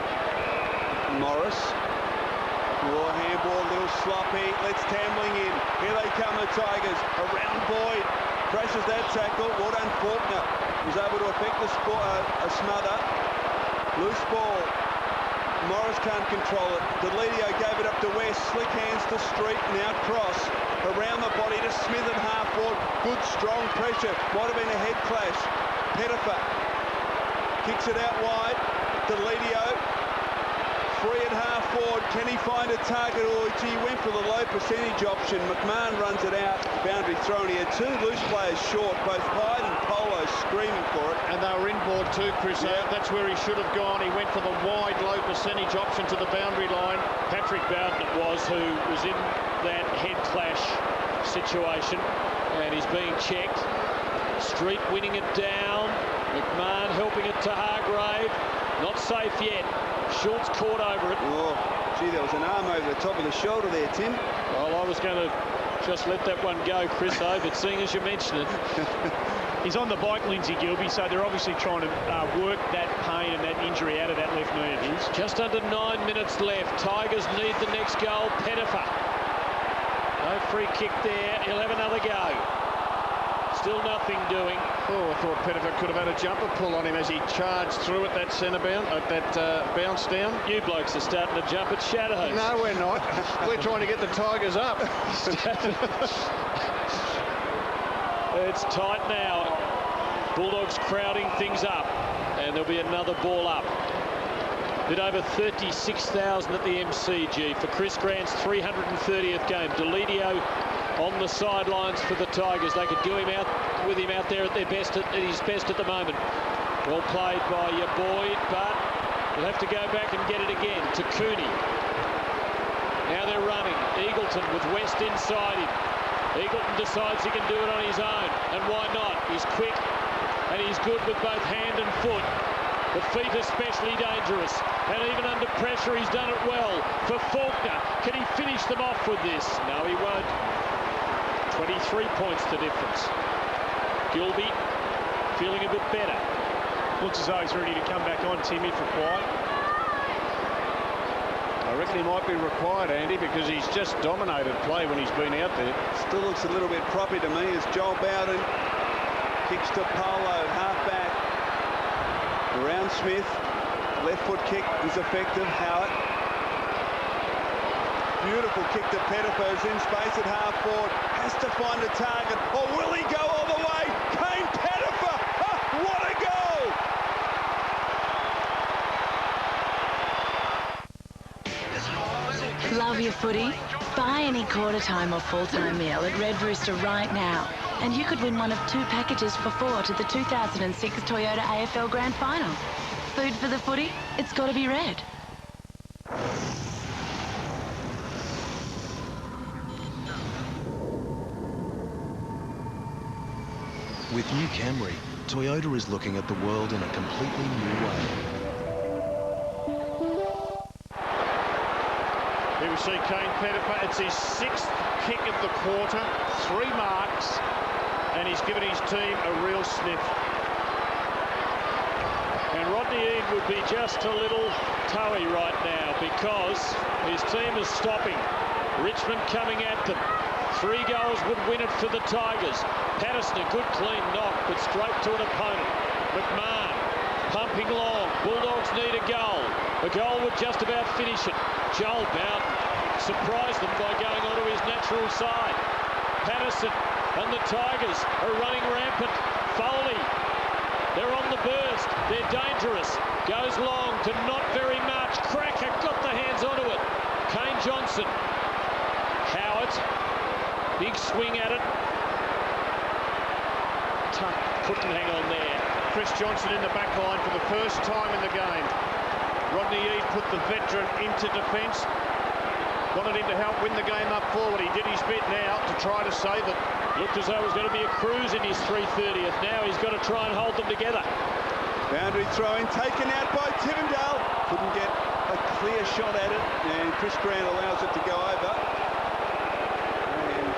Morris. Raw handball, a little sloppy. Let's Tambling in. Here they come, the Tigers. Around Boyd. Crashes that tackle. Well done, Faulkner. Was able to effect a smother. Loose ball. Morris can't control it. Deledio gave it up to West. Slick hands to Street. Now cross. Around the body to Smith at half forward. Good, strong pressure. Might have been a head clash. Pettifer kicks it out wide. Deledio. Free at half forward. Can he find a target? Or he went for the low percentage option. McMahon runs it out. Boundary thrown. He had two loose players short. Both Hyde and Polo screaming for it. And they were inboard too, Chris. Yeah. That's where he should have gone. He went for the wide, low percentage option to the boundary line. Patrick Bowden it was who was in that head clash situation, and he's being checked. Street winning it down. McMahon helping it to Hargrave. Not safe yet. Schultz caught over it. Oh, gee, there was an arm over the top of the shoulder there, Tim. Well, I was going to just let that one go, Chris, but seeing as you mention it. He's on the bike, Lindsay Gilby, so they're obviously trying to work that pain and that injury out of that left knee of his. Just under 9 minutes left. Tigers need the next goal. Pettifer. No free kick there. He'll have another go. Still nothing doing. Oh, I thought Pettifer could have had a jumper pull on him as he charged through at that centre bound, bounce down. You blokes are starting to jump at shadows. No, we're not. We're trying to get the Tigers up. It's tight now. Bulldogs crowding things up, and there'll be another ball up. Bit over 36,000 at the MCG for Chris Grant's 330th game. Deledio on the sidelines for the Tigers. They could do him out with him out there at their best, at his best at the moment. Well played by your Boyd, but he'll have to go back and get it again to Cooney. Now they're running. Eagleton with West inside him. Eagleton decides he can do it on his own, and why not? He's quick and he's good with both hand and foot. The feet especially dangerous, and even under pressure he's done it well. For Faulkner, can he finish them off with this? No, he won't. 23 points the difference. Gilby feeling a bit better. Looks as though he's ready to come back on, Tim, if required. I reckon he might be required, Andy, because he's just dominated play when he's been out there. Still looks a little bit proppy to me as Joel Bowden kicks to Polo, half back. Around Smith, left foot kick is effective. Howard. Beautiful kick to Pettifer, is in space at half forward. Has to find a target. Or will he go all the way? Kane Pettifer! Oh, what a goal! Love your footy? Buy any quarter time or full time meal at Red Rooster right now, and you could win one of 2 packages for 4 to the 2006 Toyota AFL Grand Final. Food for the footy? It's got to be red. With new Camry, Toyota is looking at the world in a completely new way. Here we see Kane Pettifer. It's his 6th kick of the quarter, 3 marks, and he's given his team a real sniff. And Rd18 would be just a little toey right now because his team is stopping. Richmond coming at them. 3 goals would win it for the Tigers. Patterson, a good clean knock, but straight to an opponent. McMahon pumping long. Bulldogs need a goal. A goal would just about finish it. Joel Bowden surprised them by going onto his natural side. Patterson and the Tigers are running rampant. Foley, they're on the burst. They're dangerous. Goes long to not very much. Cracker got the hands onto it. Kane Johnson. Howard. Big swing at it. Tuck couldn't hang on there. Chris Johnson in the back line for the first time in the game. Rodney Eade put the veteran into defence. Wanted him to help win the game up forward. He did his bit now to try to save it. Looked as though it was going to be a cruise in his 330th. Now he's got to try and hold them together. Boundary throw-in taken out by Tivendale. Couldn't get a clear shot at it, and Chris Grant allows it to go over. And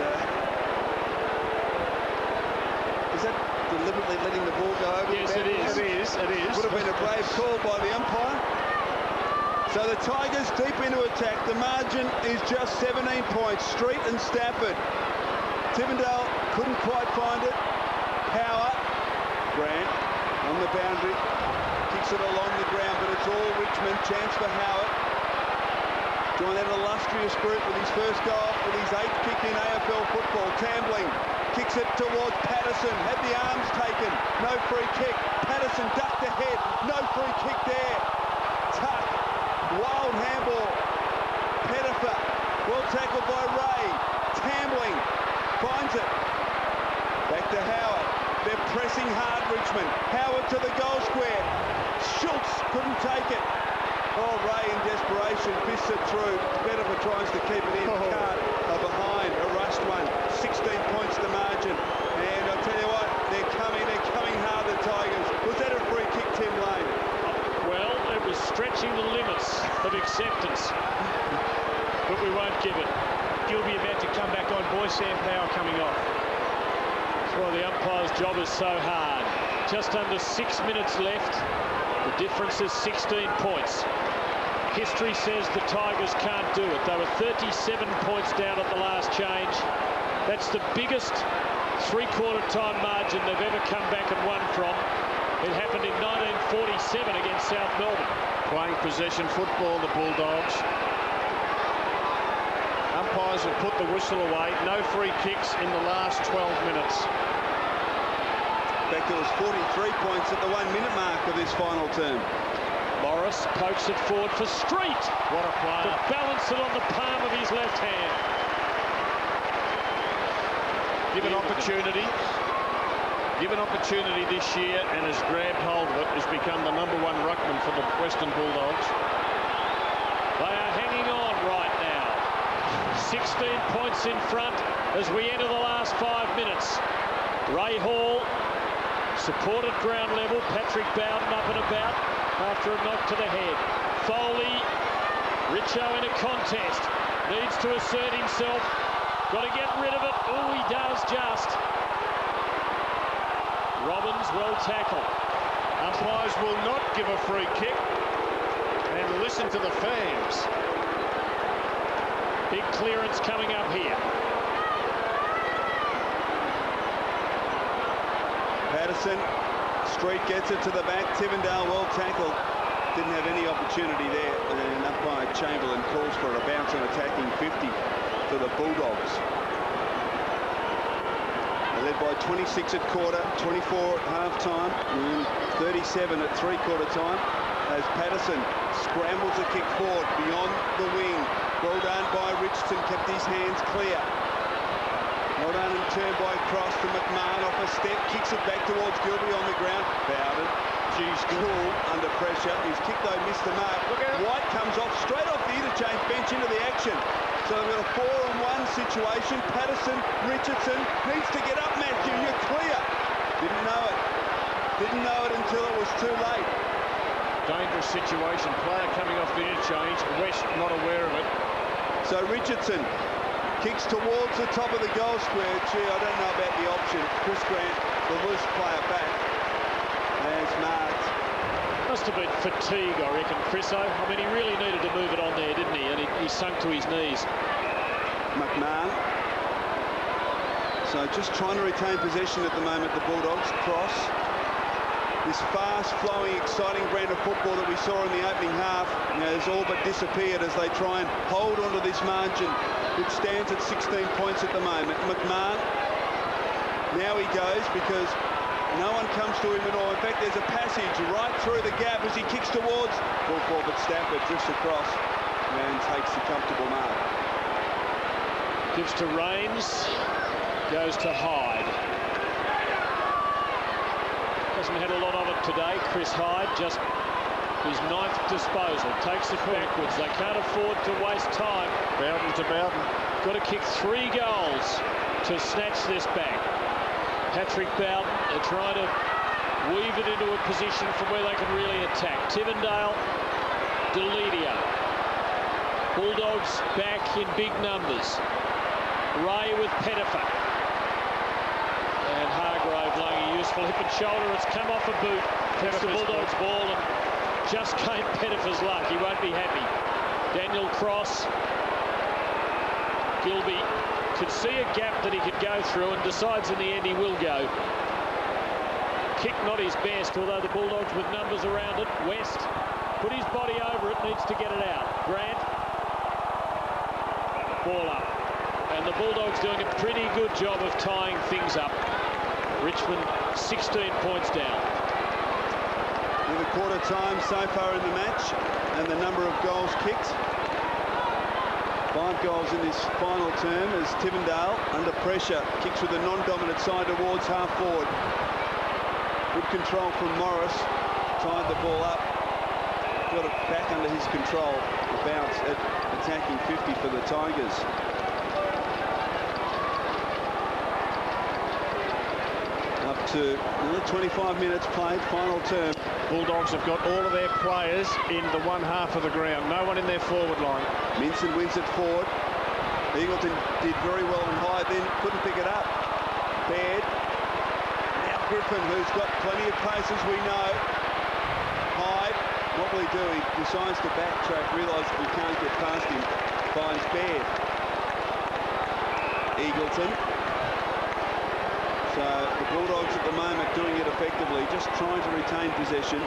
is that deliberately letting the ball go over? Yes, it is. It is. Would have been a brave call by the umpire. So the Tigers deep into attack. The margin is just 17 points. Street and Stafford. Tivendale couldn't quite find it. Power. Grant on the boundary. Kicks it along the ground, but it's all Richmond. Chance for Howard. Joined that illustrious group with his first goal, with his 8th kick in AFL football. Tambling kicks it towards Patterson. Had the arms taken. No free kick. Patterson ducked ahead. No free kick there. Tuck. Wild handball. Pettifer. Well tackled by Ray. Tambling finds it. Back to Howard. They're pressing hard, Richmond. Howard to the goal square. Schultz couldn't take it. Oh, Ray in desperation fists it through. Pettifer tries to keep it in. Can't. Behind. A rushed one. 16 points the margin. And I'll tell you what, they're coming hard, the Tigers. Was that a free kick, Tim Lane? Well, it was stretching the limits of acceptance, but we won't give it. Gilby about to come back on. Boy, Sam Power coming off. That's why the umpire's job is so hard. Just under 6 minutes left. The difference is 16 points. History says the Tigers can't do it. They were 37 points down at the last change. That's the biggest three-quarter time margin they've ever come back and won from. It happened in 1947 against South Melbourne. Playing possession football, the Bulldogs. Umpires have put the whistle away. No free kicks in the last 12 minutes. In fact, it was 43 points at the 1 minute mark of this final term. Morris pokes it forward for Street. What a player. To balance it on the palm of his left hand. Given opportunity this year and has grabbed hold of it, has become the #1 ruckman for the Western Bulldogs. They are hanging on right now. 16 points in front as we enter the last 5 minutes. Ray Hall, support at ground level. Patrick Bowden up and about after a knock to the head. Foley, Richo in a contest. Needs to assert himself. Got to get rid of it. Oh, he does just. Robbins well tackled. Umpires will not give a free kick. And listen to the fans. Big clearance coming up here. Patterson. Street gets it to the back. Tivendale well tackled. Didn't have any opportunity there. And umpire Chamberlain calls for a bounce and attacking 50 for the Bulldogs. They led by 26 at quarter, 24 at half-time, and 37 at three-quarter time as Patterson scrambles a kick forward beyond the wing. Well done by Richardson, kept his hands clear. Well done and turned by Cross to McMahon off a step, kicks it back towards Gilby on the ground. Bowden, geez, cool under pressure. His kick though missed the mark. White comes off straight off the interchange bench into the action. So they've got a 4-on-1 situation. Patterson, Richardson needs to get up, Matthew. You're clear. Didn't know it. Didn't know it until it was too late. Dangerous situation. Player coming off the interchange. West not aware of it. So Richardson kicks towards the top of the goal square. Gee, I don't know about the option. Chris Grant, the loose player back. As marked. Must have been fatigue, I reckon, Chriso. I mean, he really needed to move it on there, didn't he? And he sunk to his knees. McMahon. So just trying to retain possession at the moment, the Bulldogs. Cross. This fast-flowing, exciting brand of football that we saw in the opening half has all but disappeared as they try and hold onto this margin, which stands at 16 points at the moment. McMahon. Now he goes because no one comes to him at all. In fact, there's a passage right through the gap as he kicks towards. Full forward Stafford drifts across and takes the comfortable mark. Gives to Rains. Goes to Hyde. Hasn't had a lot of it today. Chris Hyde just His 9th disposal, takes it backwards. They can't afford to waste time. Bowden to Bowden. Got to kick 3 goals to snatch this back. Patrick Bowden, they're trying to weave it into a position from where they can really attack. Tivendale, Deledio. Bulldogs back in big numbers. Ray with Pettifer. And Hargrave laying a useful hip and shoulder. It's come off a boot. It's the Bulldogs ball and just came Pettifer's luck. He won't be happy. Daniel Cross. Gilby could see a gap that he could go through and decides in the end he will go. Kick not his best, although the Bulldogs with numbers around it. West put his body over it, needs to get it out. Grant. Ball up. And the Bulldogs doing a pretty good job of tying things up. Richmond 16 points down. With a quarter time so far in the match and the number of goals kicked. 5 goals in this final term as Tivendale, under pressure, kicks with a non-dominant side towards half forward. Good control from Morris, tied the ball up, got it back under his control. The bounce at attacking 50 for the Tigers. Up to another 25 minutes played, final term. Bulldogs have got all of their players in the one half of the ground. No one in their forward line. Minson wins it forward. Eagleton did very well on high, then couldn't pick it up. Baird. Now Griffin, who's got plenty of pace, as we know. Hyde, what will he do? He decides to backtrack, realises he can't get past him. Finds Baird. Eagleton. So the Bulldogs at the moment doing it effectively, just trying to retain possession.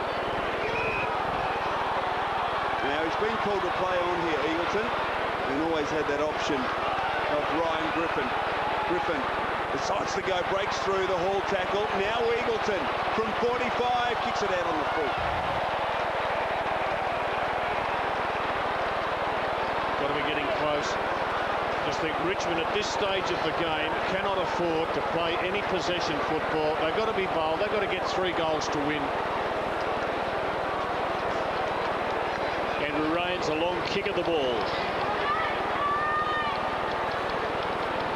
Now he's been called to play on here, Eagleton, and always had that option of Ryan Griffin. Griffin decides to go, breaks through the Hall tackle. Now Eagleton from 45 kicks it out on the foot. Got to be getting close. Just think Richmond at this stage of the game cannot afford to play any possession football. They've got to be bold. They've got to get 3 goals to win. Andrew Rains, a long kick of the ball.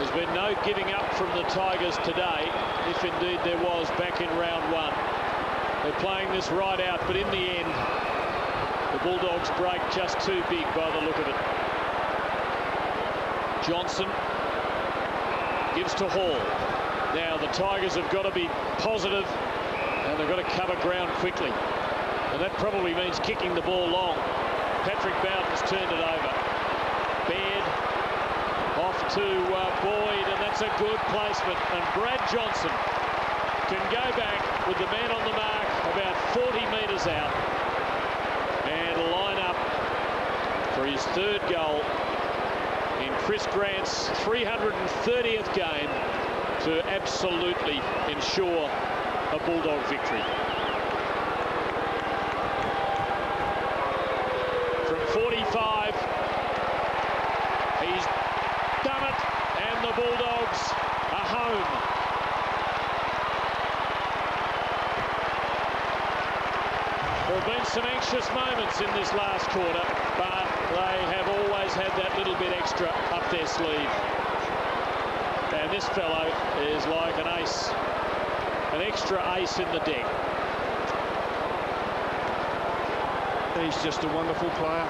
There's been no giving up from the Tigers today, if indeed there was back in round 1. They're playing this right out, but in the end, the Bulldogs break just too big by the look of it. Johnson gives to Hall. Now the Tigers have got to be positive and they've got to cover ground quickly. And that probably means kicking the ball long. Patrick Bowden's turned it over. Baird off to Boyd, and that's a good placement. And Brad Johnson can go back with the man on the mark about 40 metres out and line up for his 3rd goal in Chris Grant's 330th game to absolutely ensure a Bulldog victory. From 45, he's done it, and the Bulldogs are home. There have been some anxious moments in this last quarter, but they have always had that little bit extra up their sleeve. And this fellow is like an ace, an extra ace in the deck. He's just a wonderful player.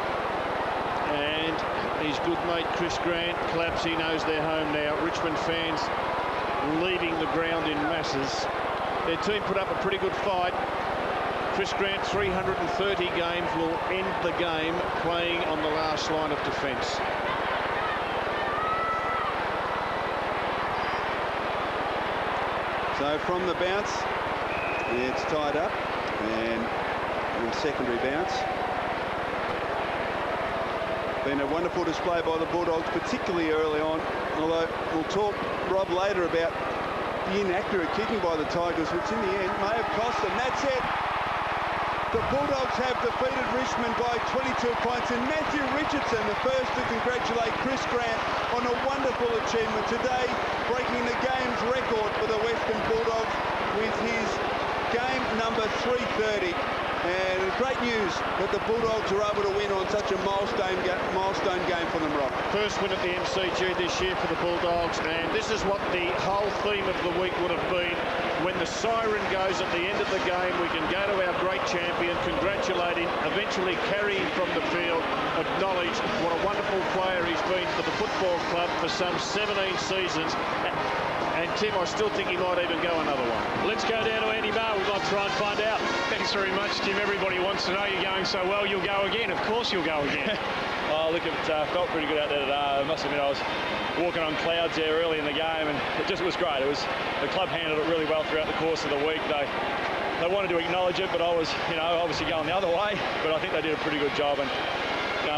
And his good mate Chris Grant claps. He knows they're home now. Richmond fans leaving the ground in masses. Their team put up a pretty good fight. Chris Grant, 330 games, will end the game playing on the last line of defence. So from the bounce, it's tied up, and the secondary bounce. Been a wonderful display by the Bulldogs, particularly early on, although we'll talk, Rob, later about the inaccurate kicking by the Tigers, which in the end may have cost them. That's it. The Bulldogs have defeated Richmond by 22 points, and Matthew Richardson, the first to congratulate Chris Grant on a wonderful achievement today, breaking the game's record for the Western Bulldogs with his game number 330. And great news that the Bulldogs are able to win on such a milestone game for them, Rob. First win at the MCG this year for the Bulldogs, and this is what the whole theme of the week would have been. When the siren goes at the end of the game, we can go to our great champion, congratulate him, eventually carry him from the field, acknowledge what a wonderful player he's been for the football club for some 17 seasons. And Tim, I still think he might even go another one. Let's go down to Andy Marr. We've got to try and find out. Thanks very much, Tim. Everybody wants to know you're going so well. You'll go again. Of course you'll go again. Oh, look, it felt pretty good out there today. I must admit, I was walking on clouds there early in the game, and it was great. The club handled it really well throughout the course of the week. They wanted to acknowledge it, but I was, obviously going the other way. But I think they did a pretty good job, and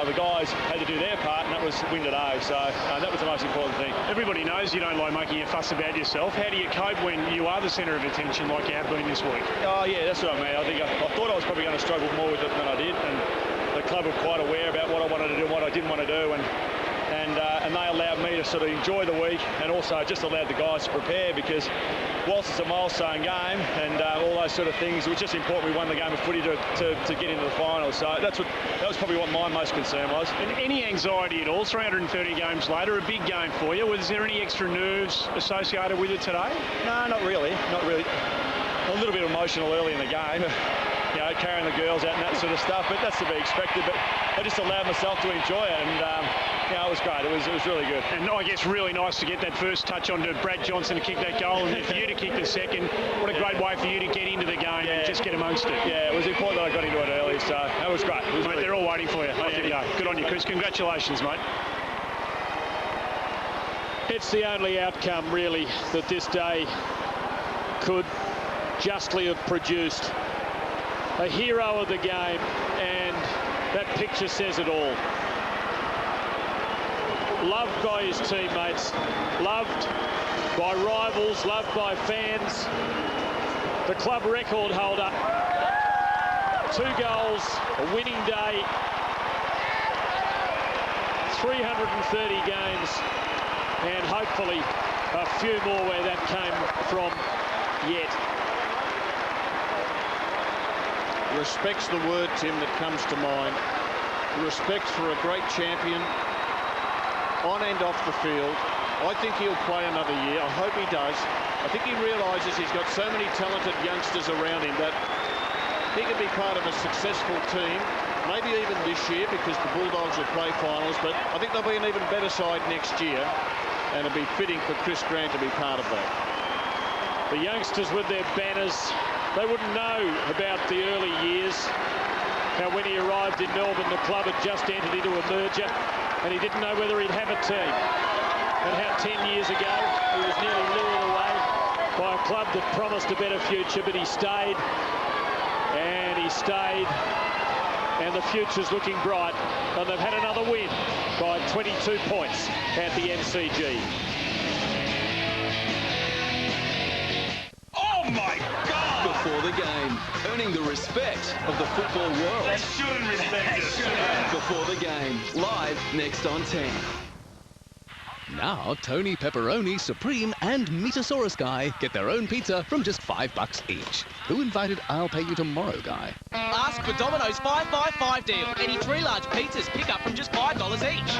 the guys had to do their part, and that was win today. So that was the most important thing. Everybody knows you don't like making a fuss about yourself. How do you cope when you are the centre of attention like you have been this week? Oh, yeah, that's what I mean. I thought I was probably going to struggle more with it than I did, and the club were quite aware about what I wanted to do and what I didn't want to do, and they allowed me to sort of enjoy the week, and also just allowed the guys to prepare, because whilst it's a milestone game and all those sort of things, it was just important we won the game of footy to get into the final. So that was probably what my most concern was. And any anxiety at all? 330 games later, a big game for you. Was there any extra nerves associated with it today? No, not really. Not really. A little bit emotional early in the game. Carrying the girls out and that sort of stuff, but that's to be expected. But I just allowed myself to enjoy it, and it was great. It was really good. And I guess really nice to get that first touch onto Brad Johnson to kick that goal, and for you to kick the second. What a great way for you to get into the game and just get amongst it. Yeah, it was important that I got into it early, so that was great. Mate, they're all waiting for you. Off you go. Good on you, Chris. Congratulations, mate. It's the only outcome, really, that this day could justly have produced. A hero of the game, and that picture says it all. Loved by his teammates, loved by rivals, loved by fans. The club record holder, 2 goals, a winning day, 330 games, and hopefully a few more where that came from yet. Respect's the word, Tim, that comes to mind. Respect for a great champion on and off the field. I think he'll play another year. I hope he does. I think he realises he's got so many talented youngsters around him that he could be part of a successful team, maybe even this year, because the Bulldogs will play finals, but I think they'll be an even better side next year, and it'll be fitting for Chris Grant to be part of that. The youngsters with their banners, they wouldn't know about the early years, how when he arrived in Melbourne, the club had just entered into a merger, and he didn't know whether he'd have a team. And how 10 years ago, he was nearly lured away by a club that promised a better future, but he stayed, and the future's looking bright, and they've had another win by 22 points at the MCG. Oh my God! Before the game, earning the respect of the football world. They shouldn't respect us. Before the game, live next on 10. Now, Tony Pepperoni, Supreme and Meatosaurus Guy get their own pizza from just $5 each. Who invited I'll Pay You Tomorrow Guy? Ask for Domino's 555 deal. Any 3 large pizzas pick up from just $5 each.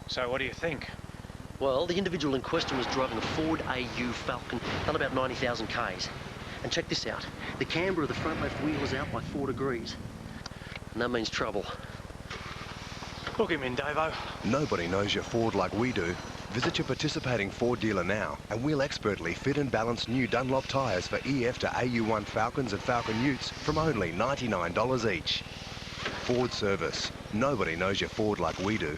So what do you think? Well, the individual in question was driving a Ford AU Falcon, done about 90,000 Ks. And check this out. The camber of the front left wheel is out by 4 degrees. And that means trouble. Look him in, Davo. Nobody knows your Ford like we do. Visit your participating Ford dealer now, and we'll expertly fit and balance new Dunlop tyres for EF to AU1 Falcons and Falcon Utes from only $99 each. Ford service. Nobody knows your Ford like we do.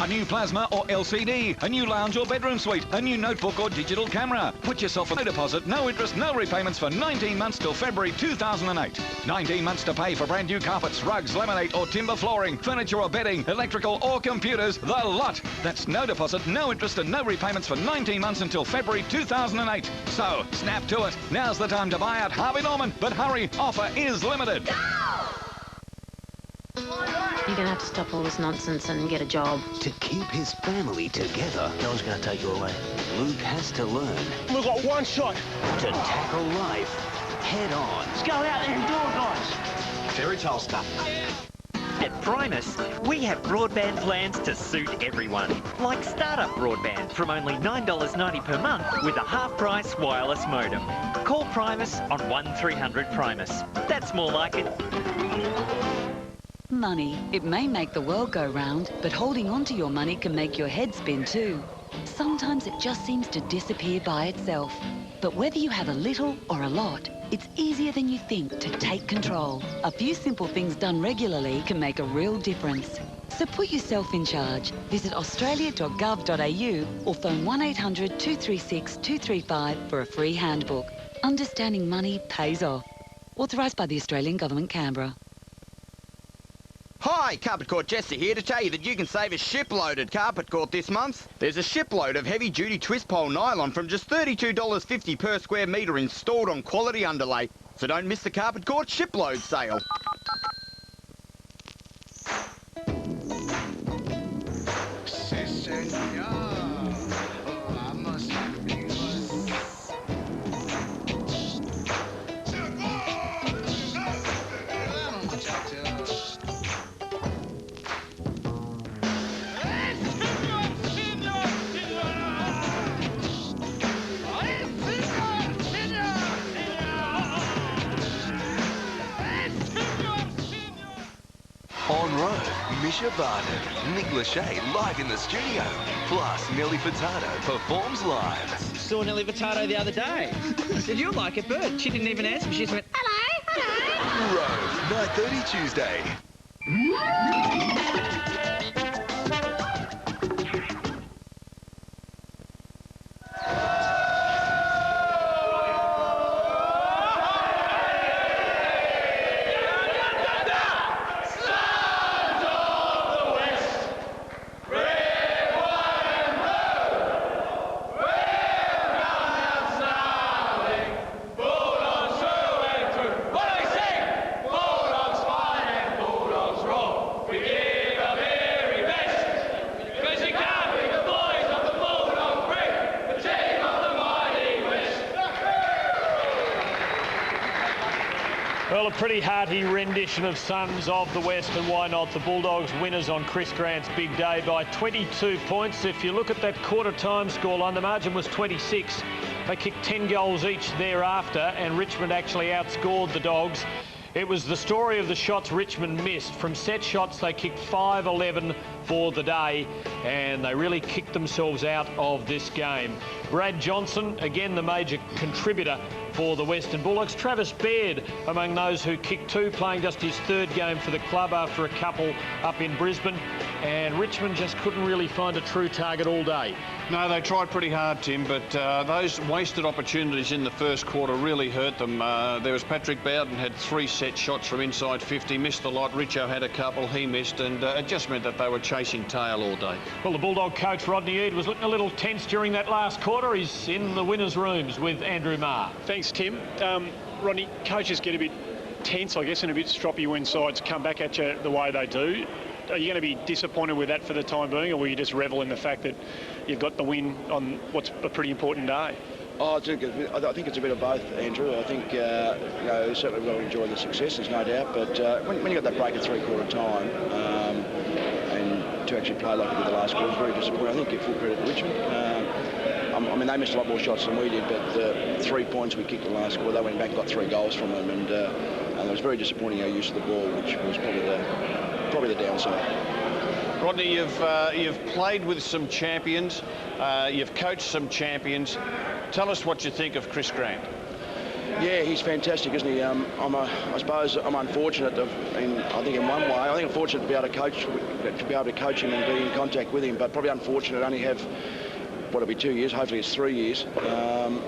A new plasma or LCD, a new lounge or bedroom suite, a new notebook or digital camera. Put yourself on no deposit, no interest, no repayments for 19 months till February 2008. 19 months to pay for brand new carpets, rugs, laminate or timber flooring, furniture or bedding, electrical or computers, the lot. That's no deposit, no interest and no repayments for 19 months until February 2008. So, snap to it. Now's the time to buy at Harvey Norman. But hurry, offer is limited. You're going to have to stop all this nonsense and get a job. To keep his family together, No one's going to take you away. Luke has to learn We've got one shot. to tackle life head on. Let's go out there and do it, guys. Fairy tale stuff. At Primus, we have broadband plans to suit everyone. Like startup broadband from only $9.90 per month with a half-price wireless modem. Call Primus on 1300 Primus. That's more like it. Money. It may make the world go round, but holding on to your money can make your head spin too. Sometimes it just seems to disappear by itself. But whether you have a little or a lot, it's easier than you think to take control. A few simple things done regularly can make a real difference. So put yourself in charge. Visit australia.gov.au or phone 1800 236 235 for a free handbook. Understanding money pays off. Authorised by the Australian Government, Canberra. Hi, Carpet Court Jester here to tell you that you can save a shipload at Carpet Court this month. There's a shipload of heavy-duty twist pole nylon from just $32.50 per square metre installed on quality underlay. So don't miss the Carpet Court shipload sale. On road, Misha Barton, Nick Lachey live in the studio. Plus, Nelly Furtado performs live. Saw Nelly Furtado the other day. I said, "You're like a bird." She didn't even answer me. She just went, "Hello, Rove, 9:30 Tuesday. Well, a pretty hearty rendition of Sons of the West, and why not? The Bulldogs winners on Chris Grant's big day by 22 points. If you look at that quarter-time scoreline, the margin was 26. They kicked 10 goals each thereafter, and Richmond actually outscored the Dogs. It was the story of the shots Richmond missed. From set shots, they kicked 5-11 for the day, and they really kicked themselves out of this game. Brad Johnson, again the major contributor for the Western Bulldogs. Travis Baird among those who kicked two, playing just his third game for the club after a couple up in Brisbane. And Richmond just couldn't really find a true target all day. No, they tried pretty hard, Tim, but those wasted opportunities in the first quarter really hurt them. There was Patrick Bowden had 3 set shots from inside 50, missed a lot. Richo had a couple, he missed, and it just meant that they were chasing tail all day. Well, the Bulldog coach, Rd18, was looking a little tense during that last quarter. He's in the winners' rooms with Andrew Marr. Thanks, Tim. Rodney, coaches get a bit tense, I guess, and a bit stroppy when sides come back at you the way they do. Are you going to be disappointed with that for the time being, or will you just revel in the fact that you've got the win on what's a pretty important day? I think it's a bit of both, Andrew. I think certainly we'll enjoy the success, there's no doubt. But when you got that break at three-quarter time, and to actually play like we did the last quarter was very disappointing. I think give full credit to Richmond. I mean, they missed a lot more shots than we did, but the 3 points we kicked the last quarter, they went back and got 3 goals from them, and it was very disappointing our use of the ball, which was probably the downside. Rodney, you've played with some champions, you've coached some champions. Tell us what you think of Chris Grant. Yeah, he's fantastic, isn't he? I suppose I'm unfortunate. I think in one way, I think I'm fortunate to be able to coach him and be in contact with him, but probably unfortunate to only have. What'll be 2 years, hopefully it's 3 years.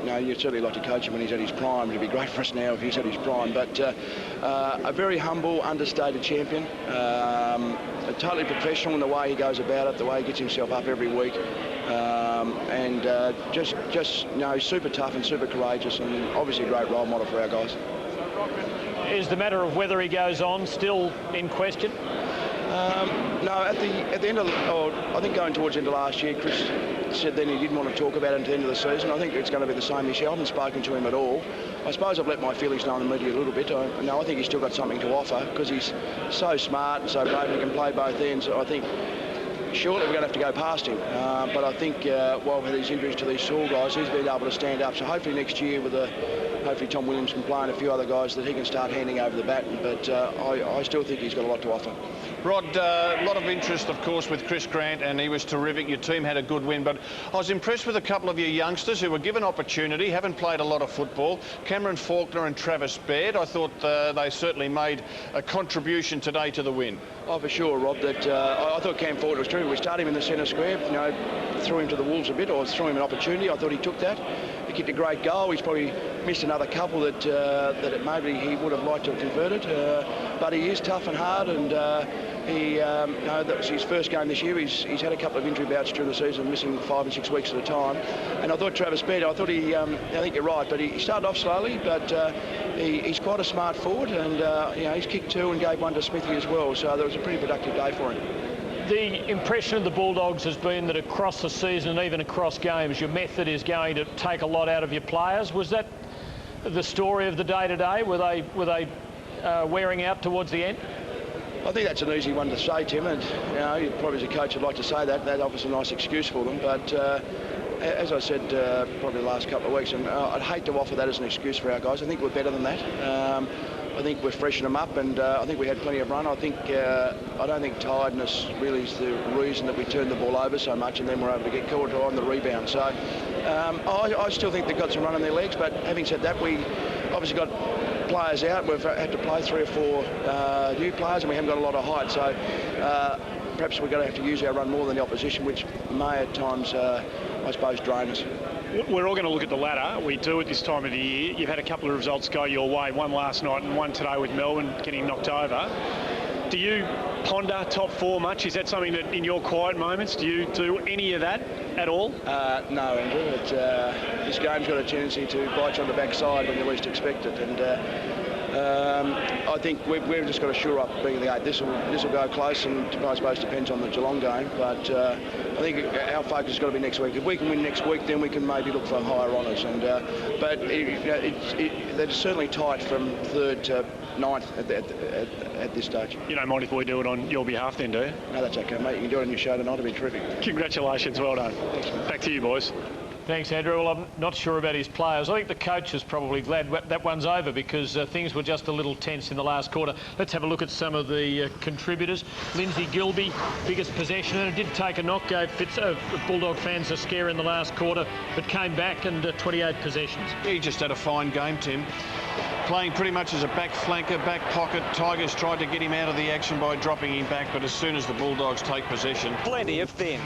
You'd certainly like to coach him when he's at his prime. It'd be great for us now if he's at his prime. But a very humble, understated champion. Totally professional in the way he goes about it, the way he gets himself up every week. Just super tough and super courageous, and obviously a great role model for our guys. Is the matter of whether he goes on still in question? No, at the end of, I think going towards the end of last year, Chris said then he didn't want to talk about it until the end of the season. I think it's going to be the same this year. I haven't spoken to him at all. I suppose I've let my feelings know in the media a little bit. I think he's still got something to offer because he's so smart and so brave and he can play both ends. I think surely we're going to have to go past him. But I think while with these injuries to these Saul guys, he's been able to stand up. So hopefully next year with hopefully Tom Williams can play and a few other guys that he can start handing over the baton. But I still think he's got a lot to offer. Rod, a lot of interest, of course, with Chris Grant, and he was terrific. Your team had a good win, but I was impressed with a couple of your youngsters who were given opportunity, haven't played a lot of football. Cameron Faulkner and Travis Baird. I thought they certainly made a contribution today to the win. Oh, for sure, Rob. That I thought Cam Faulkner was terrific. We started him in the centre square, threw him to the wolves a bit, or threw him an opportunity. I thought he took that. He kicked a great goal. He's probably missed another couple that maybe he would have liked to have converted. But he is tough and hard, and that was his first game this year. He's had a couple of injury bouts during the season, missing 5 and 6 weeks at a time. And I thought Travis Baird, I think you're right, but he started off slowly, but he's quite a smart forward, and he's kicked 2 and gave 1 to Smithy as well. So that was a pretty productive day for him. The impression of the Bulldogs has been that across the season and even across games, your method is going to take a lot out of your players. Was that the story of the day today? Were they wearing out towards the end? I think that's an easy one to say, Tim, and probably as a coach I'd like to say that. That offers a nice excuse for them, but as I said probably the last couple of weeks, and I'd hate to offer that as an excuse for our guys. I think we're better than that. I think we're freshening them up, and I think we had plenty of run. I don't think tiredness really is the reason that we turned the ball over so much, and then we're able to get caught on the rebound. So I still think they've got some run in their legs, but having said that, we obviously got players out. We've had to play 3 or 4 new players, and we haven't got a lot of height. So perhaps we're going to have to use our run more than the opposition, which may at times, I suppose, drain us. We're all going to look at the ladder. We do at this time of the year. You've had a couple of results go your way, one last night and one today with Melbourne getting knocked over. Do you ponder top 4 much? Is that something that in your quiet moments, do you do any of that at all? No, Andrew. This game's got a tendency to bite you on the backside when you least expect it. And I think we've just got to shore up being the 8. This will go close, and I suppose depends on the Geelong game. But I think our focus has got to be next week. If we can win next week, then we can maybe look for higher honours. And but they're certainly tight from 3rd to 9th at this stage. You don't mind if we do it on your behalf then, do you? No, that's okay, mate. You can do it on your show tonight. It'll be terrific. Congratulations. Well done. Thanks, mate. Back to you, boys. Thanks, Andrew. Well, I'm not sure about his players. I think the coach is probably glad that one's over because things were just a little tense in the last quarter. Let's have a look at some of the contributors. Lindsay Gilbey, biggest possession, and it did take a knock, gave Bulldog fans a scare in the last quarter, but came back and 28 possessions. He just had a fine game, Tim. Playing pretty much as a back flanker, back pocket. Tigers tried to get him out of the action by dropping him back, but as soon as the Bulldogs take possession... Plenty of thin.